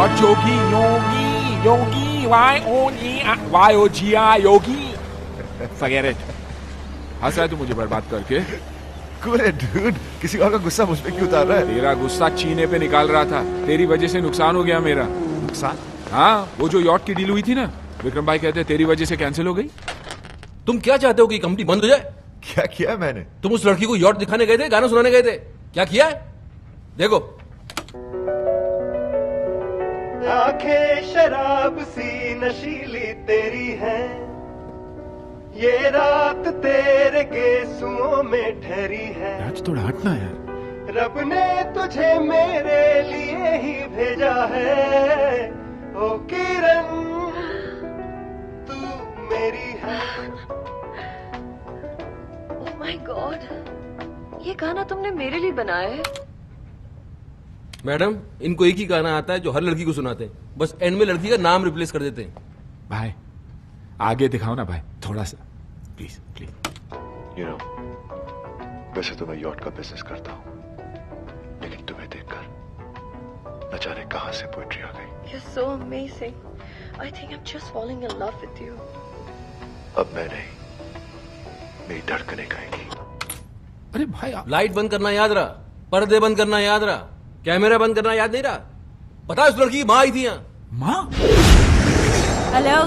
Not yogi, yogi, yogi, Y-O-G-I, yogi. Forget it. हंस रहा है तू मुझे बर्बाद करके? Cool it, dude. किसी और का गुस्सा मुझ पे क्यों उतार रहा है? तेरा गुस्सा चीने पे निकाल रहा था। तेरी वजह से नुकसान हो गया मेरा। नुकसान? हाँ, वो जो यॉट की डील हुई थी ना, विक्रम भाई कहते तेरी वजह से कैंसिल हो गई। तुम क्या चाहते हो कि कंपनी बंद हो जाए? क्या किया है मैंने? तुम उस लड़की को यॉट दिखाने गए थे, गाना सुनाने गए थे, क्या किया है? देखो। आंखें शराब सी नशीली तेरी है, ये रात तेरे गेसुओं में ठहरी है। आज थोड़ा हटना यार। रब ने तुझे मेरे लिए ही भेजा है, ओ किरण तू मेरी है। ओह माय गॉड, ये गाना तुमने मेरे लिए बनाया है? मैडम, इनको एक ही गाना आता है जो हर लड़की को सुनाते हैं, बस एंड में लड़की का नाम रिप्लेस कर देते हैं। भाई आगे दिखाओ ना भाई, थोड़ा सा प्लीज प्लीज। You know, वैसे तो मैं यॉट का बिजनेस करता हूँ, लेकिन तुम्हें देखकर न जाने कहां से पोएट्री आ गई। You're so amazing. I think I'm just falling in love with you. अब मैं नहीं, मेरी धड़कनें गाएंगी। अरे भाई लाइट बंद करना याद रहा, पर्दे बंद करना याद रहा, कैमरा बंद करना याद नहीं रहा? पता है उस लड़की की माँ आई थी यहाँ। माँ? Hello,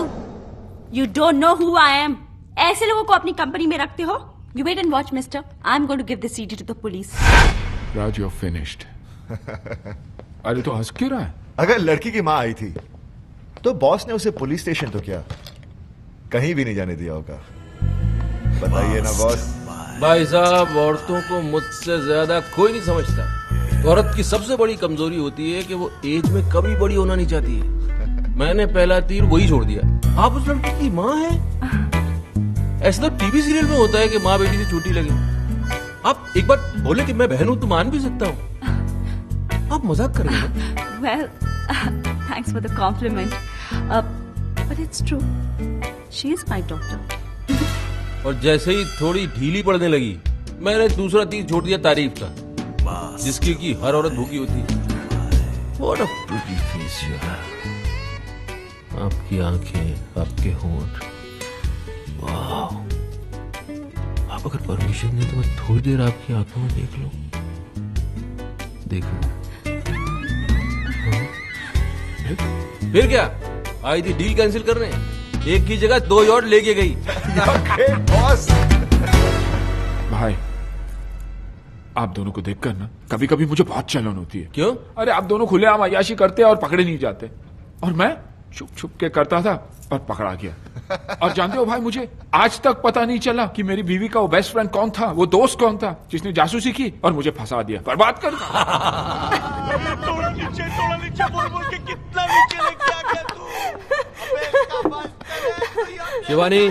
you don't know who I am. ऐसे लोगों को अपनी कंपनी में रखते हो? You wait and watch mister, I am going to give this CD to the police. Raj you are finished. अरे तो हंस क्यों रहा है? अगर लड़की की माँ आई थी तो बॉस ने उसे पुलिस स्टेशन तो क्या, कहीं भी नहीं जाने दिया होगा। बताइए ना बॉस। भाई साहब, औरतों को मुझसे ज्यादा कोई नहीं समझता। औरत की सबसे बड़ी कमजोरी होती है कि वो एज में कभी बड़ी होना नहीं चाहती है। मैंने पहला तीर वही छोड़ दिया। आप उस लड़की की माँ हैं? ऐसा तो टीवी सीरियल में होता है कि माँ बेटी से छोटी लगे। आप एक बार बोले कि मैं बहन हूं तो मान भी सकता हूँ। आप मजाक कर रहे हैं? Well, thanks for the compliment, but it's true, she is my daughter. और जैसे ही थोड़ी ढीली पड़ने लगी, मैंने दूसरा तीर छोड़ दिया तारीफ का, जिसकी की हर औरत भूखी होती है। What a pretty face you have. आपकी आंखें, आपके होंठ, वाह। आप अगर परमिशन दें तो मैं थोड़ी देर आपकी आंखों में देख लूं। देखो। हाँ? फिर क्या? आई थी डील कैंसिल करने, एक की जगह 2 यॉट लेके गई। बॉस। भाई आप दोनों को देखकर ना कभी कभी मुझे बहुत चलन होती है। क्यों? अरे आप दोनों खुलेआम अय्याशी करते और पकड़े नहीं जाते, और मैं छुप छुप के करता था और पकड़ा गया। और जानते हो भाई, मुझे आज तक पता नहीं चला कि मेरी बीवी का वो बेस्ट फ्रेंड कौन था, वो दोस्त कौन था जिसने जासूसी की और मुझे फंसा दिया, बर्बाद कर दिया। थोड़ा नीचे बोल बोल के कितना नीचे लेके आ गया तू। शिवानी,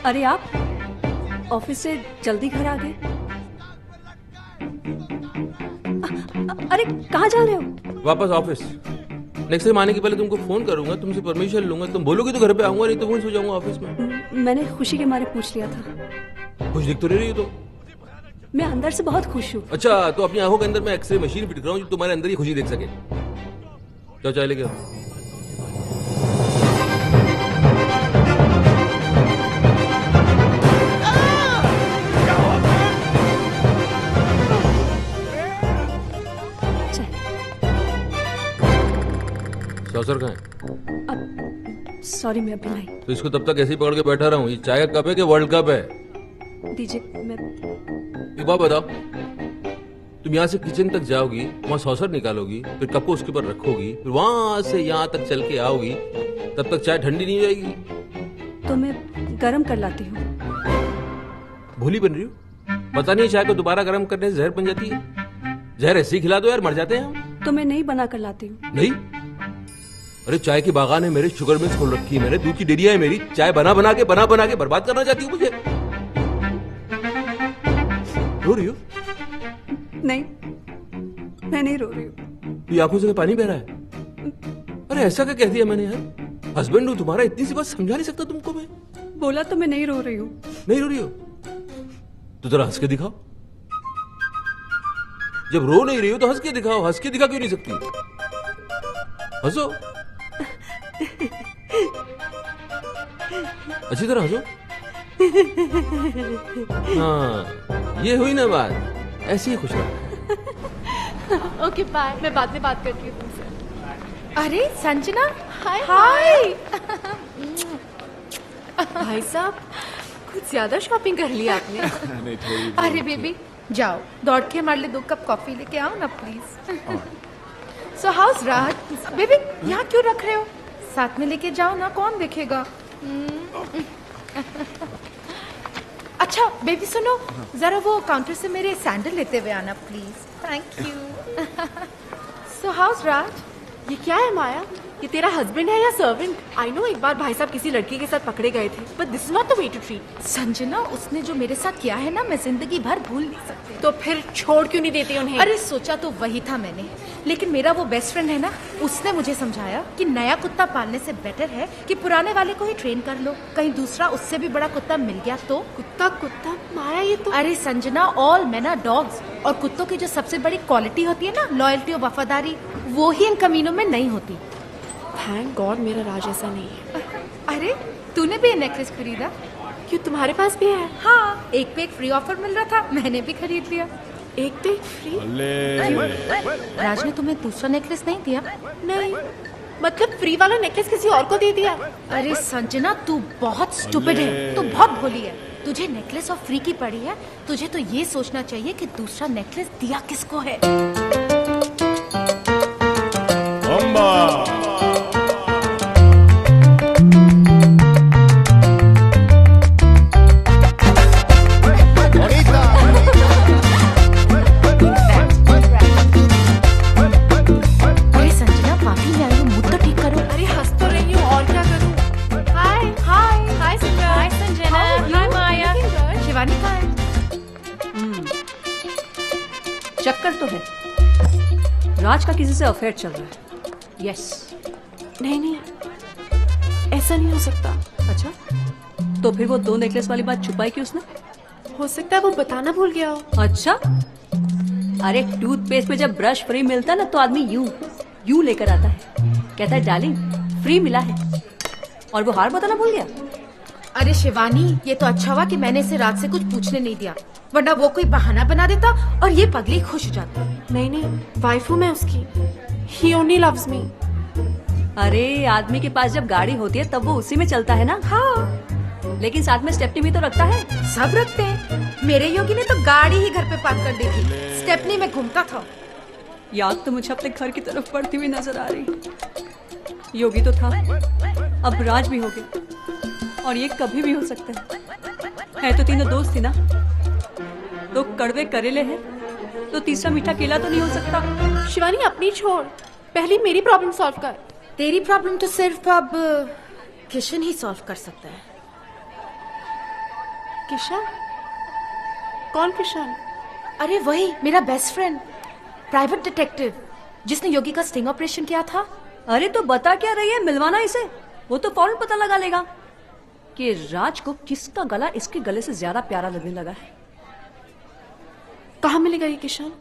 अरे आप ऑफिस से जल्दी घर आ गए? अरे कहाँ जा रहे हो? वापस ऑफिस। नेक्स्ट टाइम आने के पहले तुमको फोन करूंगा, तुमसे परमिशन लूंगा। तुम बोलोगे तो घर पे आऊंगा, नहीं तो वहीं सो जाऊंगा ऑफिस में। मैंने खुशी के मारे पूछ लिया था। खुश दिख तो नहीं रही हो तो? मैं अंदर से बहुत खुश हूँ। अच्छा, तो अपनी आंखों के अंदर मैं एक्सरे मशीन फिट कर रहा हूँ जो तुम्हारे अंदर ही खुशी देख सके। जाओ चाय लेके आओ। सौसर कहाँ है? सॉरी, मैं अभी लाई। तो इसको तब तक ऐसे ही पकड़ के बैठा रहा हूँ? ये चाय का कप है कि वर्ल्ड कप है? दीजिए। मैं एक बात बताओ, तुम यहाँ से किचन तक जाओगी, वहाँ सॉसर निकालोगी, फिर कप को उसके ऊपर रखोगी, फिर वहां से यहाँ तक चल के आओगी, तब तक चाय ठंडी नहीं हो जाएगी? तो मैं गरम कर लाती हूँ। भूली बन रही हो? पता नहीं चाय को दोबारा गर्म करने से जहर बन जाती है। जहर ऐसे ही खिला दो यार, मर जाते हैं हम। तो मैं नहीं बना कर लाती हूँ। नहीं? अरे चाय की बागान है मेरे, शुगर मिल्स खोल रखी है मैंने, दूध की डेयरिया है मेरी। चाय बना बना के बर्बाद करना चाहती हूँ मुझे? रो रही हो? नहीं, मैं नहीं रो रही हूँ। ये आंखों से पानी बह रहा है। अरे ऐसा क्या कह दिया मैंने यार? हस्बैंड हूँ तुम्हारा, इतनी सी बात समझा नहीं सकता तुमको मैं? बोला तो मैं नहीं रो रही हूँ। नहीं रो रही हो तो जरा हंस के दिखाओ। जब रो नहीं रही हो तो हंस के दिखाओ, हंस के दिखा क्यों नहीं सकती? हंसो, अच्छी तरह हंसो। हाँ, ये हुई ना बात, ऐसी ही खुश रहो। ओके बाय, मैं बाद में बात करती हूँ तुमसे। अरे संजना, हाय हाय। भाई साहब, कुछ ज्यादा शॉपिंग कर ली आपने। नहीं थोड़ी अरे बेबी जाओ, दौड़ के हमारे लिए 2 कप कॉफी लेके आओ ना प्लीज। सो हाउस राज, बेबी यहाँ क्यों रख रहे हो? साथ में लेके जाओ ना, कौन देखेगा? अच्छा बेबी सुनो, जरा वो काउंटर से मेरे सैंडल लेते हुए आना प्लीज। Thank you. सो हाउस राज, ये क्या है माया? ये तेरा हस्बैंड है या सर्वेंट? आई नो एक बार भाई साहब किसी लड़की के साथ पकड़े गए थे, but this is not the way to treat. Sanjana, उसने जो मेरे साथ किया है ना, मैं जिंदगी भर भूल नहीं सकती। तो फिर छोड़ क्यों नहीं देती उन्हें? अरे सोचा तो वही था मैंने, लेकिन मेरा वो बेस्ट फ्रेंड है ना, उसने मुझे समझाया कि नया कुत्ता पालने से बेटर है कि पुराने वाले को ही ट्रेन कर लो, कहीं दूसरा उससे भी बड़ा कुत्ता मिल गया तो। कुत्ता कुत्ता माया, ये तो। अरे Sanjana, all man are dogs, और कुत्तों की जो सबसे बड़ी क्वालिटी होती है ना, लॉयल्टी और वफादारी, वो ही इन कमीनों में नहीं होती। थैंक गॉड मेरा राज ऐसा नहीं है। अरे तूने भी ये नेकलेस खरीदा? क्यों, तुम्हारे पास भी है? हाँ, एक पे एक फ्री ऑफर मिल रहा था, मैंने भी खरीद लिया। एक पे एक फ्री? राज ने तुम्हें दूसरा नेकलेस नहीं दिया? नहीं, मतलब फ्री वाला नेकलेस किसी और को दे दिया? अरे संजना, तू बहुत स्टूपिड है, तू बहुत भोली है। तुझे नेकलेस और फ्री की पड़ी है, तुझे तो ये सोचना चाहिए कि दूसरा नेकलेस दिया किसको है। अरे संजना, पापी में आई हो, मुझ तो ठीक करो। अरे हंस तो रही हूँ, और क्या करूँ? हाय हाय हाय संजना। हाय संजना, हाय माया। शिवानी कहाँ है? चक्कर तो है, राज का किसी से अफेयर चल रहा है। यस। नहीं नहीं, ऐसा नहीं हो सकता। अच्छा, तो फिर वो 2 नेकलेस वाली बात छुपाई क्यों उसने? हो सकता है वो बताना भूल गया हो। अच्छा, अरे टूथपेस्ट में जब ब्रश फ्री मिलता है ना, तो आदमी यूं लेकर आता है, कहता है डार्लिंग फ्री मिला है, और वो हार बताना भूल गया। अरे शिवानी, ये तो अच्छा हुआ कि मैंने इसे रात से कुछ पूछने नहीं दिया, वरना वो कोई बहाना बना देता और ये पगली खुश हो जाती। नहीं नहीं, वाइफ हूँ मैं उसकी। He only loves me। अरे आदमी के पास जब गाड़ी होती है तब वो उसी में चलता है ना। हाँ, लेकिन साथ में स्टेपनी भी तो रखता है। सब रखते हैं। मेरे योगी ने तो गाड़ी ही घर पे पार्क कर दी थी, स्टेपनी में घूमता था। याद तो मुझे अपने घर की तरफ बढ़ती हुई नजर आ रही। योगी तो था, अब राज भी हो गया, और ये कभी भी हो सकता है तो तीनों दोस्त थी ना, 2 कड़वे करेले हैं तो तीसरा मीठा केला तो नहीं हो सकता। शिवानी अपनी छोड़, पहले मेरी प्रॉब्लम सॉल्व कर। तेरी प्रॉब्लम तो सिर्फ अब किशन ही सॉल्व कर सकता है। किशन? कौन किशन? अरे वही मेरा बेस्ट फ्रेंड, प्राइवेट डिटेक्टिव, जिसने योगी का स्टिंग ऑपरेशन किया था। अरे तो बता क्या रही है, मिलवाना इसे, वो तो फौरन पता लगा लेगा कि राज को किसका गला इसके गले से ज्यादा प्यारा लगने लगा है। कहाँ मिलेगा ये Kishan?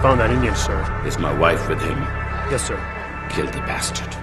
Found that Indian, sir. Is my wife with him? Yes, sir. Kill the bastard.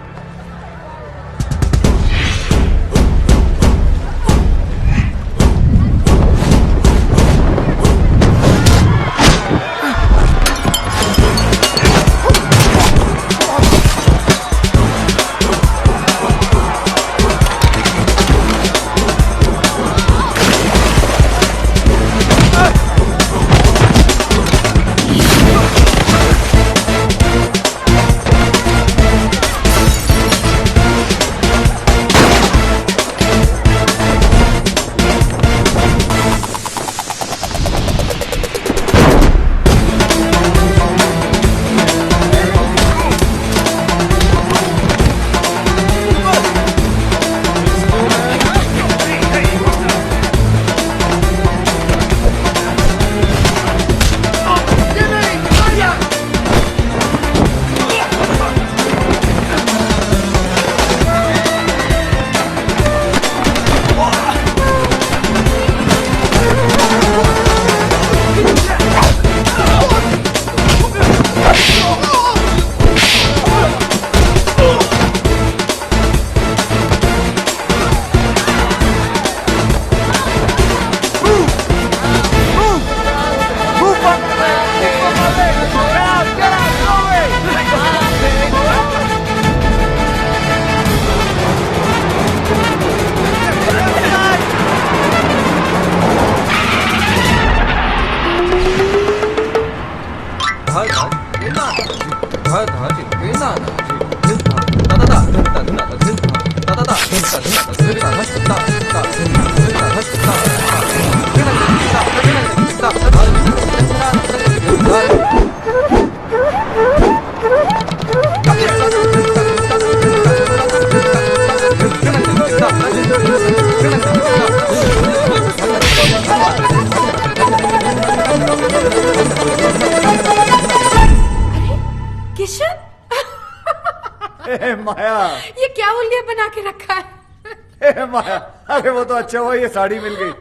माया, ये क्या उल्लिया बना के रखा है? माया, अरे वो तो अच्छा हुआ ये साड़ी मिल गई,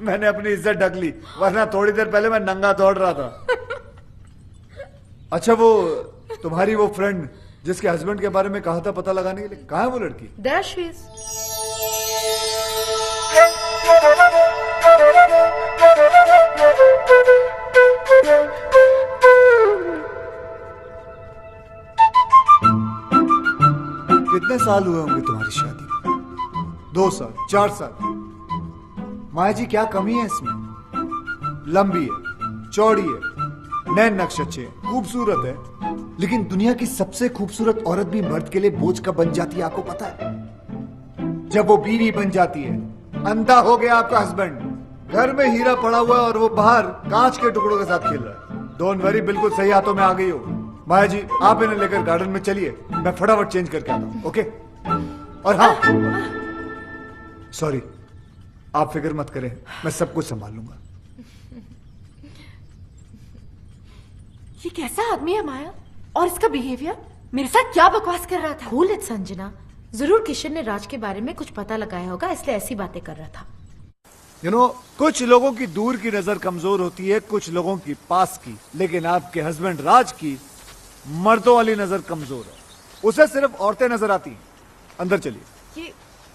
मैंने अपनी इज्जत ढक ली, वरना थोड़ी देर पहले मैं नंगा दौड़ रहा था। अच्छा वो तुम्हारी वो फ्रेंड जिसके हस्बैंड के बारे में कहा था पता लगाने के लिए, कहाँ है वो लड़की? There she is. कितने साल हुए होंगे तुम्हारी शादी? 2 साल, 4 साल? माया जी क्या कमी है इसमें? लंबी है, चौड़ी है, नैन नक्श अच्छे है, खूबसूरत है, लेकिन दुनिया की सबसे खूबसूरत औरत भी मर्द के लिए बोझ कब बन जाती है आपको पता है? जब वो बीवी बन जाती है। अंधा हो गया आपका हस्बैंड, घर में हीरा पड़ा हुआ है और वो बाहर कांच के टुकड़ों के साथ खेल रहा है। डोंट वरी, बिल्कुल सही हाथों में आ गई हो। माया जी आप इन्हें लेकर गार्डन में चलिए, मैं फटाफट चेंज करके आता हूँ। ओके? और हाँ, सॉरी, आप फिक्र मत करें, मैं सब कुछ संभाल लूंगा। ये कैसा आदमी है माया? और इसका बिहेवियर? मेरे साथ क्या बकवास कर रहा था? कूल इट संजना, जरूर किशन ने राज के बारे में कुछ पता लगाया होगा, इसलिए ऐसी बातें कर रहा था। You know, कुछ लोगों की दूर की नजर कमजोर होती है, कुछ लोगों की पास की, लेकिन आपके हस्बैंड राज की मर्दों वाली नजर कमजोर है, उसे सिर्फ औरतें नजर आती हैं। अंदर चलिए,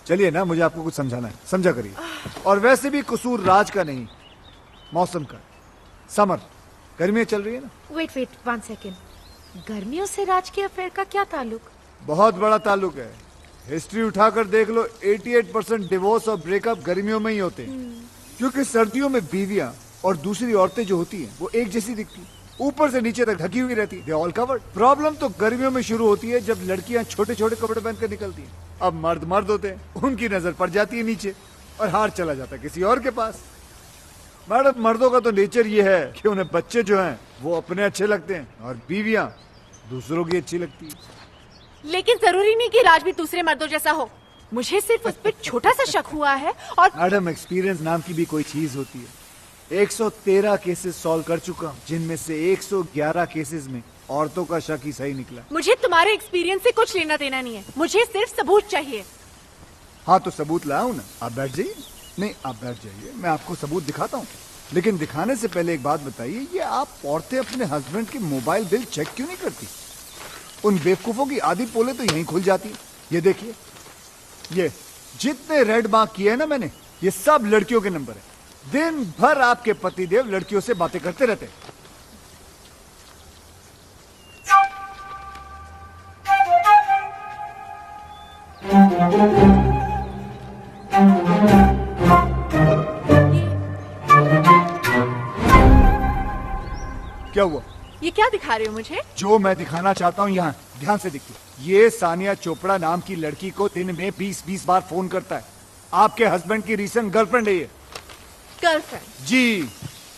चलिए ना, मुझे आपको कुछ समझाना है, समझा करिए। और वैसे भी कसूर राज का नहीं, मौसम का। समर, गर्मियां चल रही है ना। वेट 1 सेकेंड, गर्मियों से राज के अफेयर का क्या ताल्लुक? बहुत बड़ा ताल्लुक है, हिस्ट्री उठाकर देख लो, 88% डिवोर्स और ब्रेकअप गर्मियों में ही होते हैं, क्योंकि सर्दियों में बीवियां और दूसरी औरतें जो होती हैं वो एक जैसी दिखती, ऊपर से नीचे तक ढकी हुई रहती, दे ऑल कवर्ड। प्रॉब्लम तो गर्मियों में शुरू होती है जब लड़कियां छोटे छोटे कपड़े पहनकर निकलती हैं। अब मर्द होते हैं, उनकी नजर पड़ जाती है नीचे और हार चला जाता है किसी और के पास। मैडम, मर्दों का तो नेचर ये है कि उन्हें बच्चे जो हैं वो अपने अच्छे लगते हैं और बीवियां दूसरों की अच्छी लगती है। लेकिन जरूरी नहीं कि राज भी दूसरे मर्दों जैसा हो। मुझे सिर्फ उस पर छोटा सा शक हुआ है। और मैडम, एक्सपीरियंस नाम की भी कोई चीज होती है। 113 केसेस सॉल्व कर चुका हूँ, जिनमें से 111 केसेस में औरतों का शक ही सही निकला। मुझे तुम्हारे एक्सपीरियंस से कुछ लेना देना नहीं है, मुझे सिर्फ सबूत चाहिए। हाँ तो सबूत लाया हूँ ना, आप बैठ जाइए। नहीं, आप बैठ जाइए, मैं आपको सबूत दिखाता हूँ। लेकिन दिखाने से पहले एक बात बताइए, ये आप औरतें अपने हस्बैंड के मोबाइल बिल चेक क्यों नहीं करती? उन बेवकूफों की आधी पोले तो यहीं खुल जाती है। ये देखिए, ये जितने रेड मार्क किए हैं ना मैंने, ये सब लड़कियों के नंबर है। दिन भर आपके पतिदेव लड़कियों से बातें करते रहते हैं। क्या हुआ? ये क्या दिखा रहे हो मुझे? जो मैं दिखाना चाहता हूँ यहाँ ध्यान से देखिए। ये सानिया चोपड़ा नाम की लड़की को दिन में 20-20 बार फोन करता है। आपके हस्बैंड की रीसेंट गर्लफ्रेंड है ये। गर्लफ्रेंड? जी।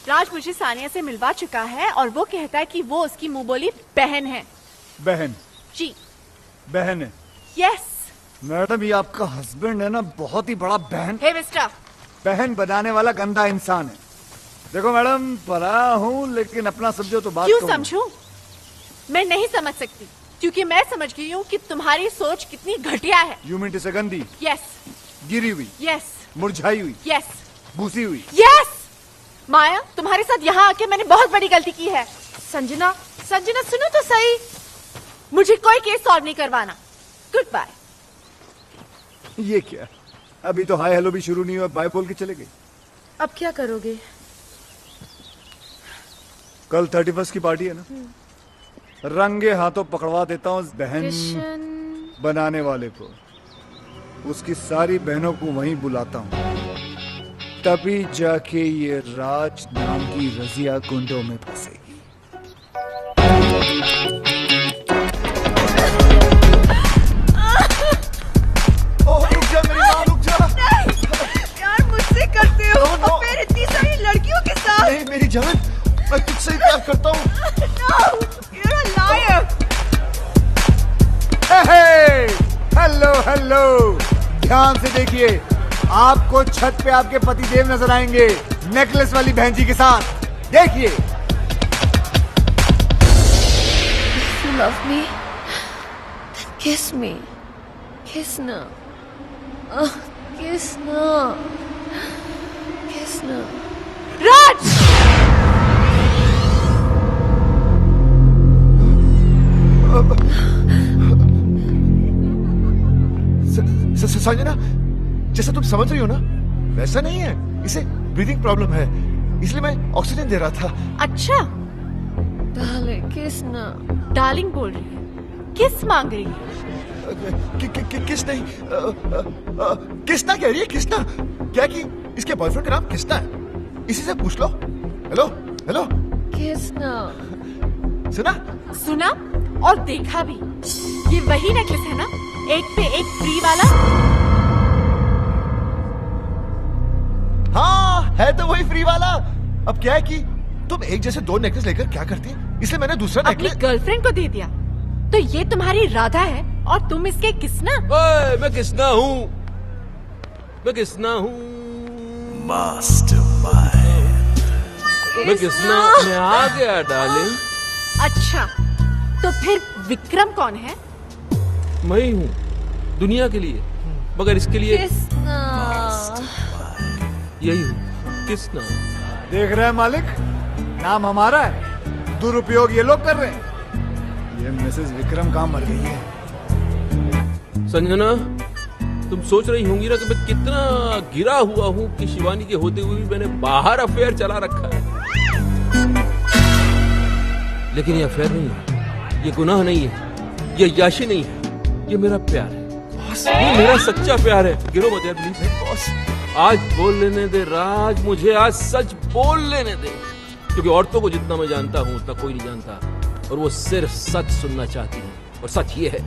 राज मुझे सानिया से मिलवा चुका है और वो कहता है कि वो उसकी मुंह बोली बहन है। बहन? जी बहन है। यस। मैडम, ये आपका हस्बैंड है ना, बहुत ही बड़ा बहन मिस्टर, बहन बनाने वाला गंदा इंसान है। देखो मैडम, पराया हूँ लेकिन अपना समझो तो बात। क्यों समझूं? मैं नहीं समझ सकती, क्योंकि मैं समझ गई हूँ कि तुम्हारी सोच कितनी घटिया है। यू मीन टू से गंदी? यस। गिरी हुई? यस। मुरझाई हुई? यस। भूसी हुई? यस। माया, तुम्हारे साथ यहाँ आके मैंने बहुत बड़ी गलती की है। संजना सुनो तो सही, मुझे कोई केस सॉल्व नहीं करवाना। Good bye. ये क्या, अभी तो हाय हेलो भी शुरू नहीं हुआ, बाय बोल के चले गए। अब क्या करोगे? कल 31 की पार्टी है ना, रंगे हाथों पकड़वा देता हूँ बहन बनाने वाले को। उसकी सारी बहनों को वहीं बुलाता हूँ, तभी जाके ये राज नाम की रजिया गुंडों में फंसेगी। रुक जा मेरी माँ, रुक जा। यार मुझसे करते हो और फिर इतनी सारी लड़कियों के साथ। नहीं मेरी जान, मैं तुझसे ही प्यार करता हूँ। No, you're a liar. Hello hello, ध्यान से देखिए, आपको छत पे आपके पतिदेव नजर आएंगे नेकलेस वाली बहन जी के साथ। देखिए। You love me? Then Kiss me. Kiss na. Kiss na. Kiss na. राज! संजना, जैसा तुम समझ रही हो ना, वैसा नहीं है। इसे ब्रीदिंग प्रॉब्लम है, इसलिए मैं ऑक्सीजन दे रहा था। अच्छा, Darling, kiss na. डार्लिंग बोल रही है, किस मांग रही है? किस नहीं, किसना कह रही है, किसना? क्या कि इसके बॉयफ्रेंड का नाम किसना है? इसी से पूछ लो। Hello hello, Kiss na. सुना और देखा भी। ये वही नेकलेस है ना, एक पे एक फ्री वाला? हाँ, है तो वही फ्री वाला। अब क्या है कि तुम एक जैसे दो नेकलेस लेकर क्या करती, इसलिए मैंने दूसरा अपनी नेकलेस गर्लफ्रेंड को दे दिया। तो ये तुम्हारी राधा है और तुम इसके किसना? ओए, मैं किसना हूँ? मैं किसना हूँ? मैं किसना? मैं आ गया डार्लिंग। अच्छा, तो फिर विक्रम कौन है? मैं ही हूँ दुनिया के लिए, मगर इसके लिए Kiss na. यही हूँ, किसना। देख रहे हैं मालिक, नाम हमारा है, दुरुपयोग ये लोग कर रहे हैं। ये मिसेस विक्रम कहाँ मर गई है? संजना, तुम सोच रही होंगी ना कि मैं कितना गिरा हुआ हूँ कि शिवानी के होते हुए भी मैंने बाहर अफेयर चला रखा है। लेकिन ये अफेयर नहीं है, ये गुनाह नहीं है, ये याशी नहीं है, ये मेरा प्यार है। ये मेरा सच्चा प्यार है। गिरो मत यार प्लीज। बॉस, आज बोल लेने दे राज, मुझे आज सच बोल लेने दे, क्योंकि औरतों को जितना मैं जानता हूँ उतना कोई नहीं जानता, और वो सिर्फ सच सुनना चाहती है। और सच ये है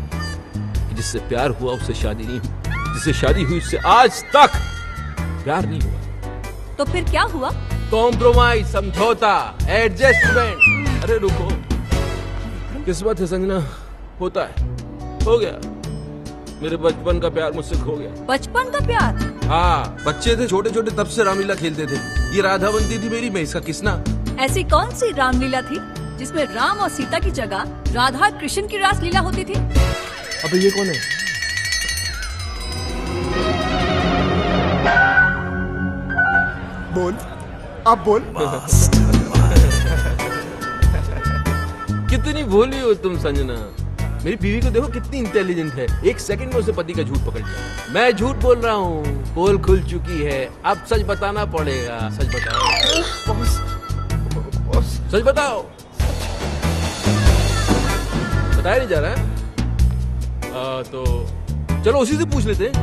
कि जिससे प्यार हुआ उससे शादी नहीं हुई, जिससे शादी हुई उससे आज तक प्यार नहीं हुआ। तो फिर क्या हुआ? कॉम्प्रोमाइज, समझौता, एडजस्टमेंट। अरे रुको, किस्मत है संजना, होता है, हो गया। मेरे बचपन का प्यार मुझसे खो गया। बचपन का प्यार? हाँ, बच्चे थे छोटे छोटे, तब से रामलीला खेलते थे। ये राधा बनती थी मेरी, मैं इसका किसना। ऐसी कौन सी रामलीला थी जिसमें राम और सीता की जगह राधा कृष्ण की रासलीला होती थी? अबे ये कौन है? बोल, अब बोल। कितनी भोली हो तुम संजना। मेरी बीवी को देखो कितनी इंटेलिजेंट है, एक सेकंड में उसे पति का झूठ पकड़ लिया। मैं झूठ बोल रहा हूँ, पोल खुल चुकी है, अब सच बताना पड़ेगा। सच बताओ सच बताओ। बताया नहीं जा रहा है? तो चलो उसी से पूछ लेते हैं।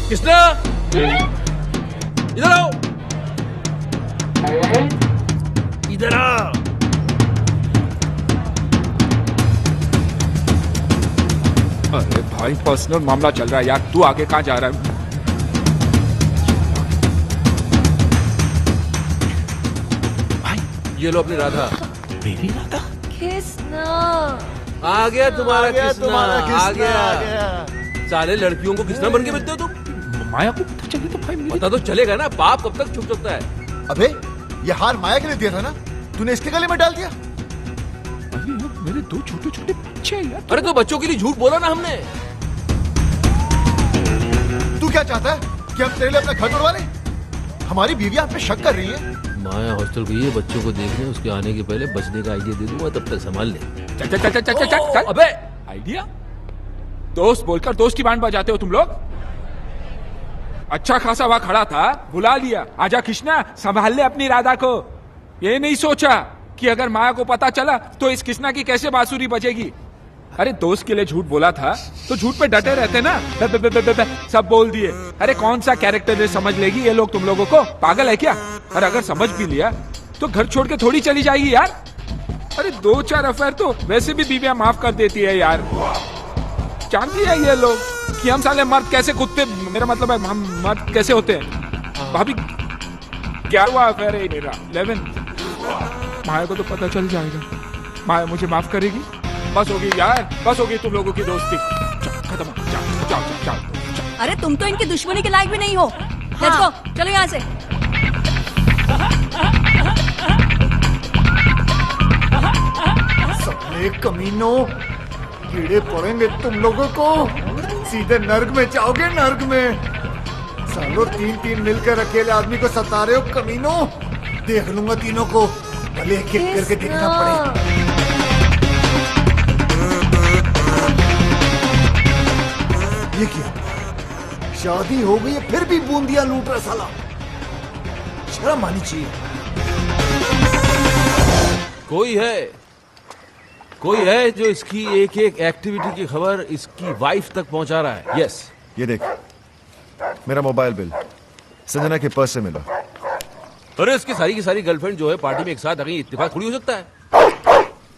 किसना? इधर आओ, इधर आओ। अरे भाई, पर्सनल मामला चल रहा है यार, तू आगे कहाँ जा रहा है? भाई ये लो अपनी राधा। मेरी राधा? Kiss na. आ गया तुम्हारा किसना, आ गया। गया। सारे लड़कियों को किसना बन के मिलते हो तुम? माया को पता चले तो भाई पता तो चलेगा ना, पाप कब तक छुप सकता है? अबे, ये हार माया के लिए दिया था ना, तूने इसके गले में डाल दिया। अरे यार, मेरे दो छोटे छोटे बच्चे हैं यार। अरे तो बच्चों के लिए झूठ बोला ना हमने। तू क्या चाहता है कि हम तेरे लिए अपना घर तोड़वा लें? हमारी बीवियां हम पे शक कर रही हैं। माया हॉस्टल गई है बच्चों को देखने, उसके आने के पहले बचने का आइडिया दे दूंगा, तब तक संभाल ले। चल चल चल चल चल चल चल। अबे आइडिया? दोस्त बोलकर दोस्त की बैंड बजाते हो तुम लोग। अच्छा खासा वहां खड़ा था, बुला लिया, आजा कृष्णा संभाल ले अपनी राधा को। ये नहीं सोचा कि अगर माया को पता चला तो इस कृष्णा की कैसे बांसुरी बजेगी। अरे दोस्त के लिए झूठ बोला था तो झूठ पे डटे रहते ना। सब बोल दिए। अरे कौन सा कैरेक्टर समझ लेगी ये लोग तुम लोगों को? पागल है क्या? और अगर समझ भी लिया तो घर छोड़ के थोड़ी चली जाएगी यार। अरे 2-4 अफेयर तो वैसे भी बीवियां माफ कर देती है यार। जानती है ये लोग कि हम साले मर्द कैसे कुत्ते, मेरा मतलब है हम मर्द कैसे होते हैं। भाभी 11वां अफेयर है मेरा, 11। माया को तो पता चल जाएगा, माया मुझे माफ करेगी। बस होगी यार, बस होगी तुम लोगों की दोस्ती, खत्म। जाओ जाओ जाओ। अरे तुम तो इनकी दुश्मनी के लायक भी नहीं हो। लेट्स गो, चलो यहाँ से। साले कमीनों, कीड़े पड़ेंगे तुम लोगों को, सीधे नर्क में जाओगे, नर्क में। सालों 3-3 मिलकर अकेले आदमी को सता रहे हो कमीनों। देख लूंगा तीनों को, भले एक एक करके देखना पड़े। ये क्या, शादी हो गई है फिर भी बूंदिया लूट रहा साला, शर्म आनी चाहिए। कोई है जो इसकी एक एक एक्टिविटी की खबर इसकी वाइफ तक पहुंचा रहा है। यस, ये देख, मेरा मोबाइल बिल संजना के पर्स से मिला। अरे इसकी सारी की सारी गर्लफ्रेंड जो है पार्टी में एक साथ आ गई, इत्तेफाक थोड़ी हो सकता है।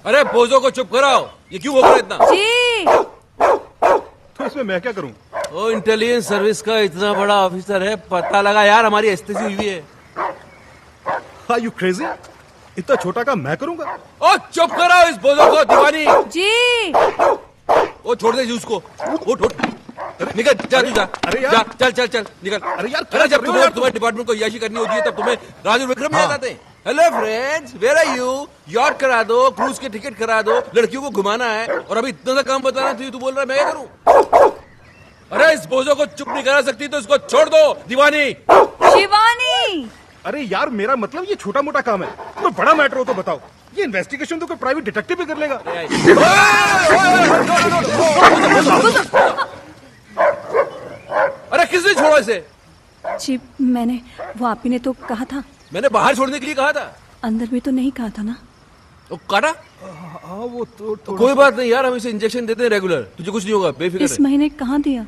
अरे बोझों को चुप कराओ, ये क्यों बोल रहा है इतना? जी तो इसमें मैं क्या करूं? ओ इंटेलिजेंस सर्विस का इतना बड़ा ऑफिसर है, पता लगा यार हमारी एस्तेसी हुई है। Are you crazy? इतना छोटा काम मैं करूंगा? ओ चुप कराओ इस बोझों को, दीवानी। जी ओ छोड़ दे उसको, उठ उठ, निकल जा तू, जा। अरे यार। जा, चल चल चल निकल। अरे यार, अरे जब तुम्हें डिपार्टमेंट को याशी करनी होती है तब तुम्हें राजू विक्रम याद आते हैं। Hello friends, where are you? Yacht करा दो, क्रूज के टिकट करा दो, लड़कियों को घुमाना है, और अभी इतना सा काम बताना था, तू बोल रहा है मैं क्या करूं? अरे इस बोझों को चुप नहीं करा सकती तो इसको छोड़ दो, दीवानी। शिवानी, अरे यार, मेरा मतलब ये छोटा मोटा काम है, तो बड़ा मैटर हो तो बताओ। ये इन्वेस्टिगेशन तो कोई प्राइवेट डिटेक्टिव भी कर लेगा। अरे किसने छोड़ा इसे? जी मैंने, वो आप ही ने तो कहा था। मैंने बाहर छोड़ने के लिए कहा था। अंदर भी तो नहीं कहा था ना। तो काटा? हाँ वो तो कोई बात नहीं यार, हम इसे इंजेक्शन देते हैं रेगुलर, तुझे कुछ नहीं होगा, बेफिक्र इस महीने कहाँ दिया?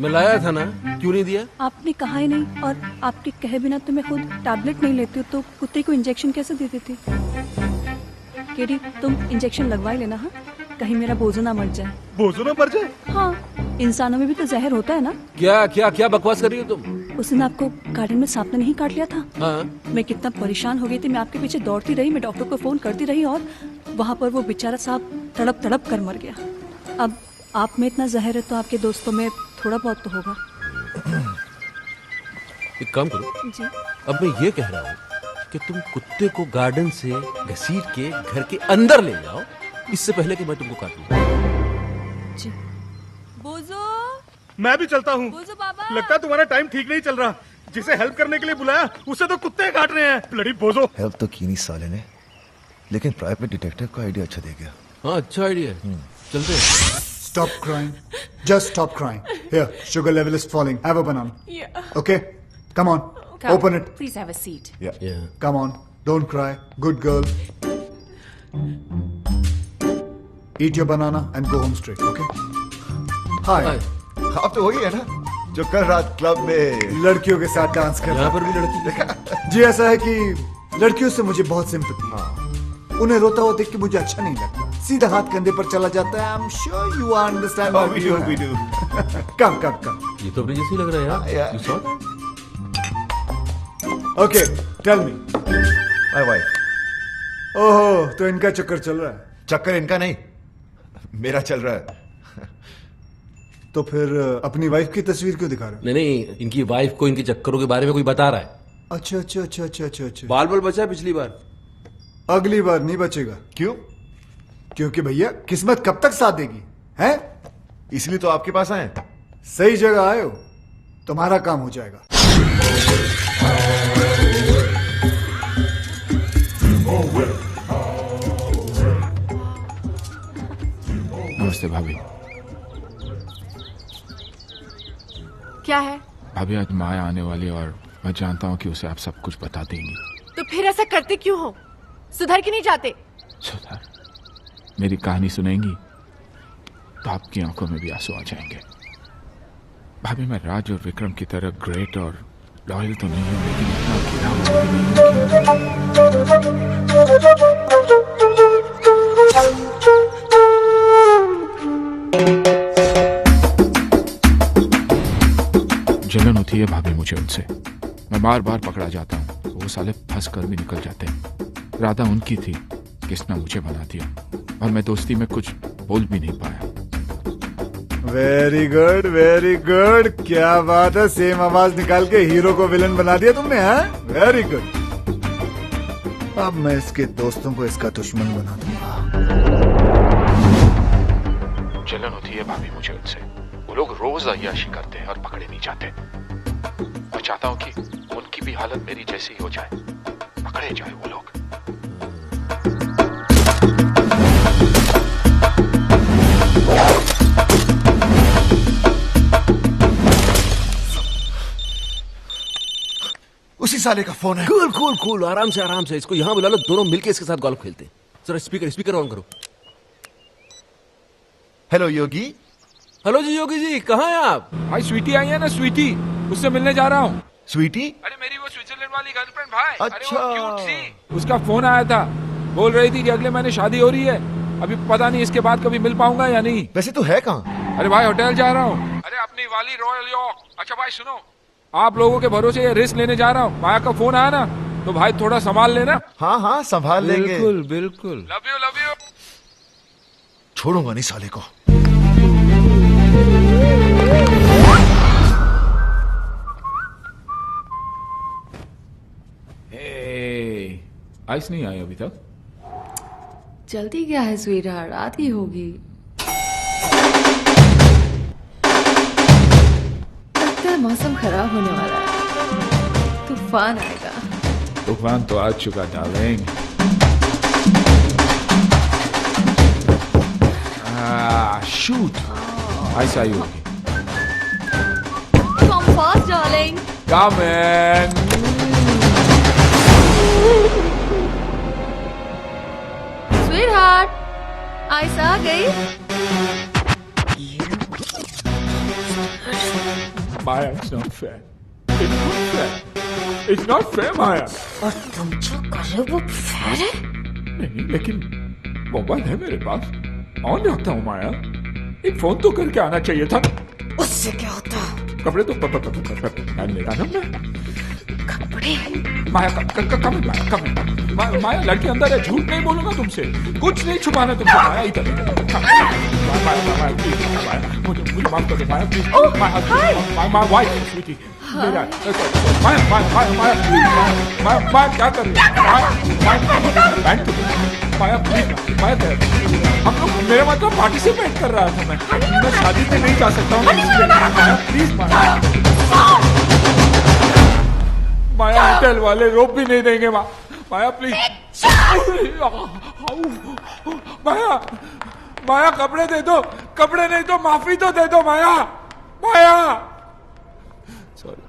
मैं लाया था ना, क्यों नहीं दिया? आपने कहा ही नहीं, और आपके कहे बिना तो मैं खुद टैबलेट नहीं लेती हूँ, तो कुत्ते को इंजेक्शन कैसे दे देती? केडी, तुम इंजेक्शन लगवा ही लेना, हाँ? कहीं मेरा बोझो ना मर जाए। बोझो ना मर जाए? हाँ, इंसानों में भी तो जहर होता है ना। क्या क्या क्या बकवास कर रही हो तुम? उस दिन आपको गार्डन में सांप ने नहीं काट लिया था? हाँ। मैं कितना परेशान हो गई थी, मैं आपके पीछे दौड़ती रही, मैं डॉक्टर को फोन करती रही, और वहाँ पर वो बेचारा सांप तड़प तड़प कर मर गया। अब आप में इतना जहर है तो आपके दोस्तों में थोड़ा बहुत तो होगा। एक काम करो जी, अब मैं ये कह रहा हूँ कि तुम कुत्ते को गार्डन से घसीट के घर के अंदर ले जाओ, इससे पहले कि मैं तुमको काटूं। जी। बोझो, मैं भी चलता हूँ। बोझो बाबा। लगता है तुम्हारा टाइम ठीक नहीं चल रहा। जिसे हेल्प करने के लिए बुलाया उसे तो कुत्ते काट रहे हैं। ब्लडी बोझो। हेल्प तो की नहीं साले ने, लेकिन प्राइवेट डिटेक्टिव का आइडिया अच्छा दे गया। हाँ अच्छा आइडिया है, चलते हैं। Stop crying. Just stop crying. Here, sugar level is falling. Have a banana. Yeah. Okay? Come on. Open it. Please have a seat. Yeah. Come on. Don't cry. Good girl. Eat your banana and go home straight. Okay? Hi. आप तो वही है ना जो कल रात club में लड़कियों के साथ डांस कर यहाँ पर भी लड़की। जी ऐसा है कि लड़कियों से मुझे बहुत सिंपैथी है। उन्हें रोता हुआ देख के मुझे अच्छा नहीं लगता। सीधा हाथ कंधे पर चला जाता है। I'm sure you understand what we do. Come. ये तो अपने जैसे ही लग रहा है यार। You saw that? Okay, tell me. My wife. ओहो, तो इनका चक्कर चल रहा है। चक्कर इनका नहीं, मेरा चल रहा है। तो फिर अपनी वाइफ की तस्वीर क्यों दिखा रहे हो? नहीं, इनकी वाइफ को इनके चक्करों के बारे में कोई बता रहा है। अच्छा। बाल बचा पिछली बार, अगली बार नहीं बचेगा। क्यों? क्योंकि भैया किस्मत कब तक साथ देगी, हैं? इसलिए तो आपके पास आए। सही जगह आए हो, तुम्हारा काम हो जाएगा। नमस्ते भाभी। क्या है? भाभी आज माया आने वाली है और मैं जानता हूँ कि उसे आप सब कुछ बता देंगी। तो फिर ऐसा करते क्यों हो? सुधर के नहीं जाते? सुधार, मेरी कहानी सुनेंगी तो आपकी आंखों में भी आंसू आ जाएंगे। भाभी मैं राज और विक्रम की तरह ग्रेट और लॉयल तो नहीं हूं, लेकिन इतना गिरा हुआ भी नहीं। जलन होती है भाभी मुझे उनसे। मैं बार बार पकड़ा जाता हूँ, वो साले फंस कर भी निकल जाते हैं। राधा उनकी थी, किसने मुझे बना दिया, और मैं दोस्ती में कुछ बोल भी नहीं पाया। Very good. क्या बात है, सेम आवाज निकाल के हीरो को विलन बना दिया तुमने, हैं? Very good. अब मैं इसके दोस्तों को इसका दुश्मन बना दूंगा। जलन होती है भाभी मुझे उनसे। वो लोग रोज अय्याशी करते हैं और पकड़े नहीं जाते। मैं चाहता हूँ कि उनकी भी हालत मेरी जैसी ही हो जाए, पकड़े जाए वो लोग। उसी साले का फोन है। कूल कूल कूल, आराम से इसको यहाँ बुला लो, दोनों मिलके इसके साथ गोल्फ खेलते हैं। जरा स्पीकर ऑन करो। हेलो योगी। हेलो जी योगी जी, कहाँ हैं आप? भाई स्वीटी आई है ना, स्वीटी, उससे मिलने जा रहा हूँ। स्वीटी? अरे मेरी वो स्विट्जरलैंड वाली गर्लफ्रेंड भाई। अच्छा। अरे वो क्यूट सी। उसका फोन आया था, बोल रही थी कि अगले महीने शादी हो रही है। अभी पता नहीं इसके बाद कभी मिल पाऊंगा या नहीं। वैसे तो है कहाँ? अरे भाई होटल जा रहा हूँ। अरे अपनी वाली रॉयल यॉर्क। अच्छा भाई सुनो, आप लोगों के भरोसे ये रिस्क लेने जा रहा हूँ। माया का फोन आया ना, तो भाई थोड़ा संभाल लेना। हाँ हाँ संभाल लेंगे। बिल्कुल बिल्कुल। Love you. छोड़ूंगा नहीं साले को। आइस नहीं आई अभी तक। जल्दी क्या है स्वीटहार्ट, आती होगी। लगता है मौसम खराब होने वाला है, तूफान आएगा। तूफान तो आ चुका डार्लिंग। शूट। आइस आई होगी। Come fast, darling. Come in. Sweetheart, ice आ गई। Maya, it's not fair. It's not fair. It's not fair, Maya. और तुम जो कर रहे हो वो फेयर है? नहीं, लेकिन मोबाइल है मेरे पास, ऑन रखता हूँ माया। एक फोन तो करके आना चाहिए था। उससे क्या होता? कपड़े तो पहन लेगा ना मैं। कपड़े? माया माया लड़की अंदर है, झूठ नहीं बोलूंगा तुमसे, कुछ नहीं छुपाना तुमसे। माया इधर माया मुझे माफ कर दो माया प्लीज। माया वाइफ स्वीटी मेरा। माया क्या कर रही है? माया प्लीज माया, हम लोग मेरा मतलब पार्टिसिपेट कर रहा था मैं शादी में नहीं जा सकता हूँ माया प्लीज। माया होटल वाले रोप भी नहीं देंगे। माया प्लीज। माया कपड़े दे दो, कपड़े नहीं तो माफी तो दे दो माया। सॉरी।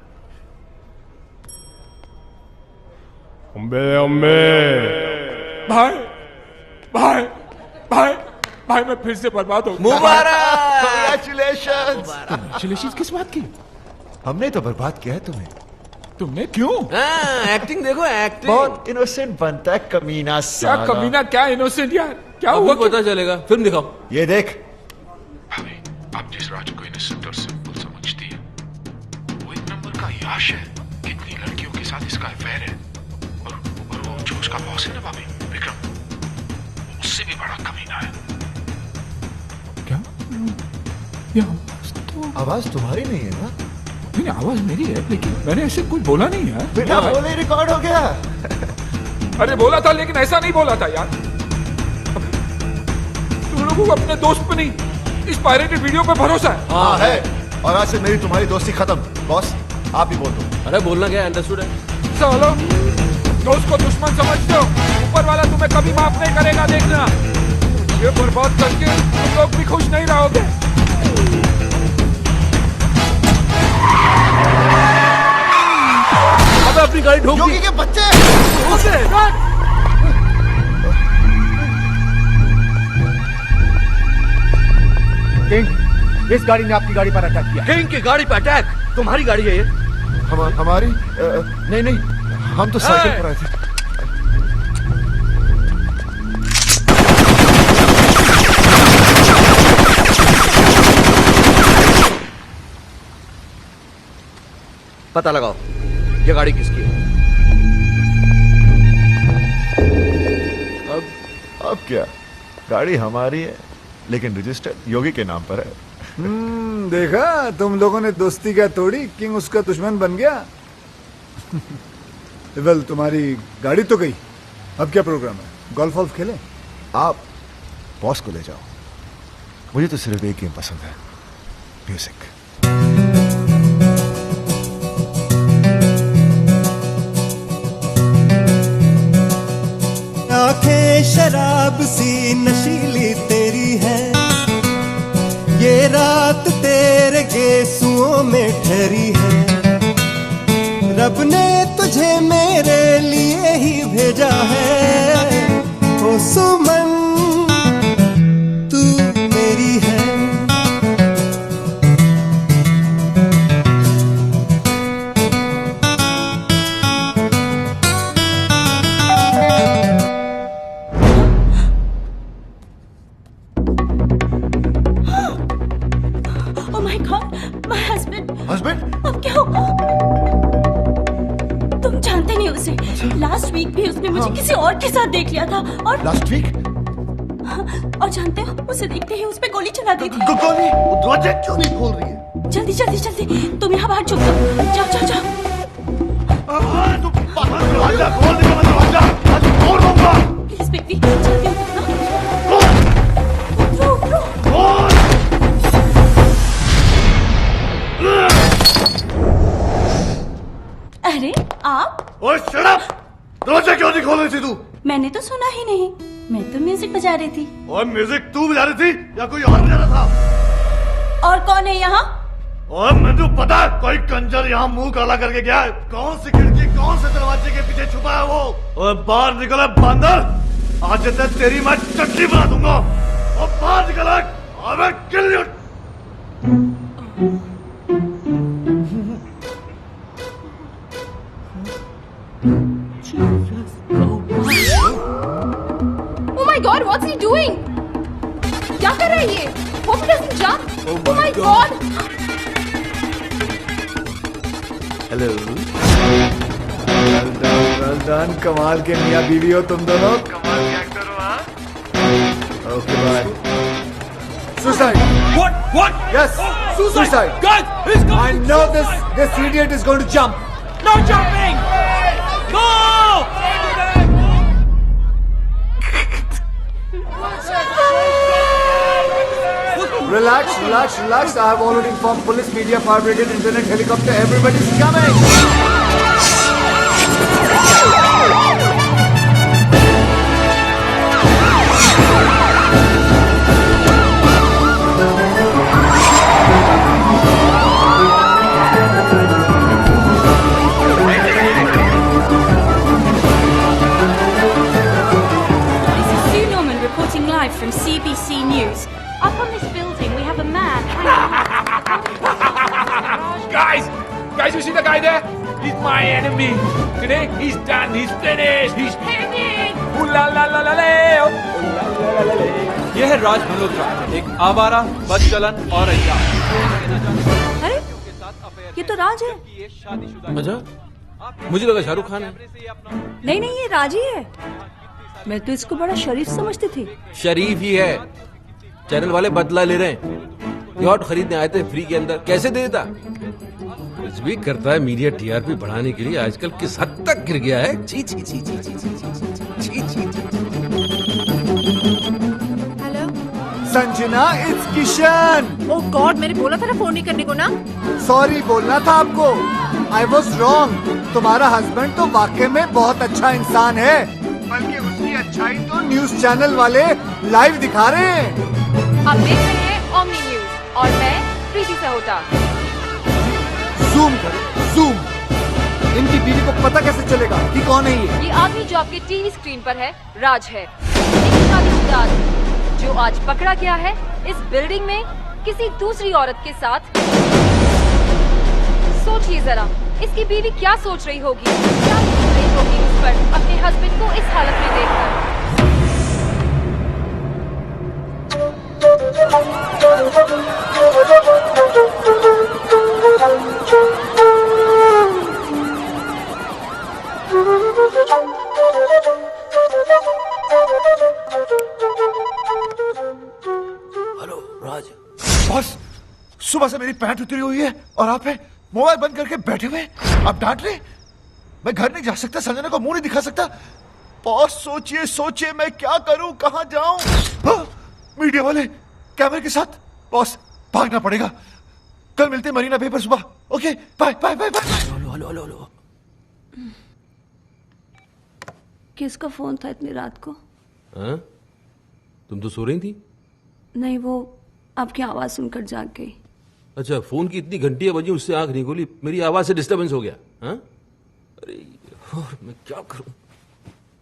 भाई मैं फिर से बर्बाद हो गया। मुबारक। कांग्रेचुलेशंस। किस बात की? हमने तो बर्बाद किया है तुम्हें। तुमने क्यों? एक्टिंग देखो, एक्टिंग। बहुत इनोसेंट बनता है कमीना साला। क्या कमीना, क्या इनोसेंट यार, क्या हुआ? पता चलेगा, फिल्म दिखाओ। ये देख। भाभी, आप जिस राजू को इनोसेंट और सिंपल समझती है, वो एक नंबर का याश है। कितनी लड़कियों के साथ इसका अफेयर है। और वो जो उसका बॉस है ना भाभी, विक्रम, उससे भी बड़ा कमीना है। क्या? ये आवाज तुम्हारी नहीं है ना? नहीं, आवाज मेरी है, लेकिन मैंने ऐसे कुछ बोला नहीं है। बेटा बोले रिकॉर्ड हो गया। अरे बोला था, लेकिन ऐसा नहीं बोला था यार। तुम लोगों को अपने दोस्त पे नहीं, इस पायरेटेड वीडियो पे भरोसा है। हाँ है, और आज से मेरी तुम्हारी दोस्ती खत्म। बॉस आप ही बोल दो। अरे बोलना क्या, अंडरस्टूड है। चलो, दोस्त को दुश्मन समझते हो, ऊपर वाला तुम्हें कभी माफ नहीं करेगा, देखना। ये बर्बाद करके तुम लोग भी खुश नहीं रहोगे। अब अपनी गाड़ी ठोक दी। योगी के बच्चे। किंग, इस गाड़ी ने आपकी गाड़ी पर अटैक किया। किंग की गाड़ी पे अटैक? तुम्हारी गाड़ी है ये? हमारी नहीं, हम तो साइकिल पर आए थे। पता लगाओ ये गाड़ी किसकी है। अब क्या, गाड़ी हमारी है, लेकिन रजिस्टर योगी के नाम पर है। देखा, तुम लोगों ने दोस्ती क्या तोड़ी, किंग उसका दुश्मन बन गया। वेल, तुम्हारी गाड़ी तो गई, अब क्या प्रोग्राम है? गोल्फ वॉल्फ खेलें? आप बॉस को ले जाओ। मुझे तो सिर्फ एक गेम पसंद है, म्यूजिक। आंखें शराब सी नशीली तेरी है, ये रात तेरे गेसुओं में ठहरी है। रब ने तुझे मेरे लिए ही भेजा है, ओ सुमन तू मेरी है। Oh my God, my husband. Husband? अब क्या होगा? तुम जानते नहीं उसे। लास्ट वीक भी उसने मुझे किसी और के साथ देख लिया था और लास्ट वीक? और जानते हो उसे देखते ही उस पे गोली चला दी थी। गोली? वो दरवाजा क्यों नहीं खोल रही है? जल्दी जल्दी जल्दी, तुम यहाँ बाहर छुप जाओ। जाओ जाओ जाओ। दरवाजा खोल दे, दरवाजा आज तोड़ दूंगा। प्लीज बेबी जल्दी उठो, उठो। अरे आप? ओए शट अप! दरवाजा क्यों नहीं खोल रही थी तू? मैंने तो सुना ही नहीं, मैं तो म्यूजिक बजा रही थी। और म्यूजिक तू बजा रही थी या कोई और बजा रहा था? और कौन है यहाँ? और मुझे पता है कोई कंजर यहाँ मुंह काला करके गया है। कौन सी खिड़की कौन से दरवाजे के पीछे छुपा है वो? और बाहर निकला बंदर, आज से तेरी मैं चटनी बना दूंगा। और बाहर निकला, अबे kill you. Oh my God, what's he doing? क्या कर रहा है ये? Hope he doesn't jump. Oh my God. Hello. Well done, कमाल के मियां बीवी हो तुम दोनों। कमाल के एक्टर हो। हाँ okay bye. Suicide. What? Yes, suicide. Guys, he's going. I know this idiot is going to jump. No jumping. No. Relax, relax, relax. I have already informed police, media, fire brigade, internet, helicopter. Everybody's coming. This is Sue Norman reporting live from CBC News. Up on this building, we have a man Guys, you see the guy there? He's my enemy. Today, he's done. He's finished. He's hanging. Ooh la la la la la. Ooh la la la la la. यह है राज मल्होत्रा, एक आवारा, बदचलन और अय्याश। अरे ये तो राज है। अच्छा, मुझे लगा शाहरुख खान है। नहीं नहीं, ये राज ही है। मैं तो इसको बड़ा शरीफ समझती थी। शरीफ ही है। चैनल वाले बदला ले रहे हैं। यॉट खरीदने आए थे फ्री के अंदर, कैसे दे देता? कुछ भी करता है मीडिया टीआरपी बढ़ाने के लिए। आजकल किस हद तक गिर गया है। छी छी छी छी छी छी छी छी। Hello Sanjana, it's Kishan. Oh God, मैंने बोला था ना फोन नहीं करने को ना। सॉरी बोलना था आपको। I was wrong. तुम्हारा हस्बैंड तो वाकई में बहुत अच्छा इंसान है, बल्कि उसकी अच्छाई तो न्यूज चैनल वाले लाइव दिखा रहे हैं। आप देख रहे हैं ओमनी न्यूज और मैं प्रीति सहोटा। जूम करो, जूम। इनकी बीवी को पता कैसे चलेगा कि कौन है ये? ये आदमी जो आपके टीवी स्क्रीन पर है राज है, एक शादीशुदा आदमी जो आज पकड़ा गया है इस बिल्डिंग में किसी दूसरी औरत के साथ। सोचिए जरा, इसकी बीवी क्या सोच रही होगी, क्या सोच रही होगी उस पर अपने हस्बैंड को इस हालत में देखकर। हेलो राज। बॉस, सुबह से मेरी पैंट उतरी हुई है और आप है मोबाइल बंद करके बैठे हुए। आप डांट रहे? मैं घर नहीं जा सकता, संजना को मुंह नहीं दिखा सकता। बॉस सोचिए सोचिए, मैं क्या करूं, कहां जाऊं? मीडिया वाले कैमरे के साथ। बॉस भागना पड़ेगा, कल मिलते हैं मरीना बे पर सुबह। Okay bye bye bye bye. Hello. किसका फोन था इतनी रात को? हाँ? तुम तो सो रही थी। नहीं, वो आपकी आवाज सुनकर जाग गई। अच्छा, फोन की इतनी घंटियां बजी उससे आंख नहीं खोली, मेरी आवाज से डिस्टरबेंस हो गया। हाँ? अरे और मैं क्या करूं?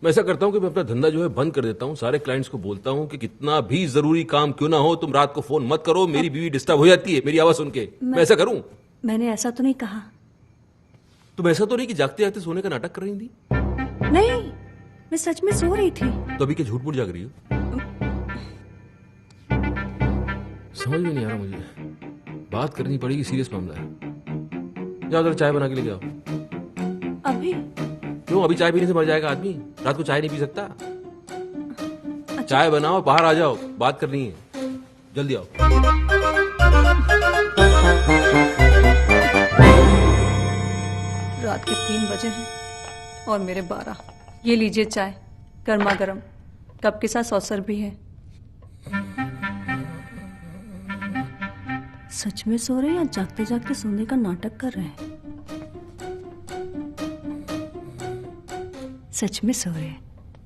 मैं ऐसा करता हूं कि मैं अपना धंधा जो है बंद कर देता हूं, सारे क्लाइंट्स को बोलता हूं कि कितना भी जरूरी काम क्यों ना हो तुम रात को फोन मत करो, मेरी बीवी डिस्टर्ब हो जाती है मेरी आवाज सुन के। मैं ऐसा करूं? मैंने ऐसा तो नहीं कहा। तुम ऐसा तो नहीं कि जागते जागते सोने का नाटक कर रही थी? नहीं, मैं सच में सो रही थी। तो अभी क्या झूठ मूठ जाग रही हो? समझ में नहीं आ रहा मुझे, बात करनी पड़ेगी, सीरियस मामला है। जाओ जरा चाय बना के लेके आओ। अभी? क्यों, अभी चाय पीने से मर जाएगा आदमी? रात को चाय नहीं पी सकता। अच्छा। चाय बनाओ, बाहर आ जाओ, बात करनी है, जल्दी आओ। रात के 3 बजे हैं और मेरे 12। ये लीजिए चाय, गर्मा गर्म, कप के साथ सॉसर भी है। सच में सो रहे या जागते जागते सोने का नाटक कर रहे हैं? सच में सो रहे हैं।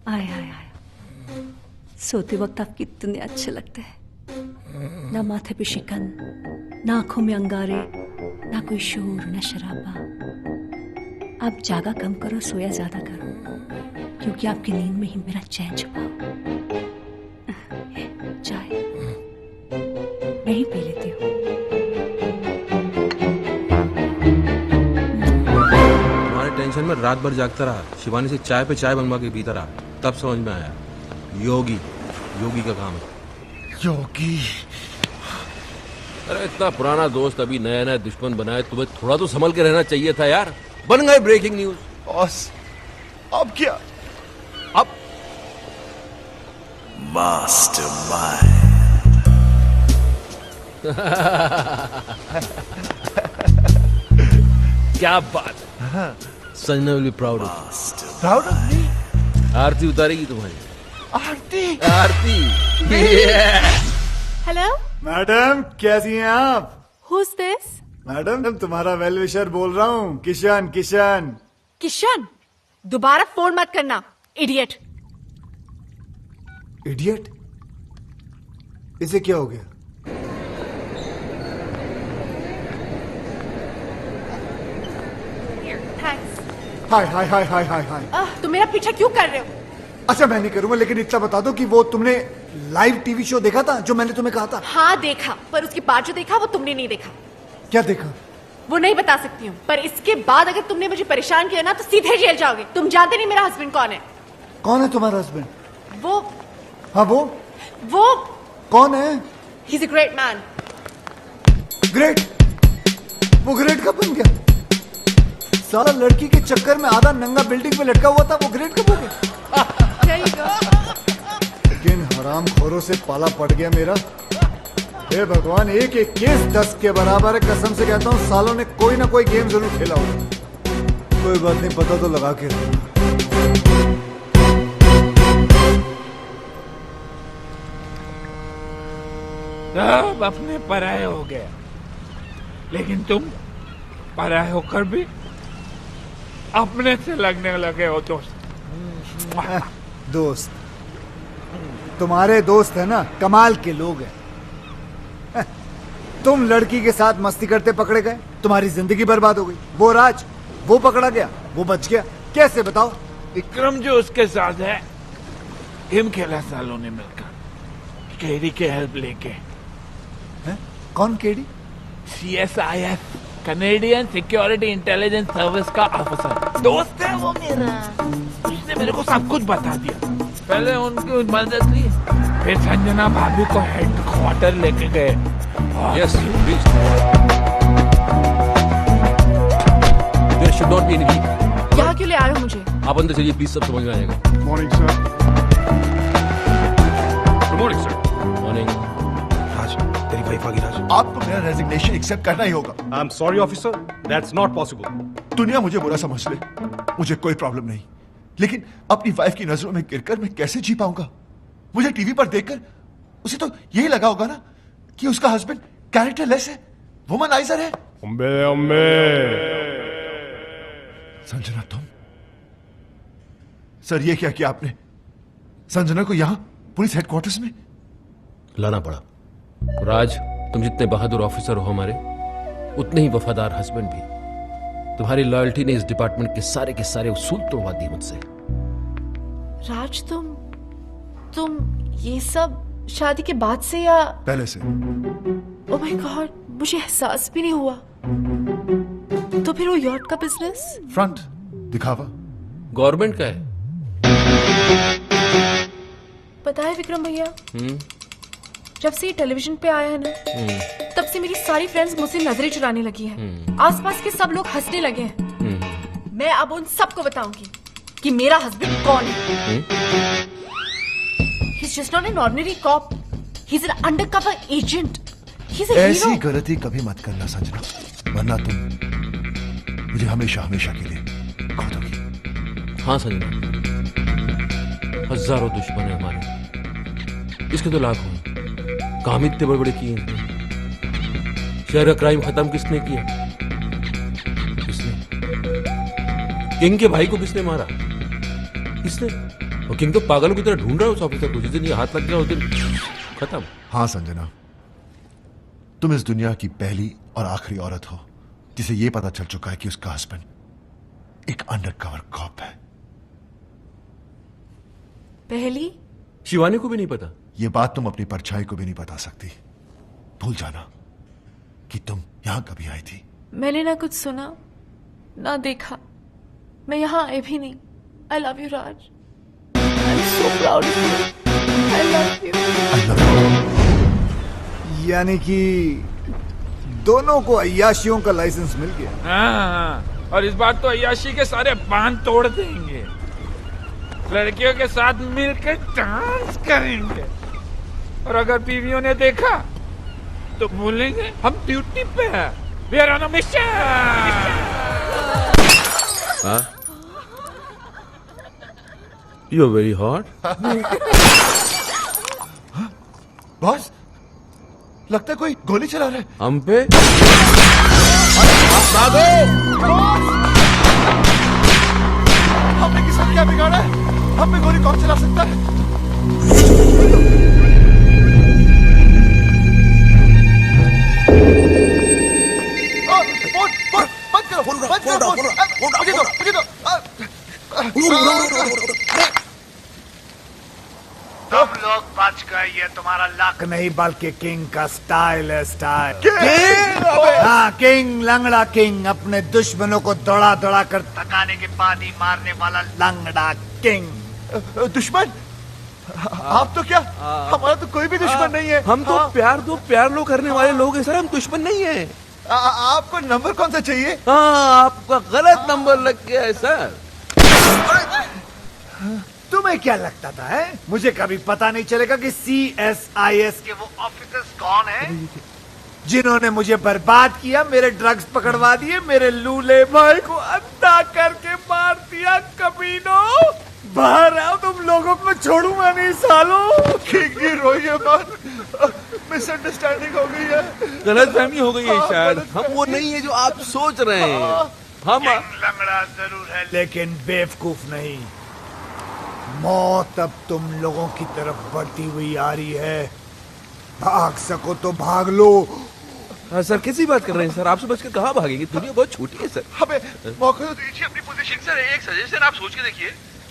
आए आए आए, सोते वक्त आप कितने अच्छे लगते हैं। ना माथे पे शिकन, ना आंखों में अंगारे, ना कोई शोर, ना शराबा। आप जागा कम करो, सोया ज्यादा करो, क्योंकि आपकी नींद में ही मेरा चैन छुपा हो। चाय मैं ही पी लेती हूँ। टेंशन में रात भर जागता रहा, शिवानी से चाय पे चाय बनवा के पीता रहा, तब समझ में आया योगी का काम है। योगी? अरे इतना पुराना दोस्त अभी नया नया दुश्मन बनाए, तुम्हें थोड़ा तो संभल के रहना चाहिए था यार। बन गए ब्रेकिंग न्यूज। बॉस अब क्या? अब मास्टरमाइंड। क्या बात है। Sanjana will be proud of me. आरती उतारेगी तुम्हारी। आरती हेलो मैडम, कैसी हैं आप? Who's this? मैडम, तुम्हारा वेल विशर बोल रहा हूँ, किशन। किशन, दोबारा फोन मत करना, इडियट। इडियट? इसे क्या हो गया? हाय हाय हाय हाय हाय हाय। तुम मेरा पीछा क्यों कर रहे हो? अच्छा, मैं नहीं करूंगा, लेकिन इतना बता दो कि वो तुमने लाइव टीवी शो देखा था जो मैंने तुम्हें कहा था? हाँ देखा, पर उसके बाद जो देखा वो तुमने नहीं देखा। क्या देखा? वो नहीं बता सकती हूँ, पर इसके बाद अगर तुमने मुझे परेशान किया ना तो सीधे जेल जाओगे। तुम जानते नहीं मेरा हस्बैंड कौन है। कौन है तुम्हारा हस्बैंड? वो। हाँ वो कौन है? He's a great man. Great? वो ग्रेट कब बन गया? साला लड़की के चक्कर में आधा नंगा बिल्डिंग पे लटका हुआ था, वो ग्रेट कब हो गया? लेकिन हराम खोरों से पाला पड़ गया मेरा। हे भगवान, एक एक केस 10 के बराबर है। कसम से कहता हूँ, सालों ने कोई ना कोई गेम जरूर खेला होगा। कोई बात नहीं, पता तो लगा के रखना। सब अपने पराये हो गए, लेकिन तुम पराये होकर भी अपने से लगने लगे हो दोस्त। दोस्त? तुम्हारे दोस्त है ना, कमाल के लोग हैं। तुम लड़की के साथ मस्ती करते पकड़े गए, तुम्हारी जिंदगी बर्बाद हो गई। वो राज, वो पकड़ा गया, वो बच गया। कैसे बताओ? विक्रम जो उसके साथ है, गेम खेला सालों ने मिलकर, केडी के हेल्प लेके। कौन KD? CSIS, Canadian security intelligence service का ऑफिसर। दोस्त है वो मेरा, उसने मेरे को सब कुछ बता दिया। पहले उनकी मदद ली, फिर संजना भाभी को हेडक्वार्टर लेके गए। Yes, please. There should not be any leak. यहाँ क्यों ले आए हो मुझे? आप अंदर चलिए प्लीज, सब समझ में आएगा। Morning sir. Good morning sir. Morning. Raj, तेरी वाइफ आ गई। राज, आपको मेरा रेजिग्नेशन एक्सेप्ट करना ही होगा। I am sorry officer, that's not possible. दुनिया मुझे बुरा समझ ले, मुझे कोई प्रॉब्लम नहीं, लेकिन अपनी वाइफ की नजरों में गिरकर मैं कैसे जी पाऊंगा? मुझे टीवी पर देखकर उसे तो यही लगा होगा ना कि उसका हस्बैंड कैरेक्टरलेस है, वुमनाइजर है। संजना तुम? सर ये क्या किया आपने? संजना को यहां पुलिस हेडक्वार्टर्स में लाना पड़ा। राज, तुम जितने बहादुर ऑफिसर हो हमारे, उतने ही वफादार हस्बैंड भी। तुम्हारी लॉयल्टी ने इस डिपार्टमेंट के सारे उसूल तोड़वा दिए मुझसे। राज, तुम ये सब शादी के बाद से या पहले से? ओह माय गॉड, मुझे एहसास भी नहीं हुआ। तो फिर वो यॉट का बिजनेस? फ्रंट दिखावा गवर्नमेंट का है। पता है विक्रम भैया, जब से ये टेलीविजन पे आया है ना, तब से मेरी सारी फ्रेंड्स मुझसे नजरें चुराने लगी हैं। आसपास के सब लोग हंसने लगे हैं। मैं अब उन सबको बताऊंगी कि मेरा हस्बैंड कौन है। He's just not an ordinary cop. He's an undercover agent. He's a ऐसी hero. गलती कभी मत करना संजना, वरना तुम मुझे हमेशा हमेशा के लिए खो दोगी। हाँ संजना, हजारों दुश्मन है हमारे, इसके तो लाखों हैं। काम इतने बड़े बड़े किए हैं। शहर का क्राइम खत्म किसने किया? किसने? किंग के भाई को किसने मारा? किसने? और किंग तो पागलों की तरह ढूंढ रहा है उस ऑफिसर को। जिस दिन ये हाथ लग गया उस दिन खत्म। हाँ संजना, तुम इस दुनिया की पहली और आखिरी औरत हो जिसे यह पता चल चुका है कि उसका हस्बैंड एक अंडरकवर कॉप है। पहली? शिवानी को भी नहीं पता। यह बात तुम अपनी परछाई को भी नहीं बता सकती। भूल जाना कि तुम यहां कभी आई थी। मैंने ना कुछ सुना ना देखा, मैं यहाँ आई भी नहीं। I love you, Raj. I'm so proud of you. I love you. यानी कि दोनों को अय्याशियों का लाइसेंस मिल गया। हाँ, और इस बार तो अय्याशी के सारे बांध तोड़ देंगे। लड़कियों के साथ मिलकर डांस करेंगे, और अगर बीवियों ने देखा तो बोलेंगे हम ड्यूटी पे हैं। We are on a mission. हाँ? You're very hot. बॉस, लगता है कोई गोली चला रहा है हम पे। हमने किसका क्या बिगाड़ा है? हम पे गोली कौन चला सकता है? तुम लोग बच गए, ये तुम्हारा लक नहीं बल्कि किंग का स्टाइल है। स्टाइल हाँ, किंग, लंगड़ा किंग, अपने दुश्मनों को दौड़ा दौड़ा कर थकाने के बाद ही मारने वाला लंगड़ा किंग। दुश्मन? आप तो क्या, हमारा तो कोई भी दुश्मन नहीं है। हम तो प्यार लो करने वाले लोग हैं सर, हम दुश्मन नहीं है। आपको नंबर कौन सा चाहिए? हाँ, आपका गलत नंबर लग गया है सर। तुम्हें क्या लगता था है? मुझे कभी पता नहीं चलेगा कि CSIS के वो ऑफिसर्स कौन हैं जिन्होंने मुझे बर्बाद किया, मेरे ड्रग्स पकड़वा दिए, मेरे लूले भाई को अंधा करके मार दिया। कमीनों, बाहर आओ, तुम लोगों को छोड़ूंगा नहीं सालों। किंग की रोइए मत, मिसअंडरस्टैंडिंग हो गई है, गलतफहमी हो गई है शायद। हम वो नहीं है जो आप सोच रहे हैं। हम लंगड़ा जरूर है लेकिन बेवकूफ नहीं। मौत अब तुम लोगों की तरफ बढ़ती हुई आ रही है। भाग सको तो भाग लो। हाँ सर, कैसी बात कर रहे हैं सर? आपसे बचकर कहाँ भागेंगे? दुनिया बहुत छोटी है सर। हमें मौका तो दीजिए अपनी पोजीशन। सर एक सजेशन आप सोच के देखिए।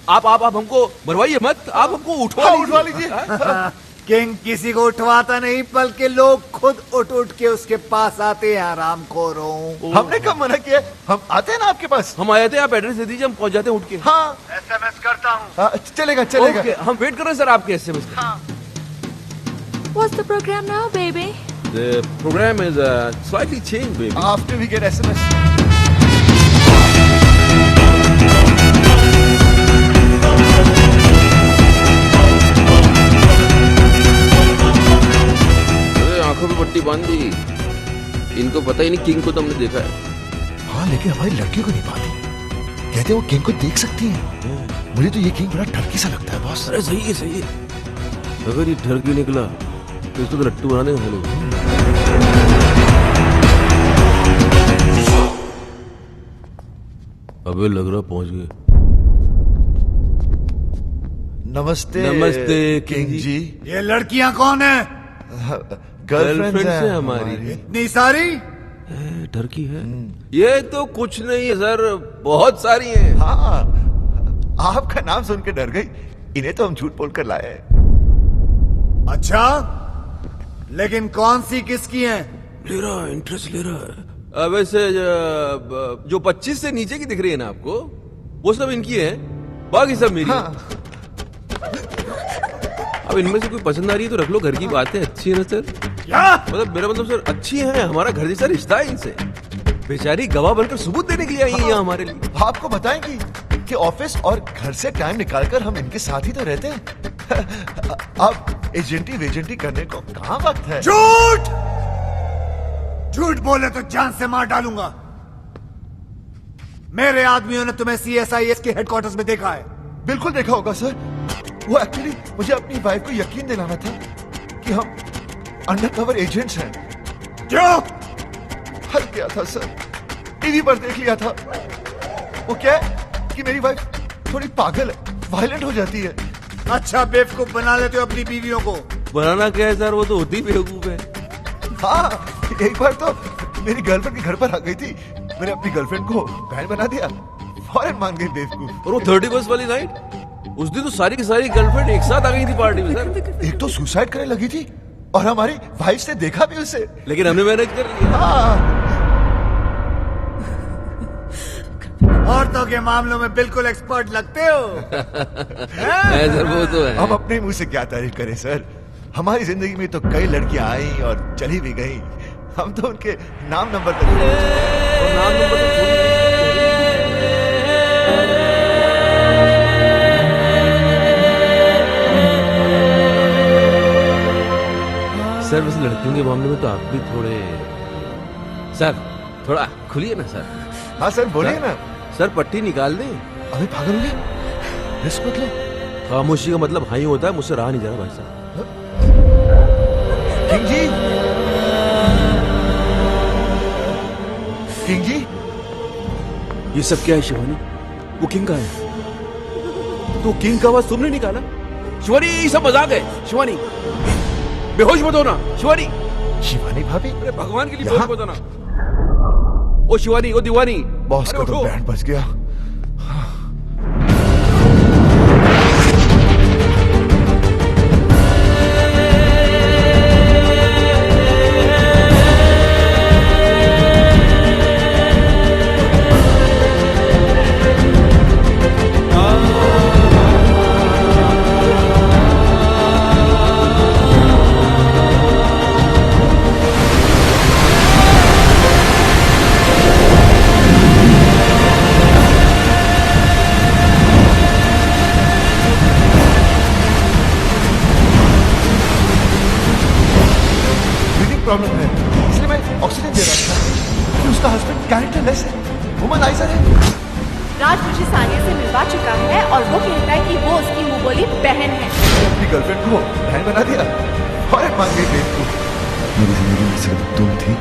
आप हमको मरवाइए मत, आप हमको उठवा लीजिए। किंग किसी को उठवाता नहीं, बल्कि लोग खुद उठ के उसके पास आते हैं। आराम खोरों, हमने कब मना किया? हम आते हैं ना आपके पास। हम आए थे, आप एड्रेस दे दीजिए, हम पहुंच जाते हैं उठ के। हाँ, SMS करता हूँ। चलेगा। हम वेट कर रहे हैं सर आपके SMS का। What's the program now, baby? The program is slightly changed, baby. After we get SMS. आंखों में पट्टी बांध दी। इनको पता ही नहीं किंग को तो हमने देखा है। हाँ, लेकिन हमारी लड़कियों को नहीं पाती। कहते वो किंग को देख सकती है। मुझे तो ये किंग बड़ा ठरकी सा लगता है बॉस। अरे सही है। अगर ये ठरकी निकला तो इसको तो लट्टू बनाने हम लोग। अबे लग रहा पहुंच गए। नमस्ते नमस्ते किंग जी। ये लड़कियां कौन है? गर्लफ्रेंड है हमारी। इतनी सारी? डर की है। ये तो कुछ नहीं है सर, बहुत सारी हैं। हाँ, आपका नाम सुन के डर गई। इन्हें तो हम झूठ बोलकर लाए। अच्छा, लेकिन कौन सी किसकी हैं? ले रहा है, इंटरेस्ट ले रहा है। वैसे जो 25 से नीचे की दिख रही है ना आपको, वो सब इनकी है, बाकी सब मेरी। हाँ। अब इनमें से कोई पसंद आ रही है तो रख लो, घर की बात है। अच्छी है ना सर? क्या मतलब मेरा मतलब सर, अच्छी है, हमारा घर जैसा रिश्ता है इनसे। बेचारी गवाह बनकर सबूत देने के लिए आई है यहाँ हमारे लिए। आपको बताएंगी कि ऑफिस और घर से टाइम निकालकर हम इनके साथ ही तो रहते हैं। अब एजेंटी वेजेंटी करने को कहाँ वक्त है? झूठ! झूठ बोले तो जान से मार डालूंगा। मेरे आदमियों ने तुम्हें CSIS के हेडक्वार्टर्स में देखा है। बिल्कुल देखा होगा सर। वो एक्चुअली मुझे अपनी वाइफ को यकीन दिलाना था कि हम अंडरकवर एजेंट्स हैं। क्यों? हल किया था सर, टीवी पर देख लिया था। वो क्या है कि मेरी वाइफ थोड़ी पागल है, वायलेंट हो जाती है। अच्छा, बेवकूफ बना लेते हो अपनी बीवियों को। बनाना क्या है सर, वो तो होती बेवकूफ है। हाँ, एक बार तो मेरी गर्लफ्रेंड के घर पर आ गई थी, मैंने अपनी गर्लफ्रेंड को बहन बना दिया, फौरन मान गई बेवकूफ। और वो 31 वाली नाइट, उस दिन तो सारी की सारी गर्लफ्रेंड एक साथ आ गई थी पार्टी में सर। एक तो सुसाइड करने लगी थी और हमारी वाइफ ने देखा भी उसे, लेकिन हमने मैनेज कर लिया। हाँ। औरतों के मामलों में बिल्कुल एक्सपर्ट लगते हो। है सर, वो तो है। हम अपने मुंह से क्या तारीफ करें सर, हमारी जिंदगी में तो कई लड़कियां आई और चली भी गई, हम तो उनके नाम नंबर तक और नाम नंबर तो छोड़ ही नहीं। सर वैसे लड़कियों के मामले में तो आप भी थोड़े, सर थोड़ा खुलिए ना सर। हाँ सर, बोलिए ना सर। पट्टी निकाल दें। अभी पागल हो गए? रिस्क मत लो। खामोशी का मतलब हाँ ही होता है, मुझसे रहा नहीं जा रहा भाई साहब। किंग जी, किंग जी, ये सब क्या है शिवानी? वो किंग का है तो किंग का आवाज तुमने निकाला? शिवानी ये सब मजाक है। शिवानी बेहोश मत होना। शिवानी, शिवानी भाभी, अरे भगवान के लिए बेहोश मत होना। ओ शिवानी, ओ दीवानी, बॉस का तो बैंड बज गया। प्रॉब्लम है, इसलिए मैं ऑक्सीजन दे रहा था कि उसका हस्बैंड कैरेक्टरलेस है, वुमनाइजर है। राज मुझे सानिया से मिलवा चुका है और वो कहता है कि वो उसकी मुंह बोली बहन है। अपनी गर्लफ्रेंड को बहन बना दिया और मान गई बेवकूफ। मेरी जिंदगी में सिर्फ तुम थी,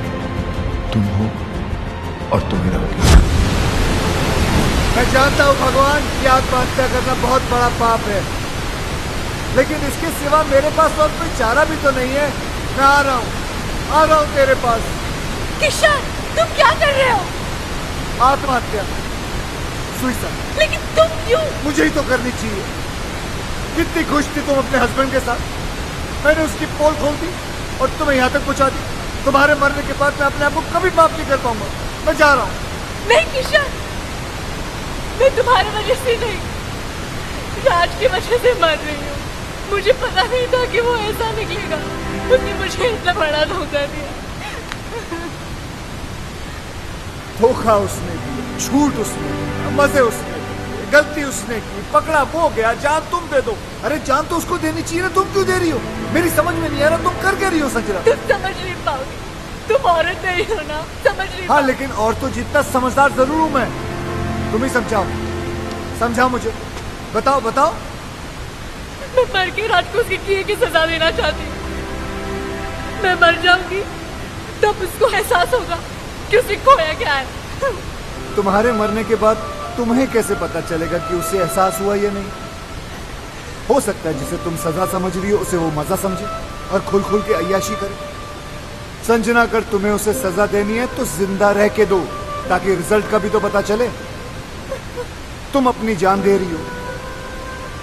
तुम हो और तुम मेरा वकील। मैं जानता हूँ भगवान कि आत्महत्या करना बहुत बड़ा पाप है, लेकिन इसके सिवा मेरे पास और कोई चारा भी तो नहीं है। मैं आ रहा हूँ तेरे पास। किशन, तुम क्या कर रहे हो? आत्महत्या, सुसाइड। लेकिन तुम क्यों? मुझे ही तो करनी चाहिए। कितनी खुश थी तुम अपने हस्बैंड के साथ, मैंने उसकी पोल खोल दी और तुम्हें यहाँ तक पहुँचा दी। तुम्हारे मरने के बाद मैं अपने आप को कभी माफ नहीं कर पाऊंगा। मैं जा रहा हूँ। नहीं किशन, मैं तुम्हारे वजह से नहीं, राज की वजह से मर रही हूँ। मुझे पता नहीं था कि वो ऐसा निकलेगा, उसने मुझे इतना बड़ा धोखा दिया। धोखा उसने दिया, झूठ उसने दिया, मजे उसने दिए, गलती उसने की, पकड़ा वो गया, जान तुम दे दो। अरे जान तो उसको देनी चाहिए ना, तुम क्यों दे रही हो? मेरी समझ में नहीं आ रहा तुम कर क्या रही हो संजना? तुम समझ नहीं पाओगी, तुम औरत नहीं हो ना, समझ नहीं। हाँ, लेकिन और तो जितना समझदार जरूर हूं मैं। तुम ही समझाओ, समझाओ मुझे, बताओ बताओ। मैं मर के राज को उसके किए की सजा देना चाहती हूँ। मैं मर जाऊंगी तब उसको एहसास होगा कि उसे खोया क्या है। तुम्हारे मरने के बाद तुम्हें कैसे पता चलेगा कि उसे एहसास हुआ या नहीं? हो सकता है जिसे तुम सजा समझ रही हो उसे वो मजा समझे और खुल खुल के अय्याशी करे। संजना, अगर तुम्हें उसे सजा देनी है तो जिंदा रह के दो, ताकि रिजल्ट का भी तो पता चले। तुम अपनी जान दे रही हो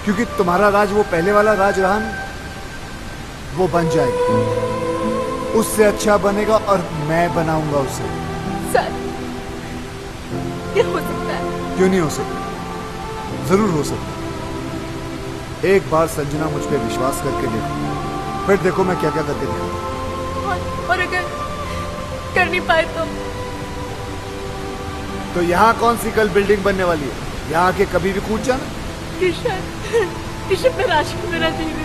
क्योंकि तुम्हारा राज वो पहले वाला राज रहा नहीं, वो बन जाएगा, उससे अच्छा बनेगा और मैं बनाऊंगा उसे। सर, ये हो सकता है? क्यों नहीं हो सकता? जरूर हो सकता। एक बार संजना मुझ पे विश्वास करके देखो, फिर देखो मैं क्या क्या करके दिखाऊंगा। और अगर कर नहीं पाए तो यहाँ कौन सी कल बिल्डिंग बनने वाली है? यहाँ आके कभी भी कूद जाना। किशन मैं राज को मेरा जीने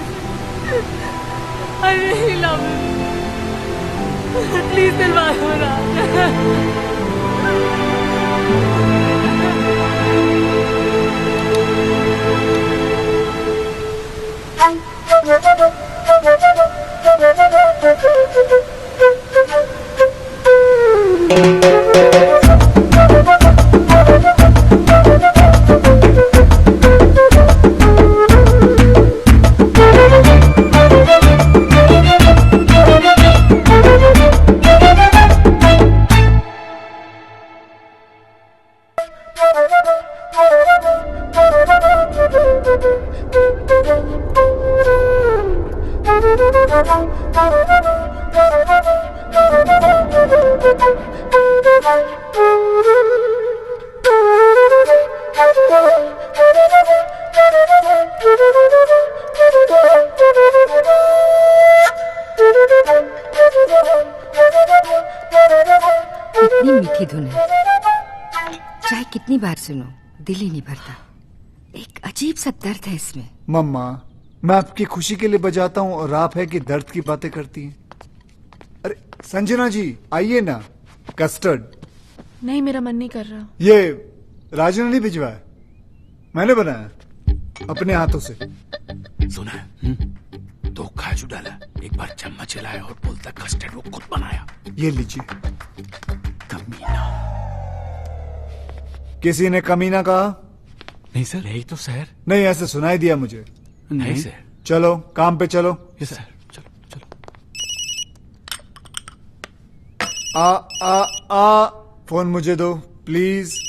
I really love him. Please दिलवा दो राज। कितनी मीठी धुन है, चाहे कितनी बार सुनो दिल ही नहीं भरता। एक अजीब सा दर्द है इसमें। मम्मा, मैं आपकी खुशी के लिए बजाता हूँ और आप है कि दर्द की बातें करती हैं। अरे संजना जी आइए ना, कस्टर्ड। नहीं, मेरा मन नहीं कर रहा। ये राजू ने नहीं भिजवाया, मैंने बनाया अपने हाथों से। सुना है? 2 काजू डाला, एक बार चम्मच हिलाया और बोलता कस्टर्ड वो खुद बनाया। ये लीजिए। कमीना। किसी ने कमीना कहा? नहीं सर, यही तो सर। नहीं, ऐसे सुनाई दिया मुझे। नहीं सर। चलो काम पे चलो। यस सर, चलो चलो। फोन मुझे दो प्लीज।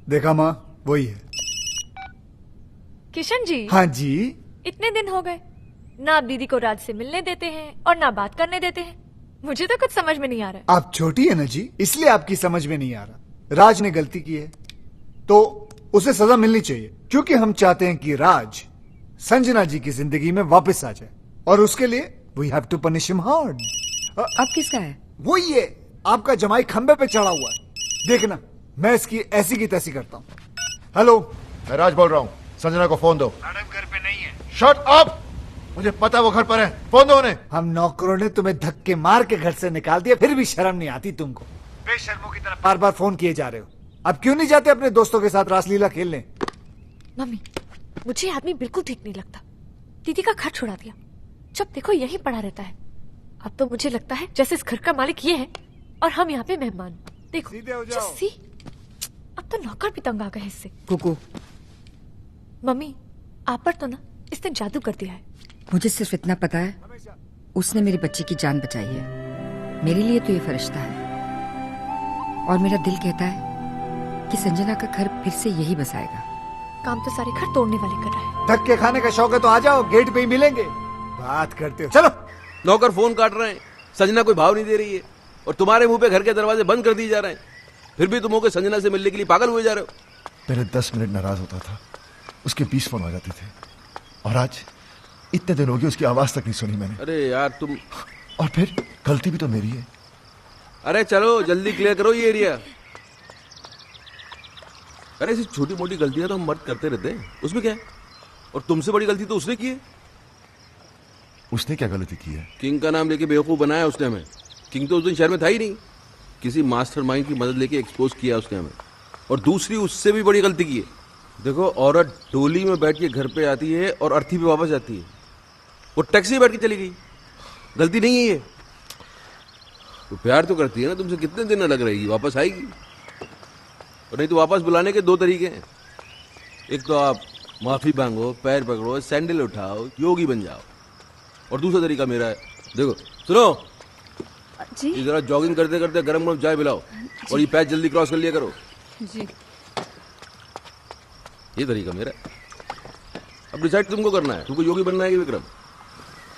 देखा माँ, वही है। किशन जी। हाँ जी। इतने दिन हो गए, ना आप दीदी को राज से मिलने देते हैं और ना बात करने देते हैं। मुझे तो कुछ समझ में नहीं आ रहा है। आप छोटी है ना जी, इसलिए आपकी समझ में नहीं आ रहा। राज ने गलती की है तो उसे सजा मिलनी चाहिए, क्योंकि हम चाहते हैं कि राज संजना जी की जिंदगी में वापस आ जाए, और उसके लिए we have to punish him hard. अब किसका है? वही है, आपका जमाई खंबे पे चढ़ा हुआ है। देखना मैं इसकी ऐसी की तैसी करता हूँ। हेलो, मैं राज बोल रहा हूँ, संजना को फोन दो। मैडम घर पे नहीं है। शट अप, मुझे पता है वो घर पर है, फोन दो उन्हें। हम नौकरों ने तुम्हें धक्के मार के घर से निकाल दिया, फिर भी शर्म नहीं आती तुमको। बेशर्मों की तरह बार बार फोन किए जा रहे हो। अब क्यों नहीं जाते अपने दोस्तों के साथ रासलीला खेलने? मम्मी, मुझे ये आदमी बिल्कुल ठीक नहीं लगता। दीदी का घर छुड़ा दिया, जब देखो यहीं पड़ा रहता है। अब तो मुझे लगता है जैसे इस घर का मालिक ये है और हम यहाँ पे मेहमान। देखो सीधे हो जाओ। सी, अब तो नौकर भी तंग आ गए इससे। कुकू, मम्मी आप पर तो ना इसने जादू कर दिया है। मुझे सिर्फ इतना पता है, उसने मेरी बच्ची की जान बचाई है। मेरे लिए तो ये फरिश्ता है, और मेरा दिल कहता है कि संजना का घर फिर से यही बसाएगा। काम तो सारे घर तोड़ने वाले कर रहा है। धक्के खाने का शौक है तो आ जाओ, गेट पे ही मिलेंगे। बात करते हो, चलो। नौकर फोन काट रहे हैं, संजना कोई भाव नहीं दे रही है, और तुम्हारे मुंह पे घर के दरवाजे बंद कर दिए जा रहे हैं। फिर भी तुम होकर संजना से मिलने के लिए पागल हुए जा रहे हो। पहले 10 मिनट नाराज होता था, उसके 20 फोन आ जाते थे, और आज इतने दिन हो गए उसकी आवाज तक नहीं सुनी मैंने। अरे यार तुम, और फिर गलती भी तो मेरी है। अरे चलो जल्दी क्लियर करो ये एरिया। अरे ऐसी छोटी मोटी गलतियां तो हम मर्द करते रहते हैं, उसमें क्या है? और तुमसे बड़ी गलती तो उसने की है। उसने क्या गलती की है? किंग का नाम लेके बेवकूफ बनाया उसने हमें। किंग तो उस दिन शहर में था ही नहीं, किसी मास्टरमाइंड की मदद लेके एक्सपोज किया उसने हमें। और दूसरी उससे भी बड़ी गलती की है। देखो, औरत डोली में बैठ के घर पे आती है और अर्थी पे वापस जाती है, वो टैक्सी में बैठ के चली गई। गलती नहीं है ये। तो प्यार तो करती है ना तुमसे, कितने दिन न लग रहेगी, वापस आएगी। और नहीं तो वापस बुलाने के 2 तरीके हैं। एक तो आप माफी मांगो, पैर पकड़ो, सैंडल उठाओ, योगी बन जाओ, और दूसरा तरीका मेरा है। देखो सुनो जी, ये जरा जॉगिंग करते करते गरम गरम चाय पिलाओ और ये पैच जल्दी क्रॉस कर लिया करो। जी ये तरीका मेरा है। अब डिसाइड तुमको करना है, तुमको योगी बनना है कि विक्रम।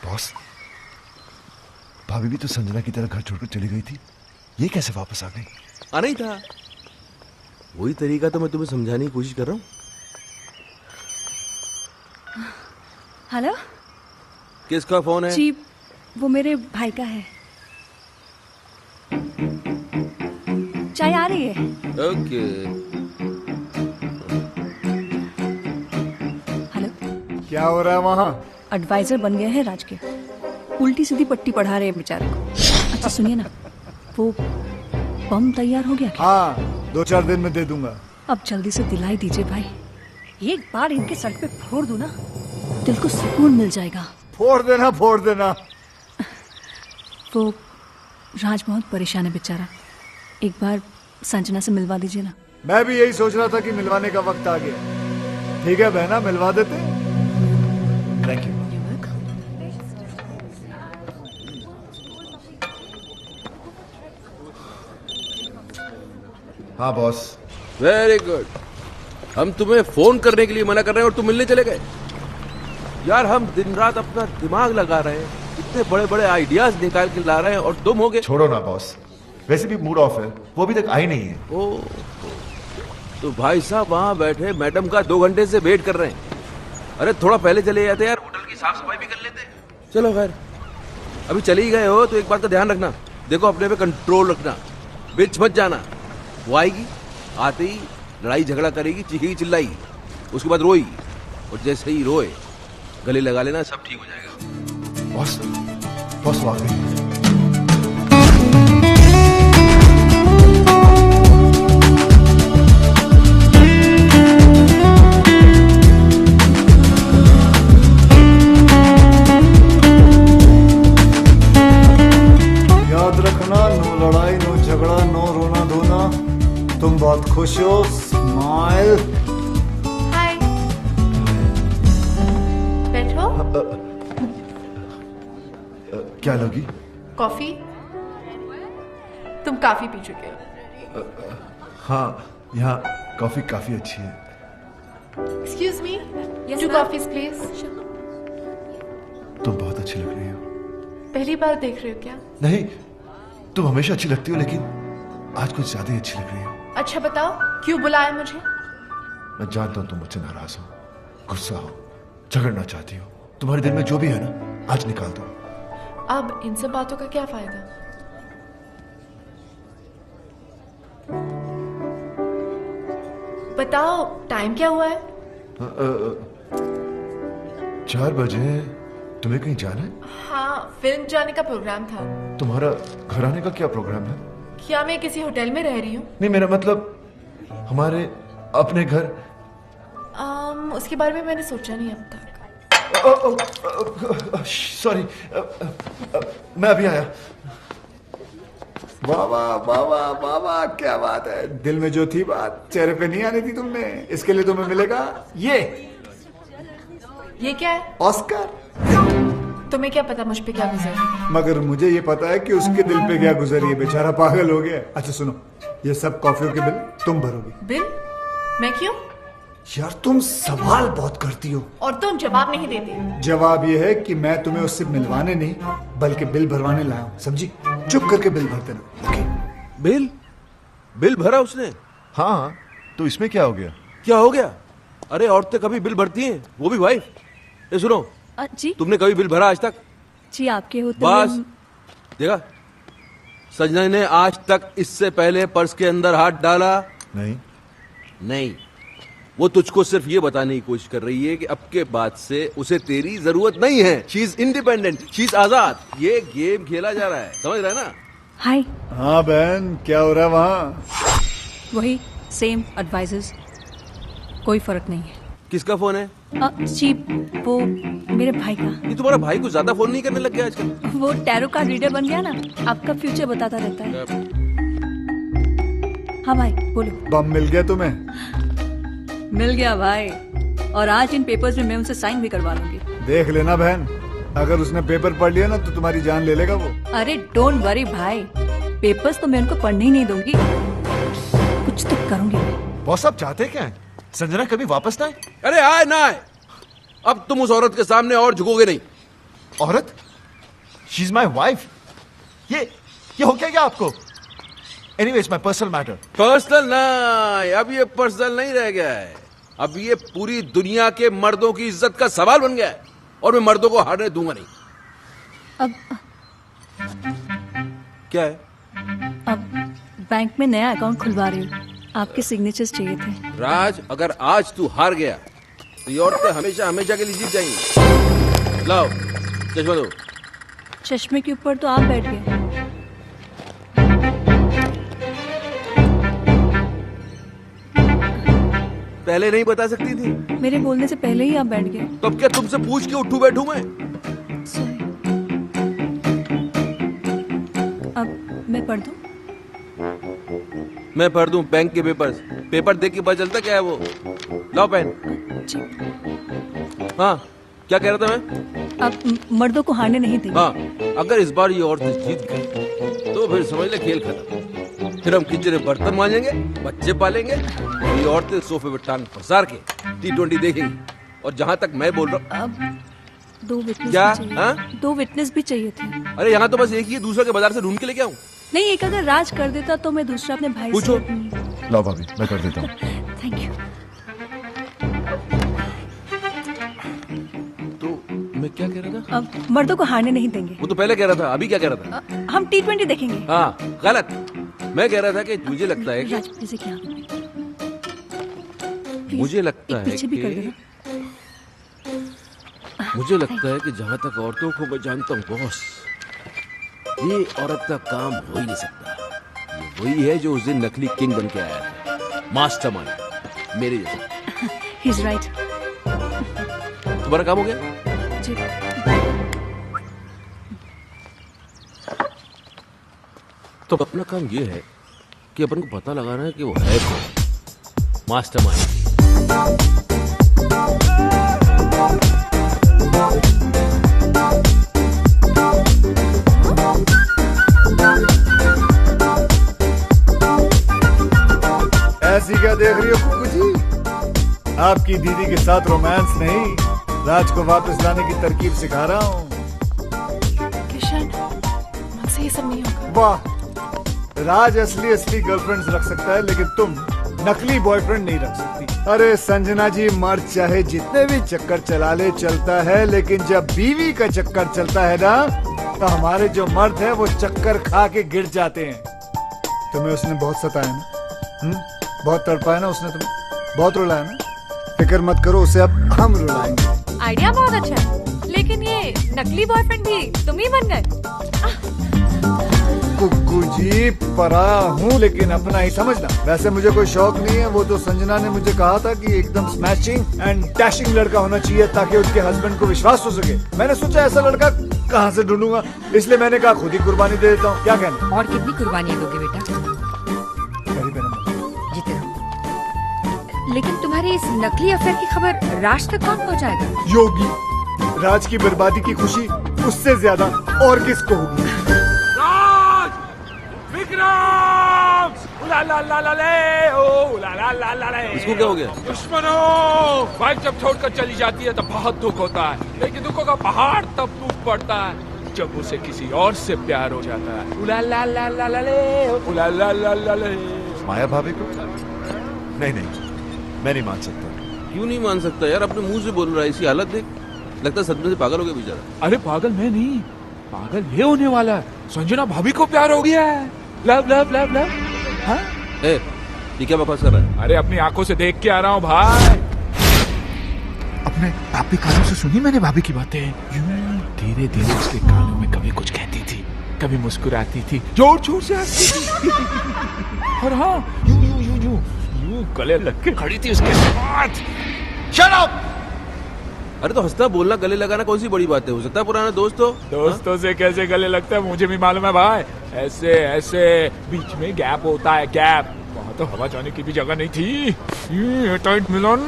बॉस, भाभी भी तो संजना की तरह घर छोड़कर चली गई थी, ये कैसे वापस आ गई? आना ही था, वही तरीका तो मैं तुम्हें समझाने की कोशिश कर रहा हूँ। हेलो किसका फोन है? जी, वो मेरे भाई का है। चाय आ रही है। ओके। हेलो, क्या हो रहा है वहाँ? एडवाइजर बन गए हैं राज के, उल्टी सीधी पट्टी पढ़ा रहे हैं बेचारे को। अच्छा सुनिए ना, वो बम तैयार हो गया क्या? हाँ, 2-4 दिन में दे दूंगा। अब जल्दी से दिलाई दीजिए भाई, एक बार इनके सर पे फोड़ दूं ना, दिल को सुकून मिल जाएगा। फोड़ देना, फोड़ देना। वो राज बहुत परेशान है बेचारा, एक बार संजना से मिलवा दीजिए ना। मैं भी यही सोच रहा था कि मिलवाने का वक्त आ गया। ठीक है बहना, मिलवा देते। Thank you. हाँ बॉस। Very good. हम तुम्हें फोन करने के लिए मना कर रहे हैं और तुम मिलने चले गए। यार हम दिन रात अपना दिमाग लगा रहे हैं, इतने बड़े बड़े आइडियाज निकाल के ला रहे हैं और तुम हो गए। छोड़ो ना बॉस, वैसे भी मूड ऑफ है, वो अभी तक आई नहीं है। ओ, तो भाई साहब वहां बैठे मैडम का 2 घंटे से वेट कर रहे हैं। अरे थोड़ा पहले चले जाते यार, होटल की साफ सफाई भी कर लेते। चलो खैर, अभी चले ही गए हो तो एक बात का ध्यान रखना, देखो अपने पे कंट्रोल रखना, बीच मत जाना। वो आएगी, आते ही लड़ाई झगड़ा करेगी, चीखेगी चिल्लाएगी, उसके बाद रोएगी, और जैसे ही रोए गले लगा लेना, सब ठीक हो जाएगा। बॉस, बॉस वो आ गई। याद रखना, नो लड़ाई, नो झगड़ा, नो रोना धोना। तुम बहुत खुश हो, स्माइल। हाय, बैठो। क्या लगी? कॉफी? तुम काफी पी चुके हो। हाँ, यहाँ कॉफी काफी अच्छी है। Excuse me, 2 coffees please. तुम बहुत अच्छी लग रही हो। पहली बार देख रहे हो क्या? नहीं, तुम हमेशा अच्छी लगती हो, लेकिन आज कुछ ज्यादा ही अच्छी लग रही हो। अच्छा बताओ, क्यों बुलाया मुझे? मैं जानता हूँ तुम मुझसे नाराज हो, गुस्सा हो, झगड़ना चाहती हो। तुम्हारे दिल में जो भी है ना, आज निकाल दो। अब इन सब बातों का क्या फायदा? बताओ, टाइम क्या हुआ है? 4 बजे। तुम्हें कहीं जाना है? हाँ, फिल्म जाने का प्रोग्राम था। तुम्हारा घर आने का क्या प्रोग्राम है? क्या मैं किसी होटल में रह रही हूँ? नहीं, मेरा मतलब हमारे अपने घर। उसके बारे में मैंने सोचा नहीं अब तक। सॉरी, मैं अभी आया। बाबा बाबा बाबा, क्या बात है। दिल में जो थी बात चेहरे पे नहीं आनी थी तुमने, इसके लिए तुम्हें मिलेगा ये क्या है? ऑस्कर। तुम्हें क्या पता मुझ पे क्या गुजरा? मगर मुझे ये पता है कि उसके दिल पे क्या गुजरी है, बेचारा पागल हो गया। अच्छा सुनो, ये सब कॉफियों के बिल तुम भरोगी। बिल? मैं क्यों? यार तुम सवाल बहुत करती हो और तुम जवाब नहीं देती। जवाब ये है कि मैं तुम्हें उससे मिलवाने नहीं बल्कि बिल भरवाने लाया हूँ, समझी? चुप करके बिल भर देना। ओके? बिल भरा उसने? हाँ, तो इसमें क्या हो गया? क्या हो गया? अरे औरतें कभी बिल भरती हैं, वो भी वाइफ। ये सुनो, जी तुमने कभी बिल भरा आज तक? जी, आपके होते बस देखा, संजना ने आज तक इससे पहले पर्स के अंदर हाथ डाला नहीं। वो तुझको सिर्फ ये बताने की कोशिश कर रही है कि अब के बाद से उसे तेरी जरूरत नहीं है। She is independent, she is आजाद। ये गेम खेला जा रहा है, समझ रहा है ना? हाय। हाँ बहन, क्या हो रहा है वहाँ? वही सेम एडवाइजर्स, कोई फर्क नहीं है। किसका फोन है? जी, वो मेरे भाई का। ये तुम्हारा भाई कुछ ज्यादा फोन नहीं करने लग गया आजकल? वो टैरो का रीडर बन गया ना, आपका फ्यूचर बताता रहता है। हाँ भाई बोलो। बम मिल गया तुम्हें? मिल गया भाई, और आज इन पेपर्स में मैं उनसे साइन भी करवा लूंगी। देख लेना बहन, अगर उसने पेपर पढ़ लिया ना तो तुम्हारी जान ले लेगा वो। अरे डोंट वरी भाई, पेपर्स तो मैं उनको पढ़ने ही नहीं दूंगी, कुछ तो करूंगी मैं। बॉस आप चाहते क्या है? संजना कभी वापस ना आए? अरे आए ना आए, अब तुम उस औरत के सामने और झुकोगे नहीं। औरत? She is my wife. ये हो क्या आपको? Anyways my personal matter. Personal ना, अब ये पर्सनल नहीं रह गया है, अब ये पूरी दुनिया के मर्दों की इज्जत का सवाल बन गया है, और मैं मर्दों को हारने दूंगा नहीं। अब क्या है? अब बैंक में नया अकाउंट खुलवा रही हूँ, आपके सिग्नेचर्स चाहिए थे। राज, अगर आज तू हार गया तो ये औरतें हमेशा हमेशा के लिए जीत जाएंगी। लाओ चश्मा दो। चश्मे के ऊपर तो आप बैठ गए। पहले नहीं बता सकती थी? मेरे बोलने से पहले ही आप बैठ गए। तो अब क्या तुमसे पूछ के उठूं बैठूं मैं? अब मैं पढ़ दूं? मैं पढ़ दूं बैंक के पेपर्स? पेपर देख के पता चलता क्या है वो। लाओ पेन। हाँ क्या कह रहा था मैं? अब मर्दों को हारने नहीं देंगे। हाँ, अगर इस बार ये औरतें जीत गई तो फिर समझ ले खेल खत्म। फिर हम किचन में बर्तन मांजेंगे, बच्चे पालेंगे, और ये औरतें सोफे पे टांग पसार के T20 देखेंगी। और जहाँ तक मैं बोल रहा हूँ, अब 2 विटनेस क्या? भी चाहिए। हाँ? 2 विटनेस भी चाहिए थे। अरे यहाँ तो बस एक ही है, दूसरा के बाजार से ढूंढ के लेके आऊँ? नहीं, एक अगर राज कर देता तो मैं दूसरा अपने भाई पूछो। से। लो भाभी, मैं कर देता हूँ। Thank you. मैं क्या कह रहा था? अब मर्दों को हारने नहीं देंगे। वो तो पहले कह रहा था, अभी क्या कह रहा था? हम T20 देखेंगे। हाँ गलत, मैं कह रहा था कि मुझे लगता है कि राज प्लीज क्या मुझे लगता है पीछे भी कर कि देना। मुझे लगता है कि जहाँ तक औरतों को मैं जानता हूँ बॉस, ये औरत का काम हो ही नहीं सकता। ये वही है जो उस दिन नकली किंग बन के आया था, मास्टरमाइंड मेरे जैसा। He's right। तुम्हारा काम हो गया? जी। तो अपना काम ये है कि अपन को पता लगाना है कि वो है कौन मास्टरमाइंड। ऐसी क्या देख रही हो कुकू जी? आपकी दीदी के साथ रोमांस नहीं, राज को वापस लाने की तरकीब सिखा रहा हूँ। किशन, मुझसे ये सब नहीं होगा। वाह, राज असली गर्लफ्रेंड्स रख सकता है, लेकिन तुम नकली बॉयफ्रेंड नहीं रख सकती। अरे संजना जी, मर्द चाहे जितने भी चक्कर चला ले चलता है, लेकिन जब बीवी का चक्कर चलता है ना, तो हमारे जो मर्द है वो चक्कर खा के गिर जाते हैं। तुम्हें उसने बहुत सताया ना? बहुत तड़पाया ना उसने तुम्हें? बहुत रुलाया ना? फिक्र मत करो, उसे अब हम रुलाएंगे। आइडिया बहुत अच्छा है, लेकिन ये नकली बॉयफ्रेंड भी तुम ही बन गए। कुकू जी, पराया हूँ लेकिन अपना ही समझना। वैसे मुझे कोई शौक नहीं है, वो तो संजना ने मुझे कहा था कि एकदम स्मैशिंग एंड डैशिंग लड़का होना चाहिए ताकि उसके हस्बैंड को विश्वास हो सके। मैंने सोचा ऐसा लड़का कहाँ से ढूंढूंगा, इसलिए मैंने कहा खुद ही कुर्बानी दे देता हूँ। क्या कहना? और कितनी कुर्बानियां दोगे बेटा? जीते रहो। लेकिन तुम्हारी इस नकली अफेयर की खबर राज तक कौन पहुंचाएगा? योगी, राज की बर्बादी की खुशी उससे ज्यादा और किसको होगी? विक्रम! ला ला ला ला ले, ओ ला ला ला ला ले। इसको क्या हो गया? दुश्मनों! बाइक जब छोड़कर चली जाती है तो बहुत दुख होता है, लेकिन दुखों का पहाड़ तब टूट पड़ता है जब उसे किसी और से प्यार हो जाता है। उला ला ला ला ला ले, उला ला ला ला ले। माया भाभी को? नहीं, मैं नहीं मान सकता। क्यों नहीं मान सकता यार? अपने मुंह से बोल रहा है, इसकी हालत देख, लगता है सदमे से पागल हो गया बेचारा। अरे पागल मैं नहीं, पागल ये होने वाला है। संजना भाभी को प्यार हो गया है। Love love love love. हाँ? ये क्या बकवास कर रहा है? अरे अपनी आंखों से देख के आ रहा हूँ भाई। अपने पापी कानों से सुनी मैंने भाभी की बातें। धीरे धीरे उसके कानों में कभी कुछ कहती थी, कभी मुस्कुराती थी, जोर जोर से हंसती थी। और हाँ, यूं गले लग के खड़ी थी उसके साथ। Shut up! अरे तो हंसना बोलना गले लगाना कौन सी बड़ी बात है? हो सकता है पुराना दोस्त हो। दोस्तों से कैसे गले लगता है मुझे भी मालूम है भाई। ऐसे ऐसे बीच में गैप होता है, गैप। वहाँ तो हवा जाने की भी जगह नहीं थी। ये टाइट मिलन।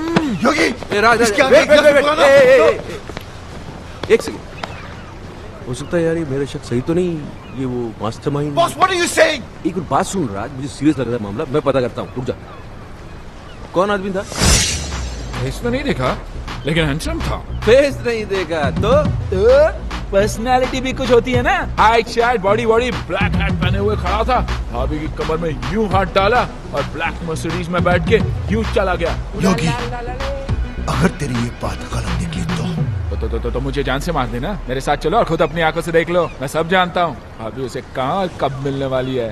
योगी, राज, इसके आगे वेट, कैसे वेट, पुराना? एक सेकंड। हो सकता है यार ये मेरा शक सही तो नहीं, ये वो mastermind. Boss, what are you saying? एक बार बात सुन राज, मुझे सीरियस लग रहा है मामला, मैं पता करता हूँ, रुक जा। कौन आदमी था? फेस तो नहीं देखा, लेकिन हैंडसम था। फेस नहीं देखा तो पर्सनालिटी भी कुछ होती है ना। हाइट, शाइट, बॉडी ब्लैक हैट पहने हुए खड़ा था, भाभी की कमर में यूं हाथ डाला और ब्लैक मर्सिडीज में बैठ के यूं चला गया। योगी, अगर तेरी ये बात गलत निकली तो मुझे जान से मार देना। मेरे साथ चलो और खुद अपनी आंखों से देख लो, मैं सब जानता हूँ। भाभी उसे कहाँ और कब मिलने वाली है।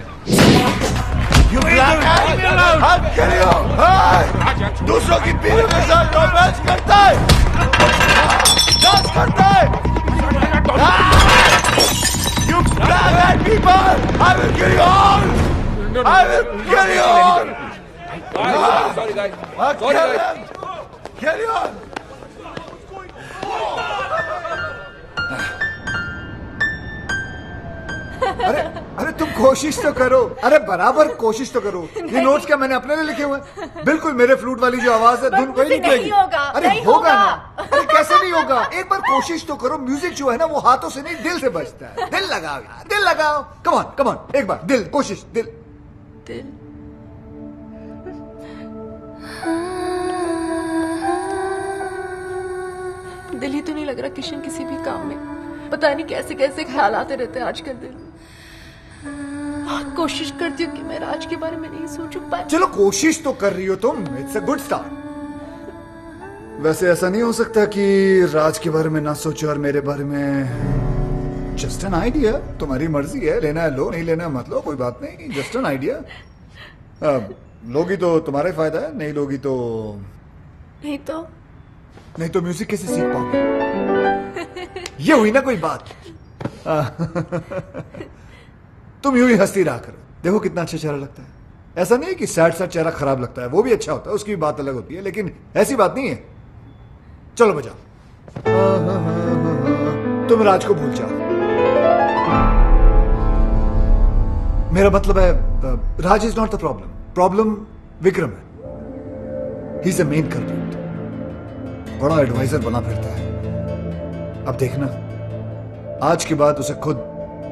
दूसरों की बीवी के साथ रोमांस करता है, डांस करता है। You black-eyed people! I will kill you all! I will kill you all! Sorry guys. Kill you all! अरे तुम कोशिश तो करो, अरे बराबर कोशिश तो करो। ये नोट्स क्या मैंने अपने लिए लिखे हुए हैं? बिल्कुल मेरे फ्लूट वाली जो आवाज है धुन वही निकलेगी। अरे होगा ना, अरे कैसे नहीं होगा? एक बार कोशिश तो करो। म्यूजिक जो है ना वो हाथों से नहीं दिल से बजता है। दिल लगाओ यार, दिल लगाओ। कम ऑन, एक बार दिल, कोशिश, दिल। दिल ही तो नहीं लग रहा किशन किसी भी काम में। पता नहीं कैसे कैसे ख्याल आते रहते हैं आजकल दिल में। कोशिश करती हूँ कि मैं राज के बारे में नहीं सोचूं, पर चलो कोशिश तो कर रही हो तुम, इट्स अ गुड स्टार्ट। वैसे ऐसा नहीं हो सकता कि राज के बारे में ना सोचो और मेरे बारे में। जस्ट एन आइडिया, तुम्हारी मर्जी है, लेना है लो, नहीं लेना है मत लो, कोई बात नहीं। Just an idea. लोगी तो तुम्हारा ही फायदा है, नहीं लोगी तो नहीं तो म्यूजिक कैसे सीख पाओगे? ये हुई ना कोई बात। तुम यूं ही हंसती रहा करो, देखो कितना अच्छा चेहरा लगता है। ऐसा नहीं है कि सैड चेहरा खराब लगता है, वो भी अच्छा होता है, उसकी भी बात अलग होती है, लेकिन ऐसी बात नहीं है। चलो बजाओ। तुम राज को भूल जाओ। मेरा मतलब है Raj is not the problem Vikram है। He is the main culprit. बड़ा एडवाइजर बना फिरता है। अब देखना, आज के बाद उसे खुद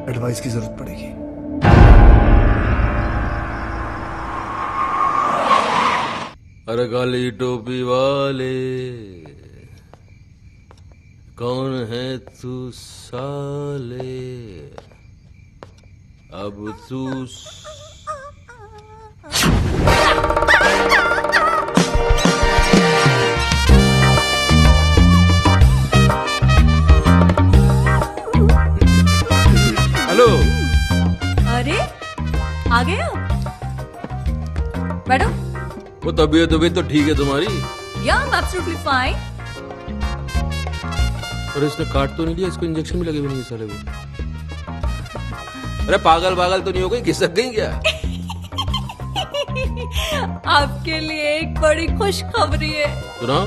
एडवाइस की जरूरत पड़ेगी। अरे काली टोपी वाले, कौन है तू साले? अब तू हेलो। अरे आ गए हो? बैठो। वो तबीयत तो ठीक है तुम्हारी? या आई एम एब्सोल्युटली फाइन। और इसने काट तो नहीं लिया? इसको इंजेक्शन भी लगे हुए नहीं साले को। अरे पागल तो नहीं हो गई, खिसक गई क्या? आपके लिए एक बड़ी खुशखबरी है। सुनाओ।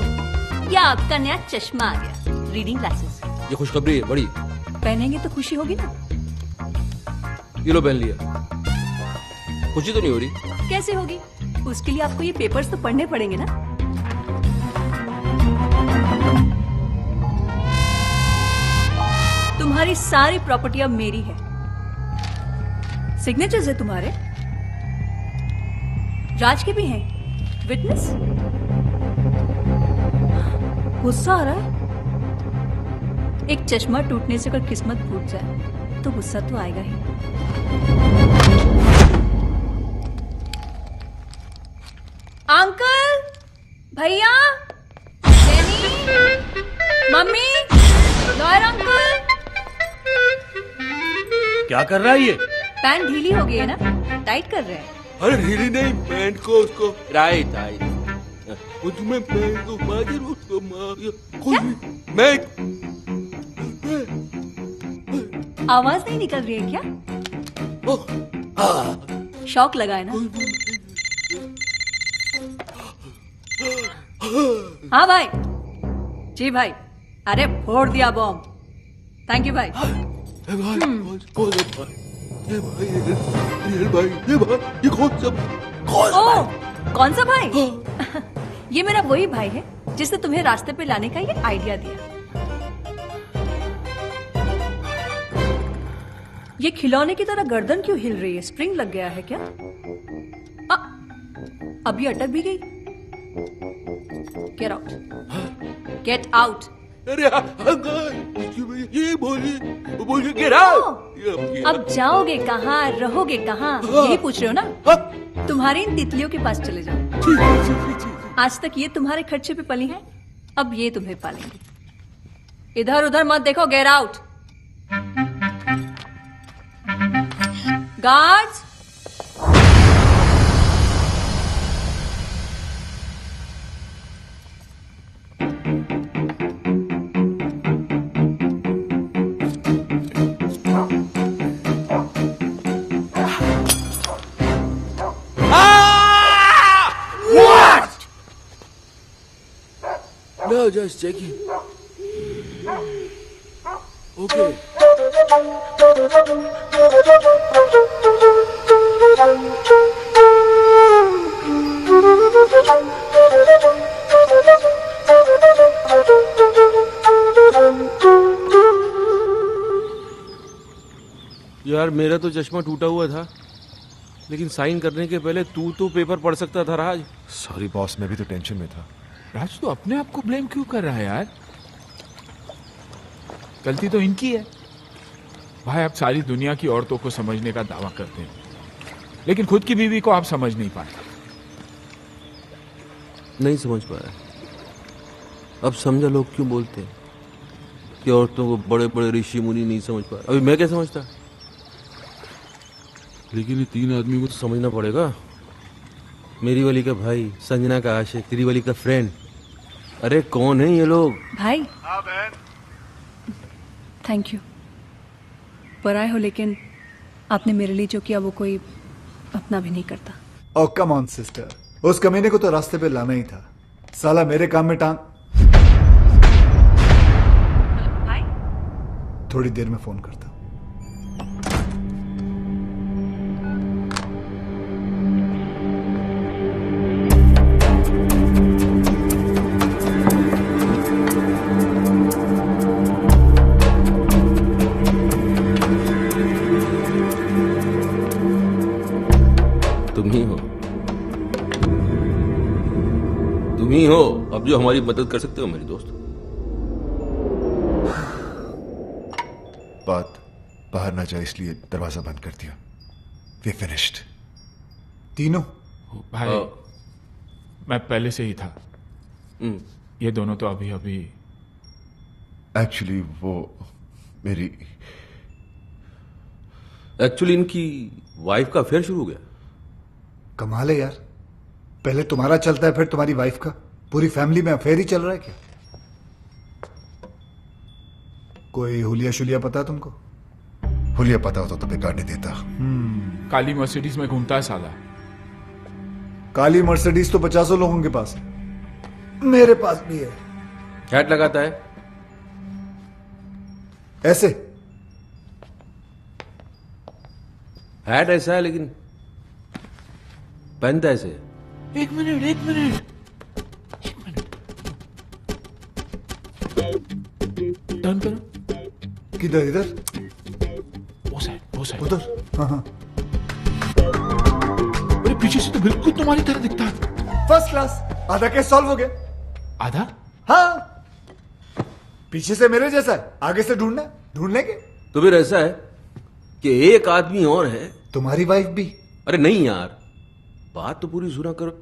या आपका नया चश्मा आ गया, रीडिंग ग्लासेस। ये खुशखबरी है बड़ी। पहनेंगे तो खुशी होगी ना? ये लो पहन लिया। खुशी तो नहीं हो रही? कैसे होगी? उसके लिए आपको ये पेपर्स तो पढ़ने पड़ेंगे ना। तुम्हारी सारी प्रॉपर्टी अब मेरी है। सिग्नेचर्स है तुम्हारे, राज के भी हैं। विटनेस? गुस्सा आ रहा है? एक चश्मा टूटने से अगर किस्मत फूट जाए तो गुस्सा तो आएगा ही। अंकल, भैया, मम्मी, लॉयर अंकल। क्या कर रहा है ये? पैंट ढीली हो गई है ना, टाइट कर रहे हैं। अरे ढीली नहीं, पैंट को उसको राइट। उसमें पैंट को मार उसको मैं आवाज नहीं निकल रही है क्या? शौक लगा है ना? हाँ भाई। जी भाई। अरे फोड़ दिया बॉम्ब। थैंक यू भाई। भाई, ये कौन सा ओ, कौन सा भाई? ये मेरा वही भाई है जिसने तुम्हें रास्ते पे लाने का ये आइडिया दिया। ये खिलौने की तरह गर्दन क्यों हिल रही है? स्प्रिंग लग गया है क्या? अभी अटक भी गई। Get out, get out. अरे ये बोलिए गेट आउट। अब जाओगे कहाँ, रहोगे कहाँ, यही पूछ रहे हो ना? तुम्हारी इन तितलियों के पास चले जाओ। आज तक ये तुम्हारे खर्चे पे पली हैं, अब ये तुम्हें पालेंगे। इधर उधर मत देखो, get out. Guards, No, just checking. Okay. यार मेरा तो चश्मा टूटा हुआ था, लेकिन साइन करने के पहले तू तो पेपर पढ़ सकता था राज। सॉरी बॉस, मैं भी तो टेंशन में था। राज तो अपने आप को ब्लेम क्यों कर रहा है यार? गलती तो इनकी है। भाई आप सारी दुनिया की औरतों को समझने का दावा करते हैं, लेकिन खुद की बीवी को आप समझ नहीं पाए। नहीं समझ पाया। अब समझा लोग क्यों बोलते हैं कि औरतों को बड़े बड़े ऋषि मुनि नहीं समझ पाए। अभी मैं क्या समझता, लेकिन ये तीन आदमी को तो समझना पड़ेगा। मेरी वाली का भाई, संजना का आशिक, तेरी वाली का फ्रेंड। अरे कौन है ये लोग? भाई हाँ बहन। Thank you. पराए हो, लेकिन आपने मेरे लिए जो किया वो कोई अपना भी नहीं करता। ओ कम ऑन सिस्टर, उस कमीने को तो रास्ते पे लाना ही था। साला मेरे काम में टांग। भाई थोड़ी देर में फोन करता हूं। तुम ही हो अब जो हमारी मदद कर सकते हो मेरी दोस्त। बात बाहर ना जाए इसलिए दरवाजा बंद कर दिया। We finished. तीनों भाई मैं पहले से ही था। ये दोनों तो अभी अभी। एक्चुअली वो मेरी इनकी वाइफ का अफेयर शुरू हो गया। कमाल है यार, पहले तुम्हारा चलता है फिर तुम्हारी वाइफ का। पूरी फैमिली में अफेयर ही चल रहा है क्या? कोई हुलिया शुलिया पता है तुमको? हुलिया पता होता तो बेकार नहीं देता। काली मर्सिडीज में घूमता है साला। काली मर्सिडीज तो 50 लोगों के पास है, मेरे पास भी है। हैट लगाता है ऐसे। हैट ऐसा है लेकिन पहनता ऐसे। एक मिनट टर्न करो। किधर? इधर? वो साइड उधर। हाँ। अरे पीछे से तो बिल्कुल तुम्हारी तरह दिखता है। First class. आधा केस सॉल्व हो गया। आधा? हाँ, पीछे से मेरे जैसा है, आगे से ढूंढ लेंगे। तो फिर ऐसा है कि एक आदमी और है। तुम्हारी वाइफ भी? अरे नहीं यार, बात तो पूरी सुना करो।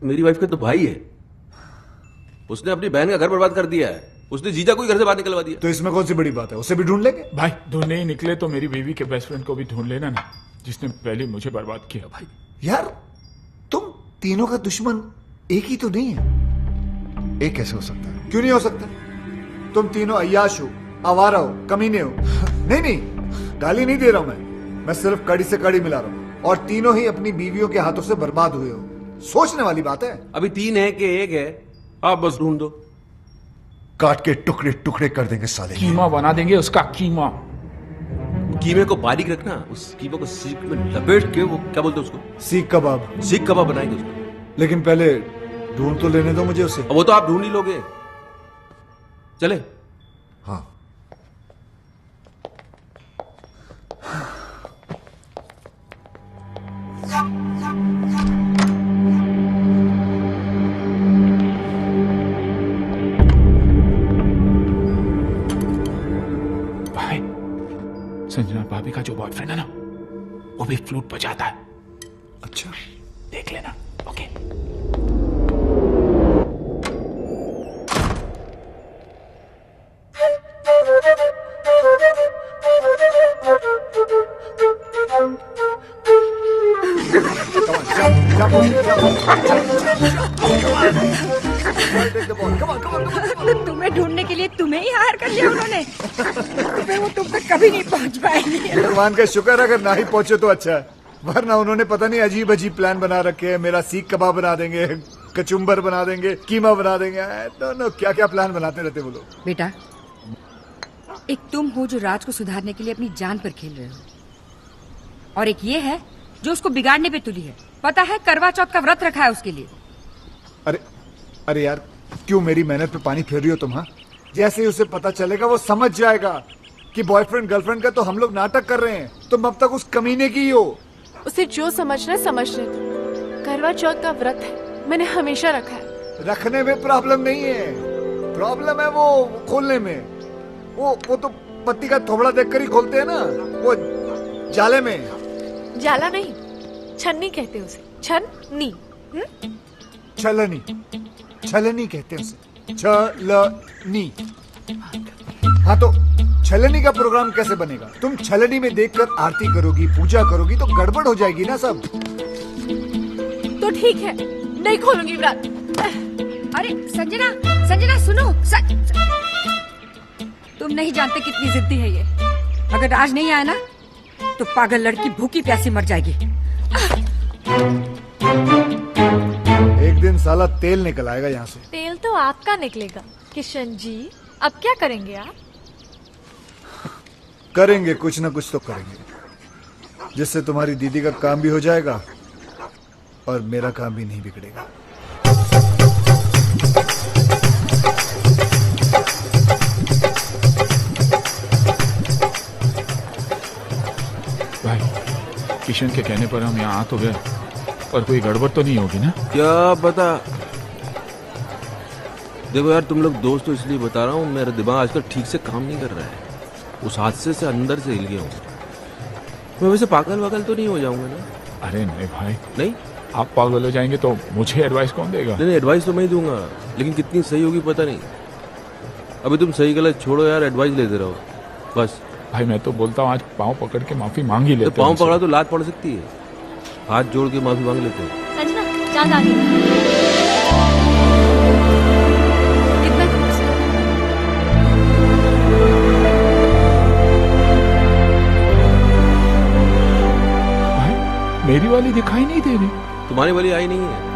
मेरी वाइफ का तो भाई है, उसने अपनी बहन का घर बर्बाद कर दिया है। उसने जीजा को ही घर से बाहर निकलवा दिया। तो इसमें कौन सी बड़ी बात है? उसे भी ढूंढ लेंगे। भाई ढूंढने ही निकले तो मेरी बीवी के बेस्ट फ्रेंड को भी ढूंढ लेना ना, जिसने पहले मुझे बर्बाद किया। भाई यार तुम तीनों का दुश्मन एक ही तो नहीं है। एक कैसे हो सकता है? क्यों नहीं हो सकता? तुम तीनों अय्याश हो, आवारा हो, कमीने हो। नहीं, गाली नहीं दे रहा हूं मैं सिर्फ कड़ी से कड़ी मिला रहा हूं। और तीनों ही अपनी बीवियों के हाथों से बर्बाद हुए हो। सोचने वाली बात है। अभी 3 है कि 1 है, आप बस ढूंढ दो। काट के टुकड़े टुकड़े कर देंगे साले। कीमा बना देंगे उसका कीमा। कीमे को बारीक रखना, उस कीमे को सीख में लपेट के, वो क्या बोलते हैं उसको, सीख कबाब। सीख कबाब बनाएंगे उसको। लेकिन पहले ढूंढ तो लेने दो मुझे उसे। वो तो आप ढूंढ ही लोगे। चले। हाँ। भाई, संजना भाभी का जो बॉयफ्रेंड है ना, वो भी फ्लूट बजाता है। अच्छा, देख लेना। ओके। तुम्हें ढूंढने के लिए तुम्हें ही हायर कर लिया उन्होंने। फिर वो तुम तक कभी नहीं पहुंच पाएंगे। भगवान का शुक्र, अगर ना ही पहुंचे तो अच्छा है, वरना उन्होंने पता नहीं अजीब अजीब प्लान बना रखे हैं। मेरा सीख कबाब बना देंगे, कचुम्बर बना देंगे, कीमा बना देंगे, नो क्या क्या प्लान बनाते रहते वो लोग। बेटा, एक तुम हो जो राज को सुधारने के लिए अपनी जान पर खेल रहे हो, और एक ये है जो उसको बिगाड़ने पे तुली है। पता है करवा चौथ का व्रत रखा है उसके लिए। अरे यार, क्यों मेरी मेहनत पे पानी फेर रही हो तुम? हाँ, जैसे ही उसे पता चलेगा वो समझ जाएगा कि बॉयफ्रेंड गर्लफ्रेंड का तो हम लोग नाटक कर रहे हैं। तुम अब तक उस कमीने की ही हो। उसे जो समझना है समझने दो। करवा चौथ का व्रत है, मैंने हमेशा रखा है। रखने में प्रॉब्लम नहीं है, प्रॉब्लम है वो खोलने में। वो तो पत्ती का थोबड़ा देखकर ही खोलते हैं ना, वो जाले में। जाला नहीं, छन्नी कहते हैं उसे। छन्नी। छलनी, छलनी कहते हैं उसे। छलनी। हाँ, तो छलनी का प्रोग्राम कैसे बनेगा? तुम छलनी में देखकर आरती करोगी, पूजा करोगी तो गड़बड़ हो जाएगी ना सब। तो ठीक है, नहीं खोलूंगी व्रत। अरे संजना सुनो। तुम नहीं जानते कितनी जिद्दी है ये। अगर राज नहीं आया ना तो पागल लड़की भूखी प्यासी मर जाएगी। एक दिन साला तेल निकल आएगा यहाँ से। तेल तो आपका निकलेगा किशन जी। अब क्या करेंगे आप? करेंगे कुछ ना कुछ तो करेंगे, जिससे तुम्हारी दीदी का काम भी हो जाएगा और मेरा काम भी नहीं बिगड़ेगा। भाई, किशन के कहने पर हम यहाँ आ तो गए, पर कोई गड़बड़ तो नहीं होगी ना? क्या पता। देखो यार, तुम लोग दोस्त तो इसलिए बता रहा हूँ, मेरा दिमाग आजकल ठीक से काम नहीं कर रहा है। उस हादसे से अंदर से हिल गया हूँ मैं। वैसे पागल वागल तो नहीं हो जाऊंगा ना? अरे नहीं भाई। नहीं, आप पागल हो जाएंगे तो मुझे एडवाइस कौन देगा? नहीं, एडवाइस तो मैं ही दूंगा, लेकिन कितनी सही होगी पता नहीं। अभी तुम सही गलत छोड़ो यार, एडवाइस लेते रहो बस। भाई मैं तो बोलता हूँ आज पाँव पकड़ के माफी मांग ही लेते। तो पाँव पकड़ा तो लात पड़ सकती है, हाथ जोड़ के माफी मांग लेते हैं। संजना, चांद आ गई। मेरी वाली दिखाई नहीं दे रही। तुम्हारी वाली आई नहीं है।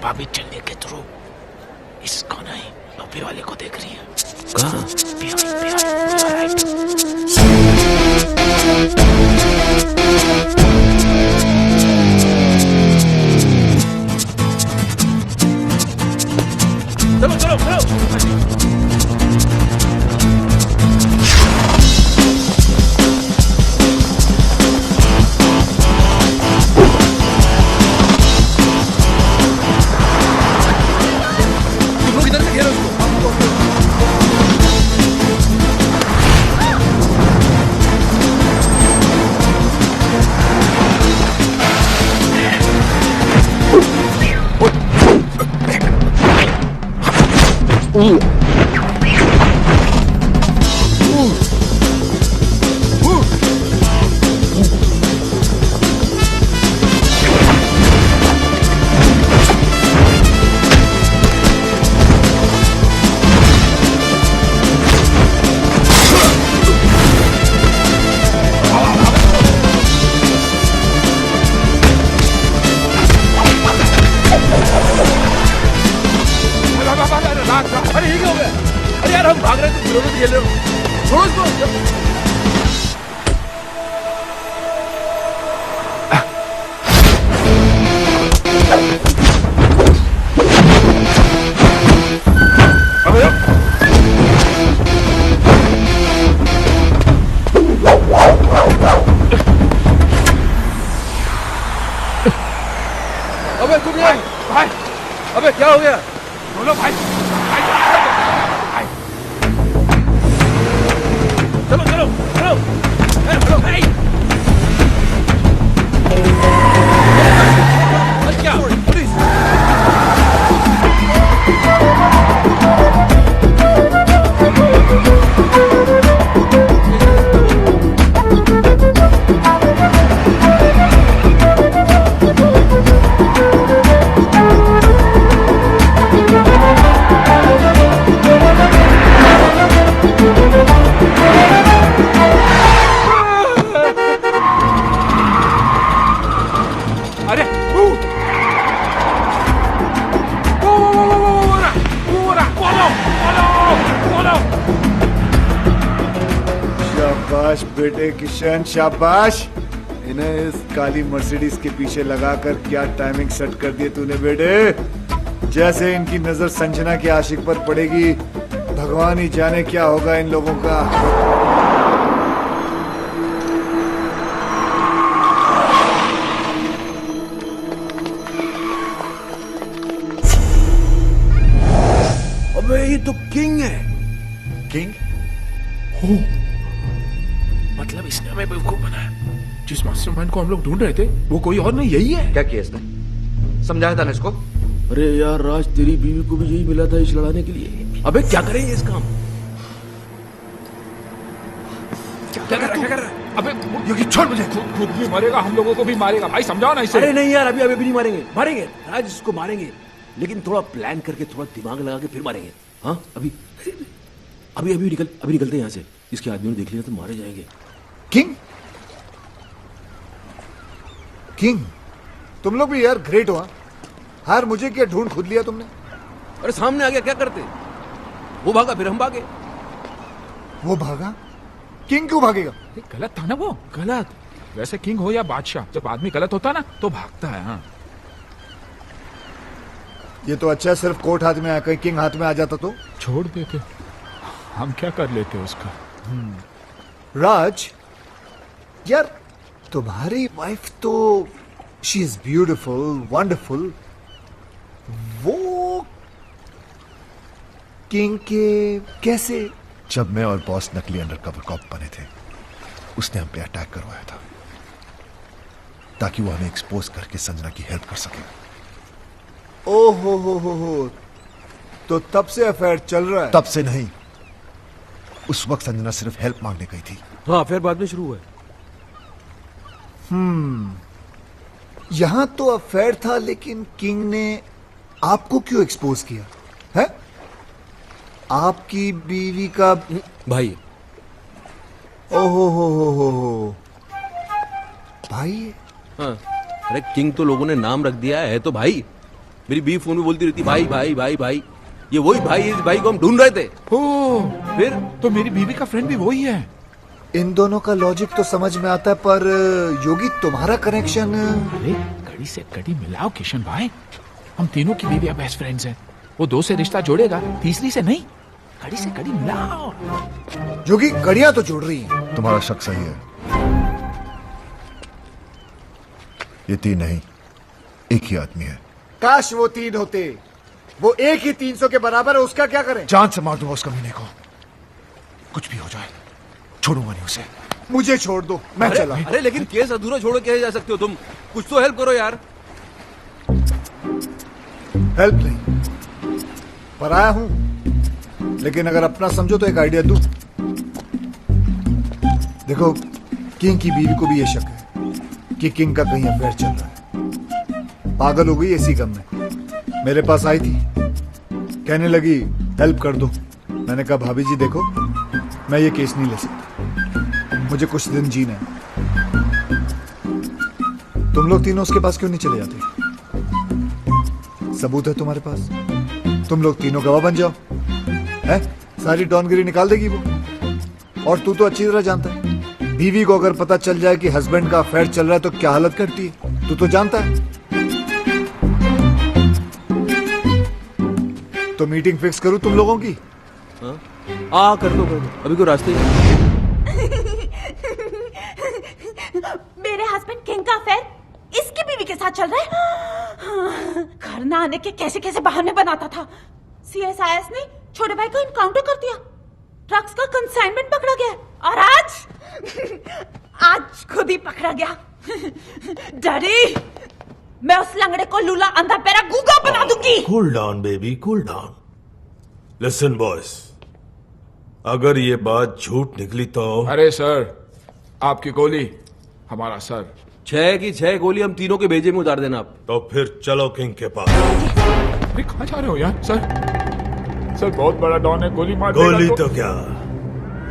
भाभी चलने के थ्रू इसको नहीं, अभी वाले को देख रही है। कहाँ? चलो चलो चलो। अबे तुम ये भाई, अबे क्या हो गया? बोलो भाई, चलो चलो चलो, चलो भाई। क्या? पुलिस! अरे शाबाश बेटे किशन, शाबाश। इन्हें इस काली मर्सिडीज के पीछे लगाकर क्या टाइमिंग सेट कर दी तूने बेटे। जैसे इनकी नजर संजना के आशिक पर पड़ेगी, भगवान ही जाने क्या होगा इन लोगों का। अबे ये तो किंग है। किंग? हो, मतलब इसने हमें बेवकूफ बनाया। जिस मास्टरमाइंड को हम लोग ढूंढ रहे थे वो कोई और नहीं, यही है। क्या किया इसने? समझाया था ना इसको? अरे यार राज, तेरी बीवी को भी यही मिला था इस लड़ाने के लिए। अबे क्या करेंगे इस काम? क्या कर रहा है? अबे योगी छोड़ मुझे। खुद भी मरेगा, हम लोगों को भी मारेगा। भाई समझाओ ना इसे। अरे नहीं यार, अभी नहीं मारेंगे। मारेंगे राज, इसको मारेंगे, लेकिन थोड़ा प्लान करके, थोड़ा दिमाग लगा के फिर मारेंगे। हाँ अभी निकलते हैं यहाँ से। इसके आदमी ने देख लिया तो मारे जाएंगे। किंग? किंग तुम लोग भी यार ग्रेट हो। हार मुझे क्या ढूंढ खुद लिया तुमने? अरे सामने आ गया, क्या करते? वो भागा, फिर हम भागे। वो भागा? किंग क्यों भागेगा? गलत था ना वो, गलत। वैसे किंग हो या बादशाह, जब आदमी गलत होता ना तो भागता है। हाँ ये तो अच्छा सिर्फ कोर्ट हाथ में आया, कहीं किंग हाथ में आ जाता तो छोड़ देते, हम क्या कर लेते उसका। राज यार, तुम्हारी वाइफ तो शी इज ब्यूटिफुल, वंडरफुल। वो किंग के कैसे? जब मैं और बॉस नकली अंडरकवर कॉप बने थे, उसने हम पे अटैक करवाया था ताकि वो हमें एक्सपोज करके संजना की हेल्प कर सके। ओहो हो, तो तब से अफेयर चल रहा है? तब से नहीं, उस वक्त संजना सिर्फ हेल्प मांगने गई थी। हाँ फिर बाद में शुरू हुआ। यहां तो अफेयर था, लेकिन किंग ने आपको क्यों एक्सपोज किया है? आपकी बीवी का भाई। ओहो हो भाई। हाँ, अरे किंग तो लोगों ने नाम रख दिया है तो भाई। मेरी बीवी फोन में बोलती रहती भाई भाई भाई भाई। ये वही भाई, इस भाई को हम ढूंढ रहे थे। फिर तो मेरी बीवी का फ्रेंड भी वही है। इन दोनों का लॉजिक तो समझ में आता है, पर योगी तुम्हारा कनेक्शन। अरे कड़ी से कड़ी मिलाओ किशन भाई, हम तीनों की बीवियां बेस्ट फ्रेंड्स हैं। वो दो से रिश्ता जोड़ेगा, तीसरी से नहीं। कड़ी से कड़ी मिलाओ। योगी कड़ियां तो जोड़ रही हैं। तुम्हारा शक सही है, ये तीन नहीं, एक ही आदमी है। काश वो तीन होते। वो एक ही 300 के बराबर है, उसका क्या करें? जान से मार दूंगा उस कमीने को, कुछ भी हो जाए छोड़ूंगा नहीं उसे। मुझे छोड़ दो, मैं चला। अरे लेकिन केस अधूरा छोड़ के जा सकते हो तुम? कुछ तो हेल्प करो यार। हेल्प नहीं, पराया हूं, लेकिन अगर अपना समझो तो एक आइडिया दूं। देखो, किंग की बीवी को भी ये शक है कि किंग का कहीं अफेयर चल रहा है। पागल हो गई इसी गम में। मेरे पास आई थी, कहने लगी हेल्प कर दो। मैंने कहा भाभी जी देखो, मैं ये केस नहीं ले सकता, मुझे कुछ दिन जीना है। तुम लोग तीनों उसके पास क्यों नहीं चले जाते? सबूत है तुम्हारे पास, तुम लोग तीनों गवाह बन जाओ। है? सारी डॉनगिरी निकाल देगी वो। और तू तो अच्छी तरह जानता है, बीवी को अगर पता चल जाए कि हस्बैंड का अफेयर चल रहा है तो क्या हालत करती है, तू तो जानता है। तो मीटिंग फिक्स करूं तुम लोगों की? कर दो अभी कोई रास्ते ही मेरे हस्बैंड किंग का अफेयर इसकी बीवी के साथ चल रहा है। घर न आने के कैसे कैसे बहाने बनाता था। सीएसआईएस ने छोटे भाई को इनकाउंटर कर दिया, ड्रग्स का कंसाइनमेंट पकड़ा गया और आज खुद ही पकड़ा गया। डैडी, मैं उस लंगड़े को लूला अंधा पैरा गूंगा बना दूंगी। Cool down baby, cool down. Listen boys, अगर ये बात झूठ निकली तो अरे सर, आपकी गोली हमारा सर। 6 की 6 गोली हम तीनों के भेजे में उतार देना आप। तो फिर चलो किंग के पास। कहाँ जा रहे हो यार? सर बहुत बड़ा डॉन है, गोली मार देगा गोली तो क्या,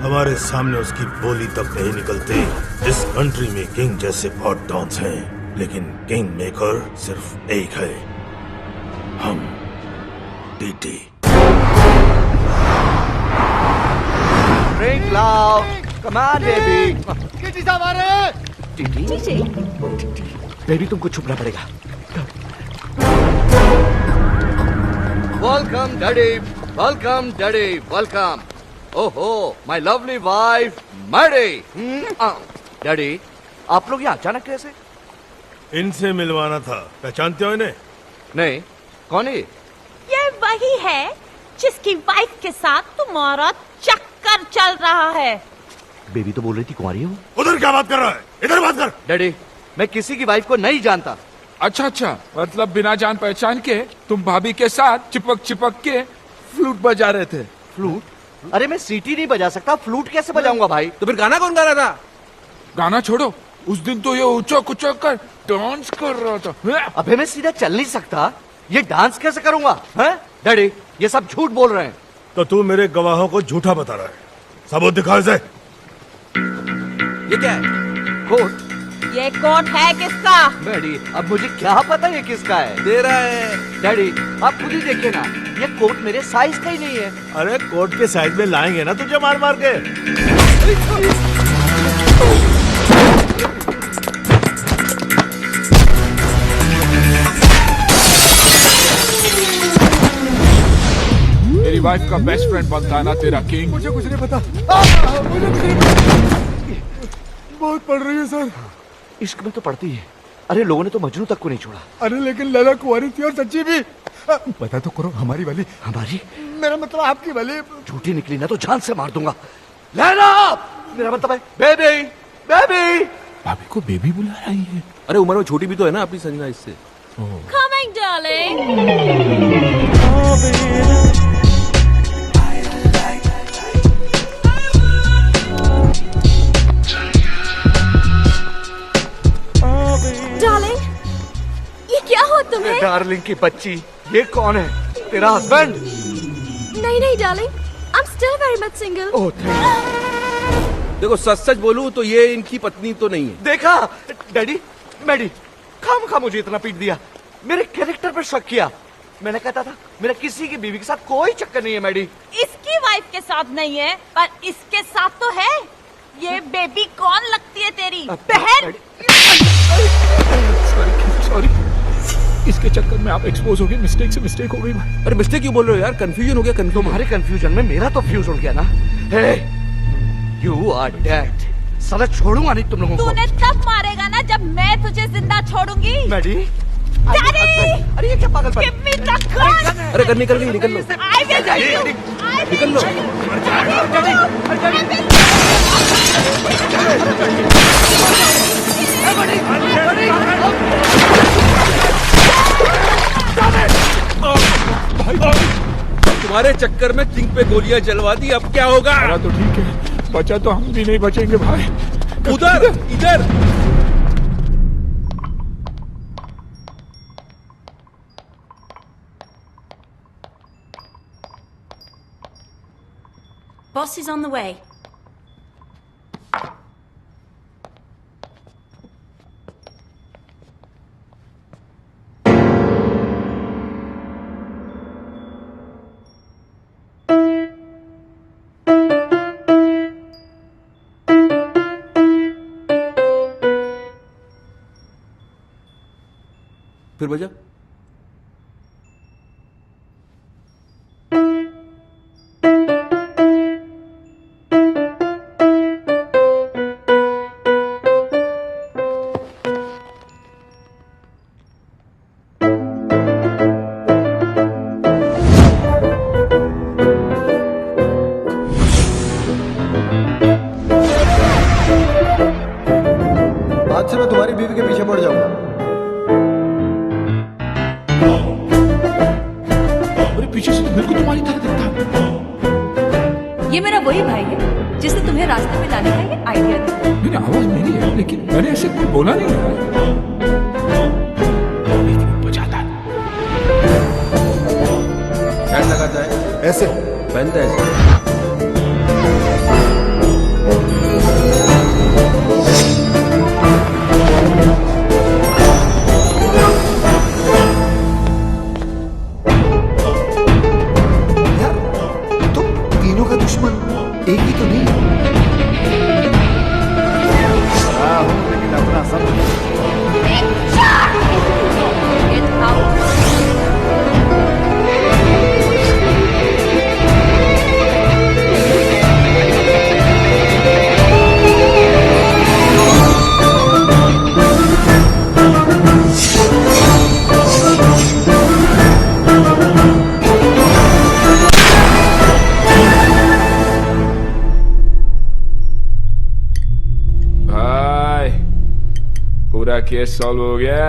हमारे सामने उसकी बोली तक नहीं निकलती। इस कंट्री में किंग जैसे बहुत डॉन्स हैं, लेकिन किंग मेकर सिर्फ एक है, हम टीटी। ड्रिंक लाओ, कम ऑन बेबी। टीटी साहब आ रहे हैं। टीटी बेबी, तुमको छुपना पड़ेगा। Welcome daddy, welcome daddy, welcome. ओहो, my lovely wife Maddy. Daddy, आप लोग यहाँ अचानक कैसे? इनसे मिलवाना था, पहचानते हो इन्हें? नहीं, कौन है? ये वही है जिसकी वाइफ के साथ तुम्हारा चक्कर चल रहा है। बेबी तो बोल रही थी कुंवारी हूँ। उधर क्या बात कर रहा है? इधर बात कर। डैडी, मैं किसी की वाइफ को नहीं जानता। अच्छा, मतलब बिना जान पहचान के तुम भाभी के साथ चिपक के फ्लूट बजा रहे थे। फ्लूट? अरे मैं सीटी नहीं बजा सकता, फ्लूट कैसे बजाऊंगा भाई? तो फिर गाना कौन गा रहा था? गाना छोड़ो, उस दिन तो ये उचक उचक कर डांस कर रहा था। अबे मैं सीधा चल नहीं सकता, ये डांस कैसे करूंगा? हैं? डैडी, ये सब झूठ बोल रहे हैं। तो तू मेरे गवाहों को झूठा बता रहा है, सबूत दिखा इसे। ये क्या है? कोट? ये कोट है किसका? डैडी, अब मुझे क्या पता ये किसका है? तेरा है। डैडी, आप खुद ही देखिए ना, ये कोट मेरे साइज का ही नहीं है। अरे कोट के साइज में लाएंगे ना तुझे मार मार के। मेरी वाइफ का बेस्ट फ्रेंड बनता है ना तेरा किंग। मुझे कुछ नहीं पता, मुझे कुछ नहीं पता। बहुत पढ़ रही है सर। इश्क में तो पढ़ती है। अरे लोगों ने तो मजनू तक को नहीं छोड़ा। अरे लेकिन लैला कुंवारी थी और सच्ची भी। पता तो करो, हमारी वाली। हमारी? मेरा मतलब आपकी वाली। झूठी निकली ना तो जान से मार दूंगा। लैला, मेरा मतलब है बेबी। बेबी, भाभी को बेबी बुला रही है। अरे उम्र में छोटी भी तो है ना अपनी संजना इससे। Coming, darling. डार्लिंग, ये क्या हो तुम्हें? डार्लिंग की बच्ची, ये कौन है? तेरा हस्बैंड? नहीं darling, I'm still very much single. ओह देखो सच बोलूं तो ये इनकी पत्नी तो नहीं है। देखा डैडी, मैडी, खामखा मुझे इतना पीट दिया, मेरे कैरेक्टर पर शक किया। मैंने कहता था मेरा किसी की बीवी के साथ कोई चक्कर नहीं है मैडी। इसकी वाइफ के साथ नहीं है, पर इसके साथ तो है। ये बेबी कौन लगती है तेरी बहन? सॉरी, इसके चक्कर में आप एक्सपोज हो गए। मिस्टेक से मिस्टेक हो गई भाई। अरे मिस्टेक क्यों बोल रहे हो यार? कंफ्यूजन हो गया। तुम्हारे कंफ्यूजन में मेरा तो फ्यूज उड़ गया ना। हे, यू आर डेड। साला छोड़ूंगा नहीं तुम लोगों को। तूने तब मारेगा ना जब मैं तुझे जिंदा छोड़ूंगी। मैडी, डैडी, अरे ये क्या पागल गिव मी द गन। अरे गन निकल गई, निकल लो। I will kill you. निकल लो। तुम्हारे चक्कर में किंग पे गोलियां जलवा दी, अब क्या होगा? तो ठीक है, बचा तो हम भी नहीं बचेंगे भाई। उधर, इधर। Boss is on the way. फिर बजा। आज से मैं तुम्हारी बीवी के पीछे पड़ जाऊंगा। अरे पीछे से तो बिल्कुल तुम्हारी तरह दिखता है। ये मेरा वही भाई है जिसने तुम्हें रास्ते में लाने का ये आइडिया दिया। मैंने आवाज मेरी है, लेकिन मैंने ऐसे कोई बोला नहीं है। बजाता क्या लगाता है? ऐसे पहनता है ऐसे। तीनों का दुश्मन एक ही तो नहीं है। लेकिन अपना सब पूरा केस सॉल्व हो गया,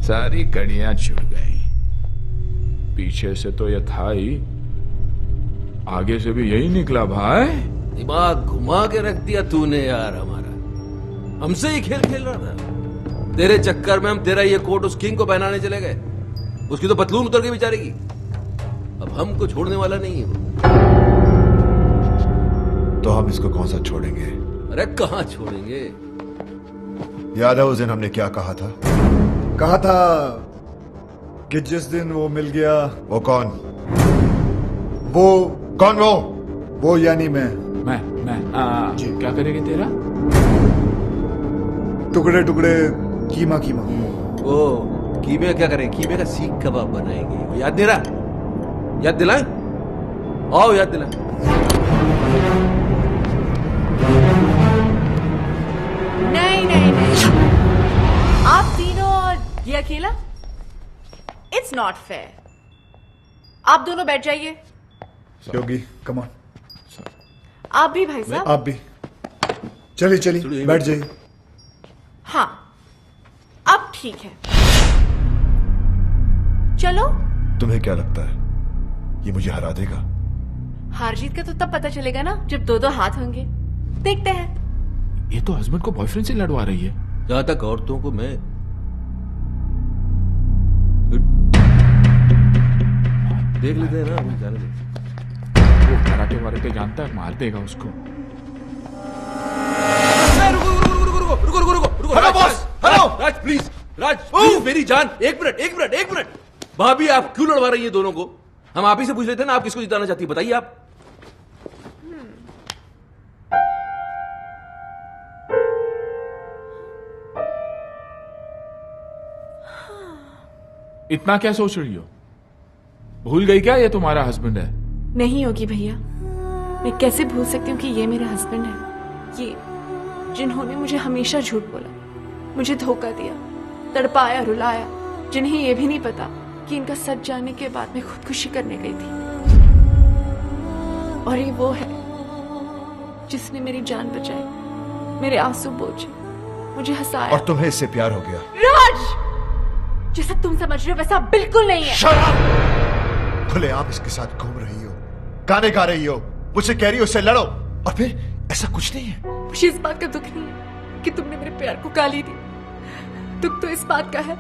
सारी कड़ियां छुट गई। पीछे से तो यह था ही, आगे से भी यही निकला भाई। दिमाग घुमा के रख दिया तूने यार हमारा। हमसे ही खेल खेल रहा था। तेरे चक्कर में हम तेरा ये कोट उस किंग को पहनाने चले गए। उसकी तो पतलून उतर गई बेचारे की। अब हमको छोड़ने वाला नहीं है वो। तो हम इसको कौन सा छोड़ेंगे? अरे कहाँ छोड़ेंगे? याद है उस दिन हमने क्या कहा था? कहा था कि जिस दिन वो मिल गया। वो कौन? वो कौन? वो यानी मैं जी क्या करेंगे तेरा? टुकड़े टुकड़े कीमा कीमा। ओ कीमे क्या करें? कीमे का सीख कबाब बनाएंगे। याद नहीं रहा? याद दिलाएं? आओ याद दिलाएं। नहीं नहीं नहीं, आप तीनों और ये अकेला, इट्स नॉट फेयर। आप दोनों बैठ जाइए। योगी कम ऑन। आप भी भाई साहब। आप भी चलिए चलिए बैठ जाइए। हाँ अब ठीक है, चलो। तुम्हें क्या लगता है ये मुझे हरा देगा? हार जीत का तो तब पता चलेगा ना जब दो दो हाथ होंगे। देखते हैं। ये तो हस्बैंड को बॉयफ्रेंड से लड़वा रही है। जहां तक औरतों को मैं देख लेते हैं ना, अभी जाने दे। वो कराटे वाराटे जानता है, मार देगा उसको। रुको hello boss. Hello Raj please, Raj please मेरी जान। एक मिनट। भाभी आप क्यों लड़वा रही है दोनों को? हम आप ही से पूछ लेते हैं ना, आप किसको जिताना चाहती है बताइए आप। इतना क्या सोच रही हो? भूल गई क्या ये तुम्हारा हस्बैंड है? नहीं होगी भैया, मैं कैसे भूल सकती हूँ कि ये मेरा हस्बैंड है। ये जिन्होंने मुझे हमेशा झूठ बोला, मुझे धोखा दिया, तड़पाया रुलाया, जिन्हें ये भी नहीं पता कि इनका सच जानने के बाद मैं खुदकुशी करने गई थी। और ये वो है जिसने मेरी जान बचाई, मेरे आंसू पोंछे, मुझे हंसाया। और तुम्हें इससे प्यार हो गया? राज, जैसा तुम समझ रहे हो वैसा बिल्कुल नहीं है। खुलेआम इसके साथ घूम रही हो, गाने गा रही हो, मुझसे कह रही हो उससे लड़ो, और फिर ऐसा कुछ नहीं है। मुझे इस बात का दुख नहीं है कि तुमने मेरे प्यार को गाली दी। दुख तो इस बात का है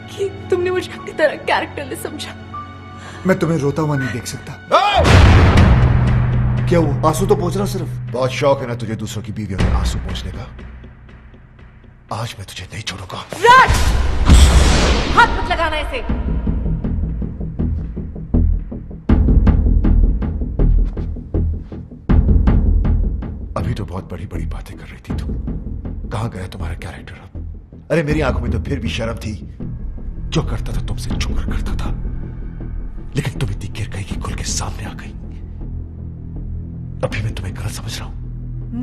कि तुमने मुझे अपनी तरह कैरेक्टरलेस समझा। मैं तुम्हें रोता हुआ नहीं देख सकता। क्या वो आंसू तो पोंछ रहा सिर्फ? बहुत शौक है ना तुझे दूसरों की बीवियों में आंसू पोंछने का। आज मैं तुझे नहीं छोड़ूंगा। राज, हाथ मत लगाना ऐसे। अभी तो बहुत बड़ी बड़ी बातें कर रही थी तुम। कहां गया तुम्हारा कैरेक्टर अब? अरे मेरी आंखों में तो फिर भी शर्म थी। जो करता था तुमसे छुप कर करता था, लेकिन तुम इतनी गिर गई कि खुल के सामने आ गई। अभी मैं तुम्हें गलत समझ रहा हूं?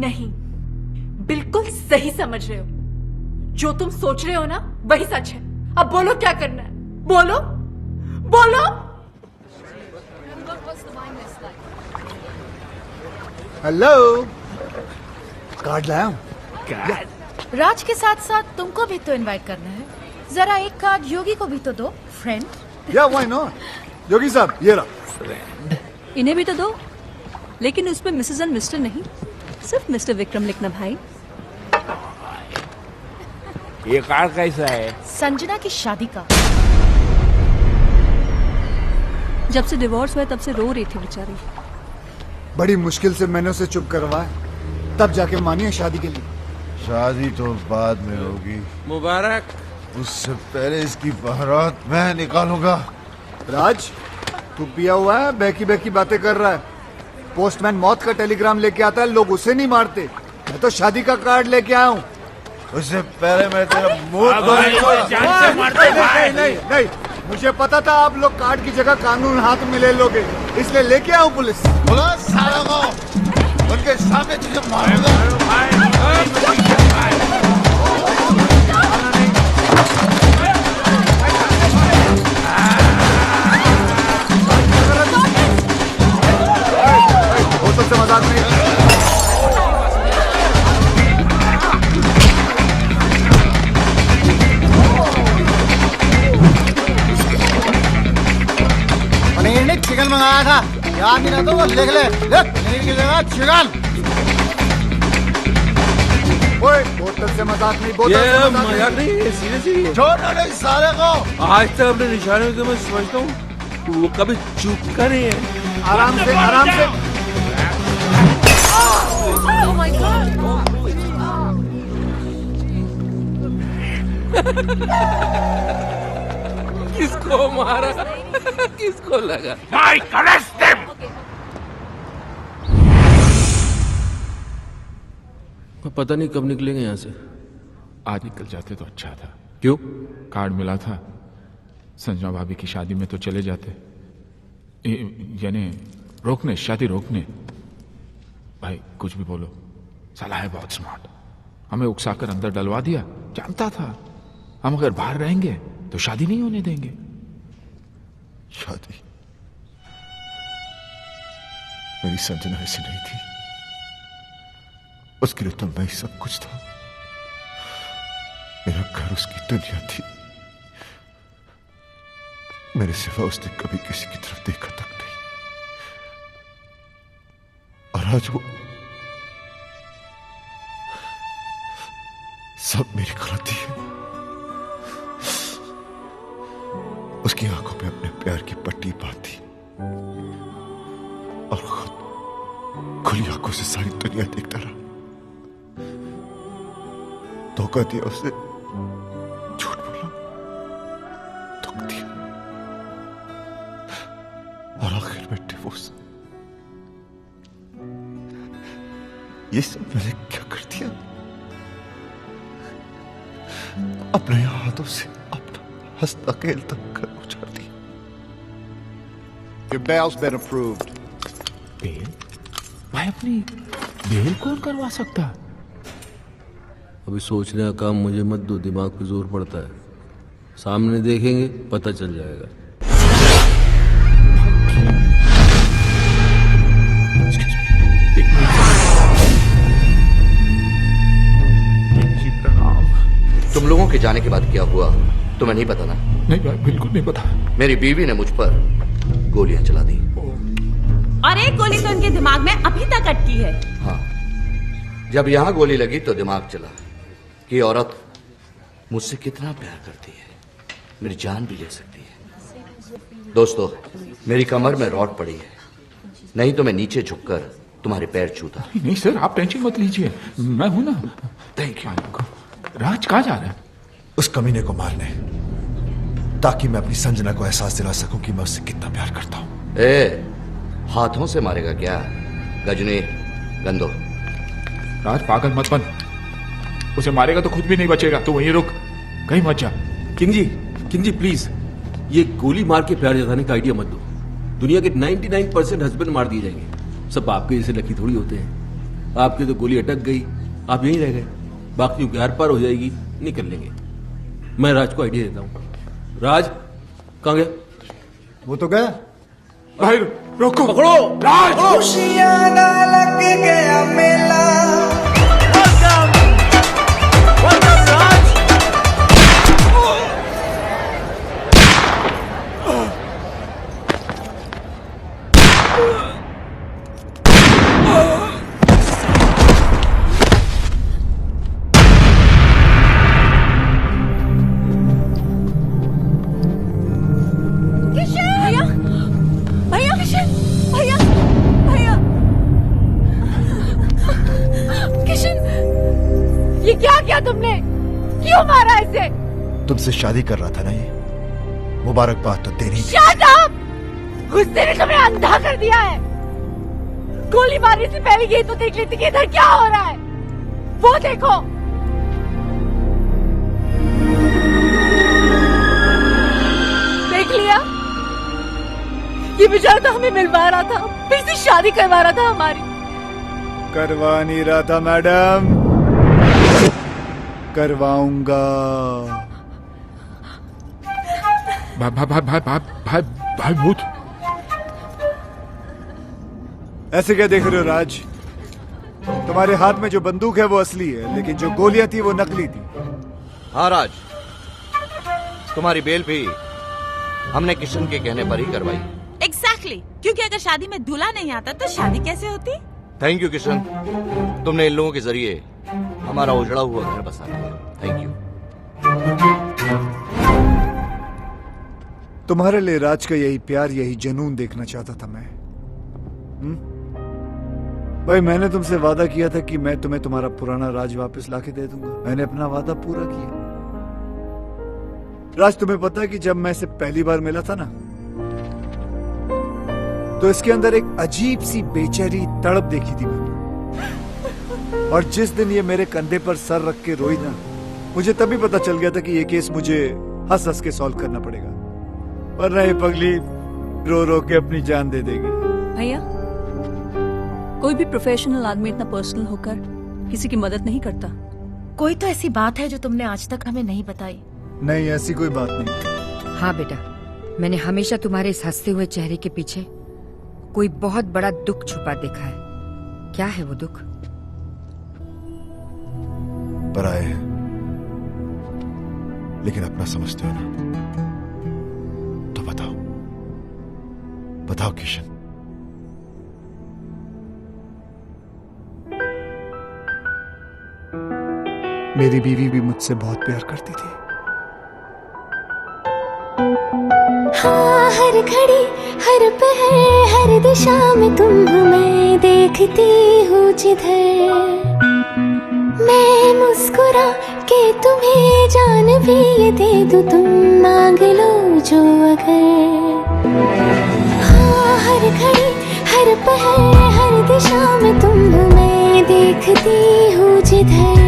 नहीं, बिल्कुल सही समझ रहे हो। जो तुम सोच रहे हो ना वही सच है। अब बोलो क्या करना है, बोलो बोलो। हेलो, कार्ड लाया हूं। राज के साथ साथ तुमको भी तो इनवाइट करना है। जरा एक कार्ड योगी को भी तो दो, फ्रेंड। या व्हाई नॉट। योगी साहब ये रहा। इन्हें भी तो दो, लेकिन उसमें मिसेस एंड मिस्टर नहीं, सिर्फ मिस्टर विक्रम लिखना भाई। ये कार्ड कैसा है? संजना की शादी का। जब से डिवोर्स हुआ तब से रो रही थी बेचारी। बड़ी मुश्किल से मैंने उसे चुप करवाया, तब जाके मानी है शादी के लिए। शादी तो बाद में होगी। मुबारक। उससे पहले इसकी बारात मैं निकालूंगा। राज, तू पिया हुआ है, बहकी बहकी बातें कर रहा है। पोस्टमैन मौत का टेलीग्राम लेके आता है, लोग उसे नहीं मारते। मैं तो शादी का कार्ड लेके आया हूँ। उससे पहले मैं तेरा मुंह नहीं, मुझे पता था आप लोग कार्ड की जगह कानून हाथ में ले लोगे, इसलिए लेके आऊं पुलिस। सालों को उनके सामने तुझे मारूंगा। सबसे मजाक नहीं। पनीर ने चिकन मंगाया था, याद नहीं ना तो वो लिख ले। पनीर की जगह चिकन। ओए, बोतल से मजाक नहीं, बोतल ये से मजाक मजाक नहीं है, सीरियसली। छोड़ो नहीं साले को। आज तक अपने निशाने को मैं समझता हूँ, वो कभी चूकता नहीं है। आराम से, आराम से। Oh my God! किसको मारा? किसको लगा? Mike, arrest them! पता नहीं कब निकलेंगे यहाँ से। आज निकल जाते तो अच्छा था। क्यों? कार्ड मिला था, संजना भाभी की शादी में तो चले जाते। यानी रोकने, शादी रोकने। भाई कुछ भी बोलो, साला है बहुत स्मार्ट। हमें उकसाकर अंदर डलवा दिया। जानता था हम अगर बाहर रहेंगे तो शादी नहीं होने देंगे। शादी? मेरी संजना ऐसी नहीं थी। उसके लिए तो मैं ही सब कुछ था। मेरा घर उसकी दुनिया थी। मेरे सिवा उसने कभी किसी की तरफ देखा तक नहीं। और आज वो सब मेरी गलती है। उसकी आंखों पे अपने प्यार की पट्टी बांधी और खुद खुली आंखों से सारी दुनिया देखता रहा। धोखा दिया उसे, झूठ बोला, दुख दिया और आखिर में डिवोर्स। ये सब मैंने क्या कर दिया? अपने हाथों से अपना हंसता खेलता घर उजाड़ दिया। Your bail's been approved. Bail? भाई अपनी बेल कौन करवा सकता? अभी सोचने का काम मुझे मत दो, दिमाग पे जोर पड़ता है। सामने देखेंगे पता चल जाएगा। तुम लोगों के जाने के बाद क्या हुआ तुम्हें नहीं पता ना? नहीं भाई, बिल्कुल नहीं पता। मेरी बीवी ने मुझ पर गोलियां चला दी। और एक गोली तो उनके दिमाग में अभी तक अटकी है। हाँ, जब यहाँ गोली लगी तो दिमाग चला कि औरत मुझसे कितना प्यार करती है, मेरी जान भी ले सकती है। दोस्तों, मेरी कमर में रॉड पड़ी है, नहीं तो मैं नीचे झुककर तुम्हारे पैर छूता। नहीं सर, आप टेंशन मत लीजिए, मैं हूं ना। Thank you. राज कहाँ जा रहा है? उस कमीने को मारने, ताकि मैं अपनी संजना को एहसास दिला सकूं कि मैं उससे कितना प्यार करता हूं। हाथों से मारेगा क्या? गजनी, गंदो। राज पागल मत बन, उसे मारेगा तो खुद भी नहीं बचेगा। तो वहीं रुक, कहीं मत जा। किंग जी प्लीज, ये गोली मार के प्यार जताने का आइडिया मत दो। दुनिया के 99% हस्बैंड मार दिए जाएंगे, सब आपके जैसे लकी थोड़ी होते हैं। आपकी तो गोली अटक गई, आप यहीं रह गए, बाकियों की आर पार हो जाएगी, निकल लेंगे। मैं राज को आइडिया देता हूँ। राज कहाँ गया? वो तो गया। भाई रोको, पकड़ो राज। लग गया मेला। तुमने क्यों मारा इसे? तुमसे शादी कर रहा था ना ये, मुबारकबाद तो देनी थी। Shut up! गुस्से ने तुम्हें अंधा कर दिया है। गोली मारने से पहले ये तो देख लेती कि इधर क्या हो रहा है। वो देखो, देख लिया? ये बेचारा तो हमें मिलवा रहा था, फिर से शादी करवा रहा था हमारी। करवा नहीं रहा था मैडम, करवाऊंगा। भाई भूत, ऐसे क्या देख रहे हो राज? तुम्हारे हाथ में जो बंदूक है वो असली है, लेकिन जो गोलियां थी वो नकली थी। हाँ राज, तुम्हारी बेल भी हमने किशन के कहने पर ही करवाई। Exactly. क्योंकि अगर शादी में दूल्हा नहीं आता तो शादी कैसे होती? थैंक यू किशन, तुमने इन लोगों के जरिए हमारा उजड़ा हुआ घर बसा दिया। Thank you. तुम्हारे लिए राज का यही प्यार, यही जुनून देखना चाहता था मैं। भाई मैंने तुमसे वादा किया था कि मैं तुम्हें तुम्हारा पुराना राज वापस लाके दे दूंगा। मैंने अपना वादा पूरा किया। राज, तुम्हें पता है कि जब मैं इसे पहली बार मिला था ना, तो इसके अंदर एक अजीब सी बेचैनी तड़प देखी थी मैंने। और जिस दिन ये मेरे कंधे पर सर रख के रोई ना, मुझे तभी पता चल गया था कि ये केस मुझे हंस हंस के सॉल्व करना पड़ेगा, वरना ये पगली रो रो के अपनी जान दे देगी। भैया, कोई भी प्रोफेशनल आदमी इतना पर्सनल होकर किसी की मदद नहीं करता। कोई तो ऐसी बात है जो तुमने आज तक हमें नहीं बताई। नहीं, ऐसी कोई बात नहीं। हाँ बेटा, मैंने हमेशा तुम्हारे इस हंसते हुए चेहरे के पीछे कोई बहुत बड़ा दुख छुपा देखा है। क्या है वो दुख? पराए हैं, लेकिन अपना समझते हो ना, तो बताओ बताओ किशन। मेरी बीवी भी मुझसे बहुत प्यार करती थी। हाँ, हर घड़ी हर पहर हर दिशा में तुम हो, मैं देखती हूँ जिधर। मैं मुस्कुरा के तुम्हें जान भी ये दे दूँ, तुम मांग लो जो अगर। हाँ, हर घड़ी हर पहर हर दिशा में तुम हो, मैं देखती हूँ जिधर।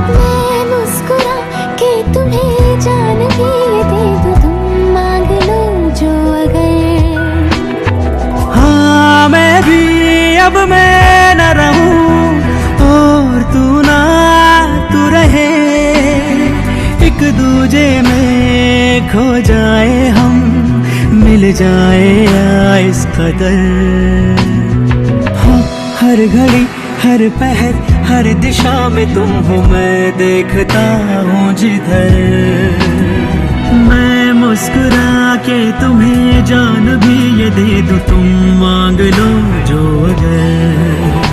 मैं मुस्कुरा के तुम्हें जान भी ये दे दूँ, तुम मांग लो जो अगर। हाँ, मैं भी अब मैं न रहूं और तू ना तू रहे, एक दूजे में खो जाए हम, मिल जाए या इस कदर। हाँ, हर घड़ी हर पहर हर दिशा में तुम हो, मैं देखता हूँ जिधर। मैं मुस्कुरा के तुम्हें जान भी ये दे दूँ, तुम मांग लो जो अगर।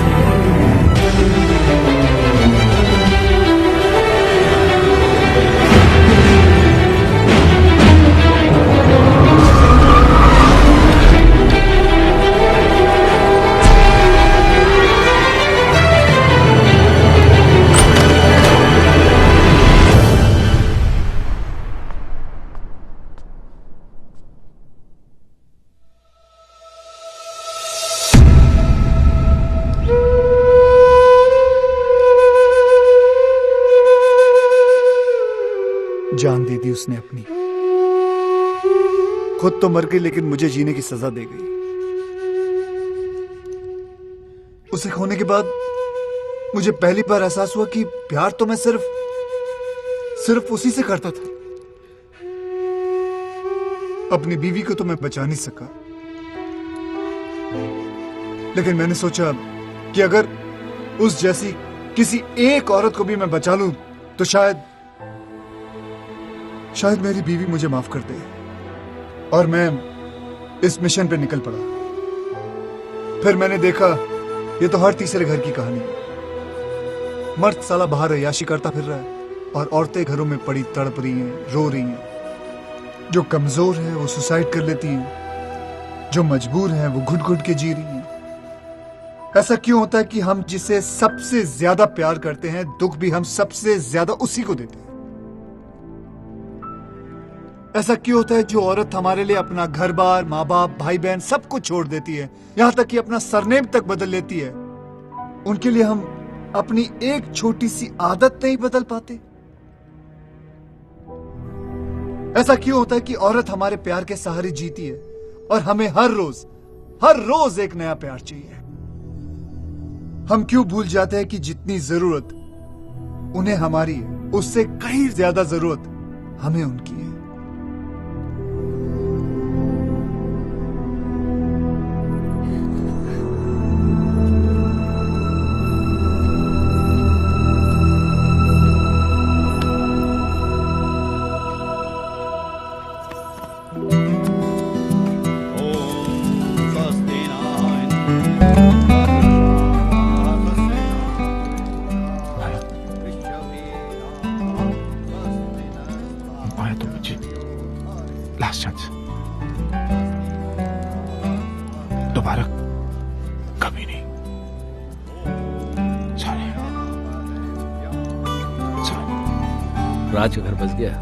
जान दे दी उसने अपनी। खुद तो मर गई लेकिन मुझे जीने की सजा दे गई। उसे खोने के बाद मुझे पहली बार एहसास हुआ कि प्यार तो मैं सिर्फ उसी से करता था। अपनी बीवी को तो मैं बचा नहीं सका, लेकिन मैंने सोचा कि अगर उस जैसी किसी एक औरत को भी मैं बचा लूं तो शायद मेरी बीवी मुझे माफ कर दे। और मैं इस मिशन पे निकल पड़ा। फिर मैंने देखा ये तो हर तीसरे घर की कहानी है। मर्द साला बाहर अय्याशी करता फिर रहा है और औरतें घरों में पड़ी तड़प रही हैं, रो रही हैं। जो कमजोर है वो सुसाइड कर लेती हैं, जो मजबूर है वो घुट घुट के जी रही हैं। ऐसा क्यों होता है कि हम जिसे सबसे ज्यादा प्यार करते हैं, दुख भी हम सबसे ज्यादा उसी को देते हैं? ऐसा क्यों होता है जो औरत हमारे लिए अपना घर बार, माँ बाप, भाई बहन सब कुछ छोड़ देती है, यहां तक कि अपना सरनेम तक बदल लेती है, उनके लिए हम अपनी एक छोटी सी आदत नहीं बदल पाते? ऐसा क्यों होता है कि औरत हमारे प्यार के सहारे जीती है और हमें हर रोज एक नया प्यार चाहिए? हम क्यों भूल जाते हैं कि जितनी जरूरत उन्हें हमारी है, उससे कहीं ज्यादा जरूरत हमें उनकी है? लास्ट चांस, दोबारा कभी नहीं। सॉरी। राज का घर बस गया।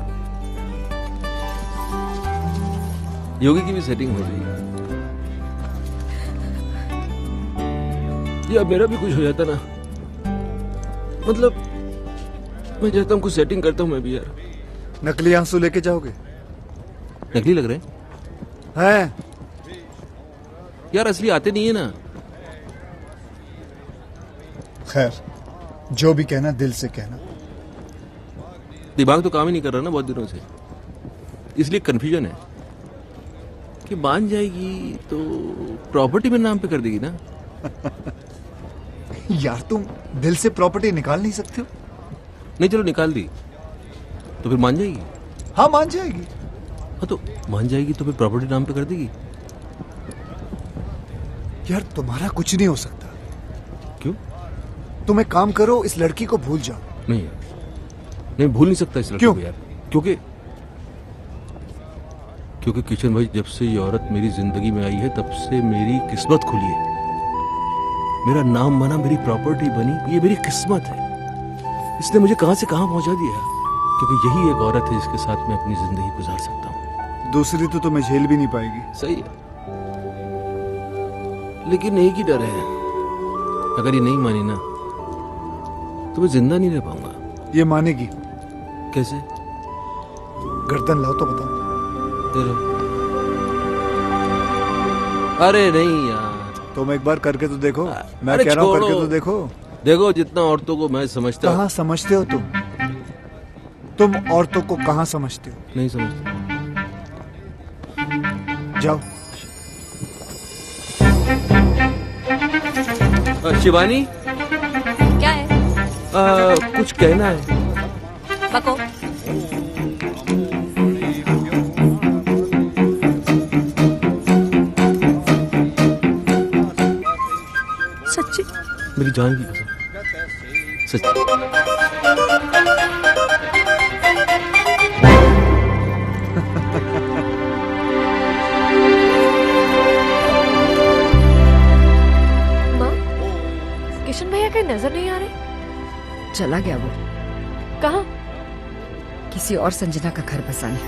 योगी की भी सेटिंग हो गई। या मेरा भी कुछ हो जाता ना, मतलब मैं चाहता हूँ कुछ सेटिंग करता हूँ मैं भी यार। नकली आंसू लेके जाओगे? नकली लग रहे हैं यार, असली आते नहीं है ना। खैर, जो भी कहना दिल से कहना। दिमाग तो काम ही नहीं कर रहा ना बहुत दिनों से, इसलिए कंफ्यूजन है कि मान जाएगी तो प्रॉपर्टी मेरे नाम पे कर देगी ना। यार तुम दिल से प्रॉपर्टी निकाल नहीं सकते हो? नहीं चलो निकाल दी तो फिर मान जाएगी। हाँ मान जाएगी। हाँ तो मान जाएगी तो फिर प्रॉपर्टी नाम पे कर देगी। यार तुम्हारा कुछ नहीं हो सकता। क्यों? तुम एक काम करो, इस लड़की को भूल जाओ। नहीं नहीं भूल नहीं सकता इस लड़की को यार। क्योंकि किशन भाई, जब से ये औरत मेरी जिंदगी में आई है तब से मेरी किस्मत खुली है। मेरा नाम बना, मेरी प्रॉपर्टी बनी, ये मेरी किस्मत है। इसने मुझे कहां से कहां पहुंचा दिया, क्योंकि यही एक औरत है जिसके साथ मैं अपनी जिंदगी गुजार सकता हूँ। दूसरी तो तुम्हें झेल भी नहीं पाएगी। सही है, लेकिन एक ही डर है, अगर ये नहीं मानी ना तो मैं जिंदा नहीं रह पाऊंगा। ये मानेगी। कैसे? गर्दन लाओ तो बताओ। अरे नहीं यार, तुम एक बार करके तो देखो। मैं कह रहा हूँ करके तो देखो। देखो जितना औरतों को मैं समझता हूँ। कहाँ समझते हो तुम औरतों को कहाँ समझते हो? नहीं समझते। जाओ। शिवानी, क्या है? कुछ कहना है। बको। सच्ची मेरी जान की कसम, सच्ची। किशन भैया कहीं नजर नहीं आ रहे? चला गया वो। कहाँ? किसी और संजना का घर बसाने।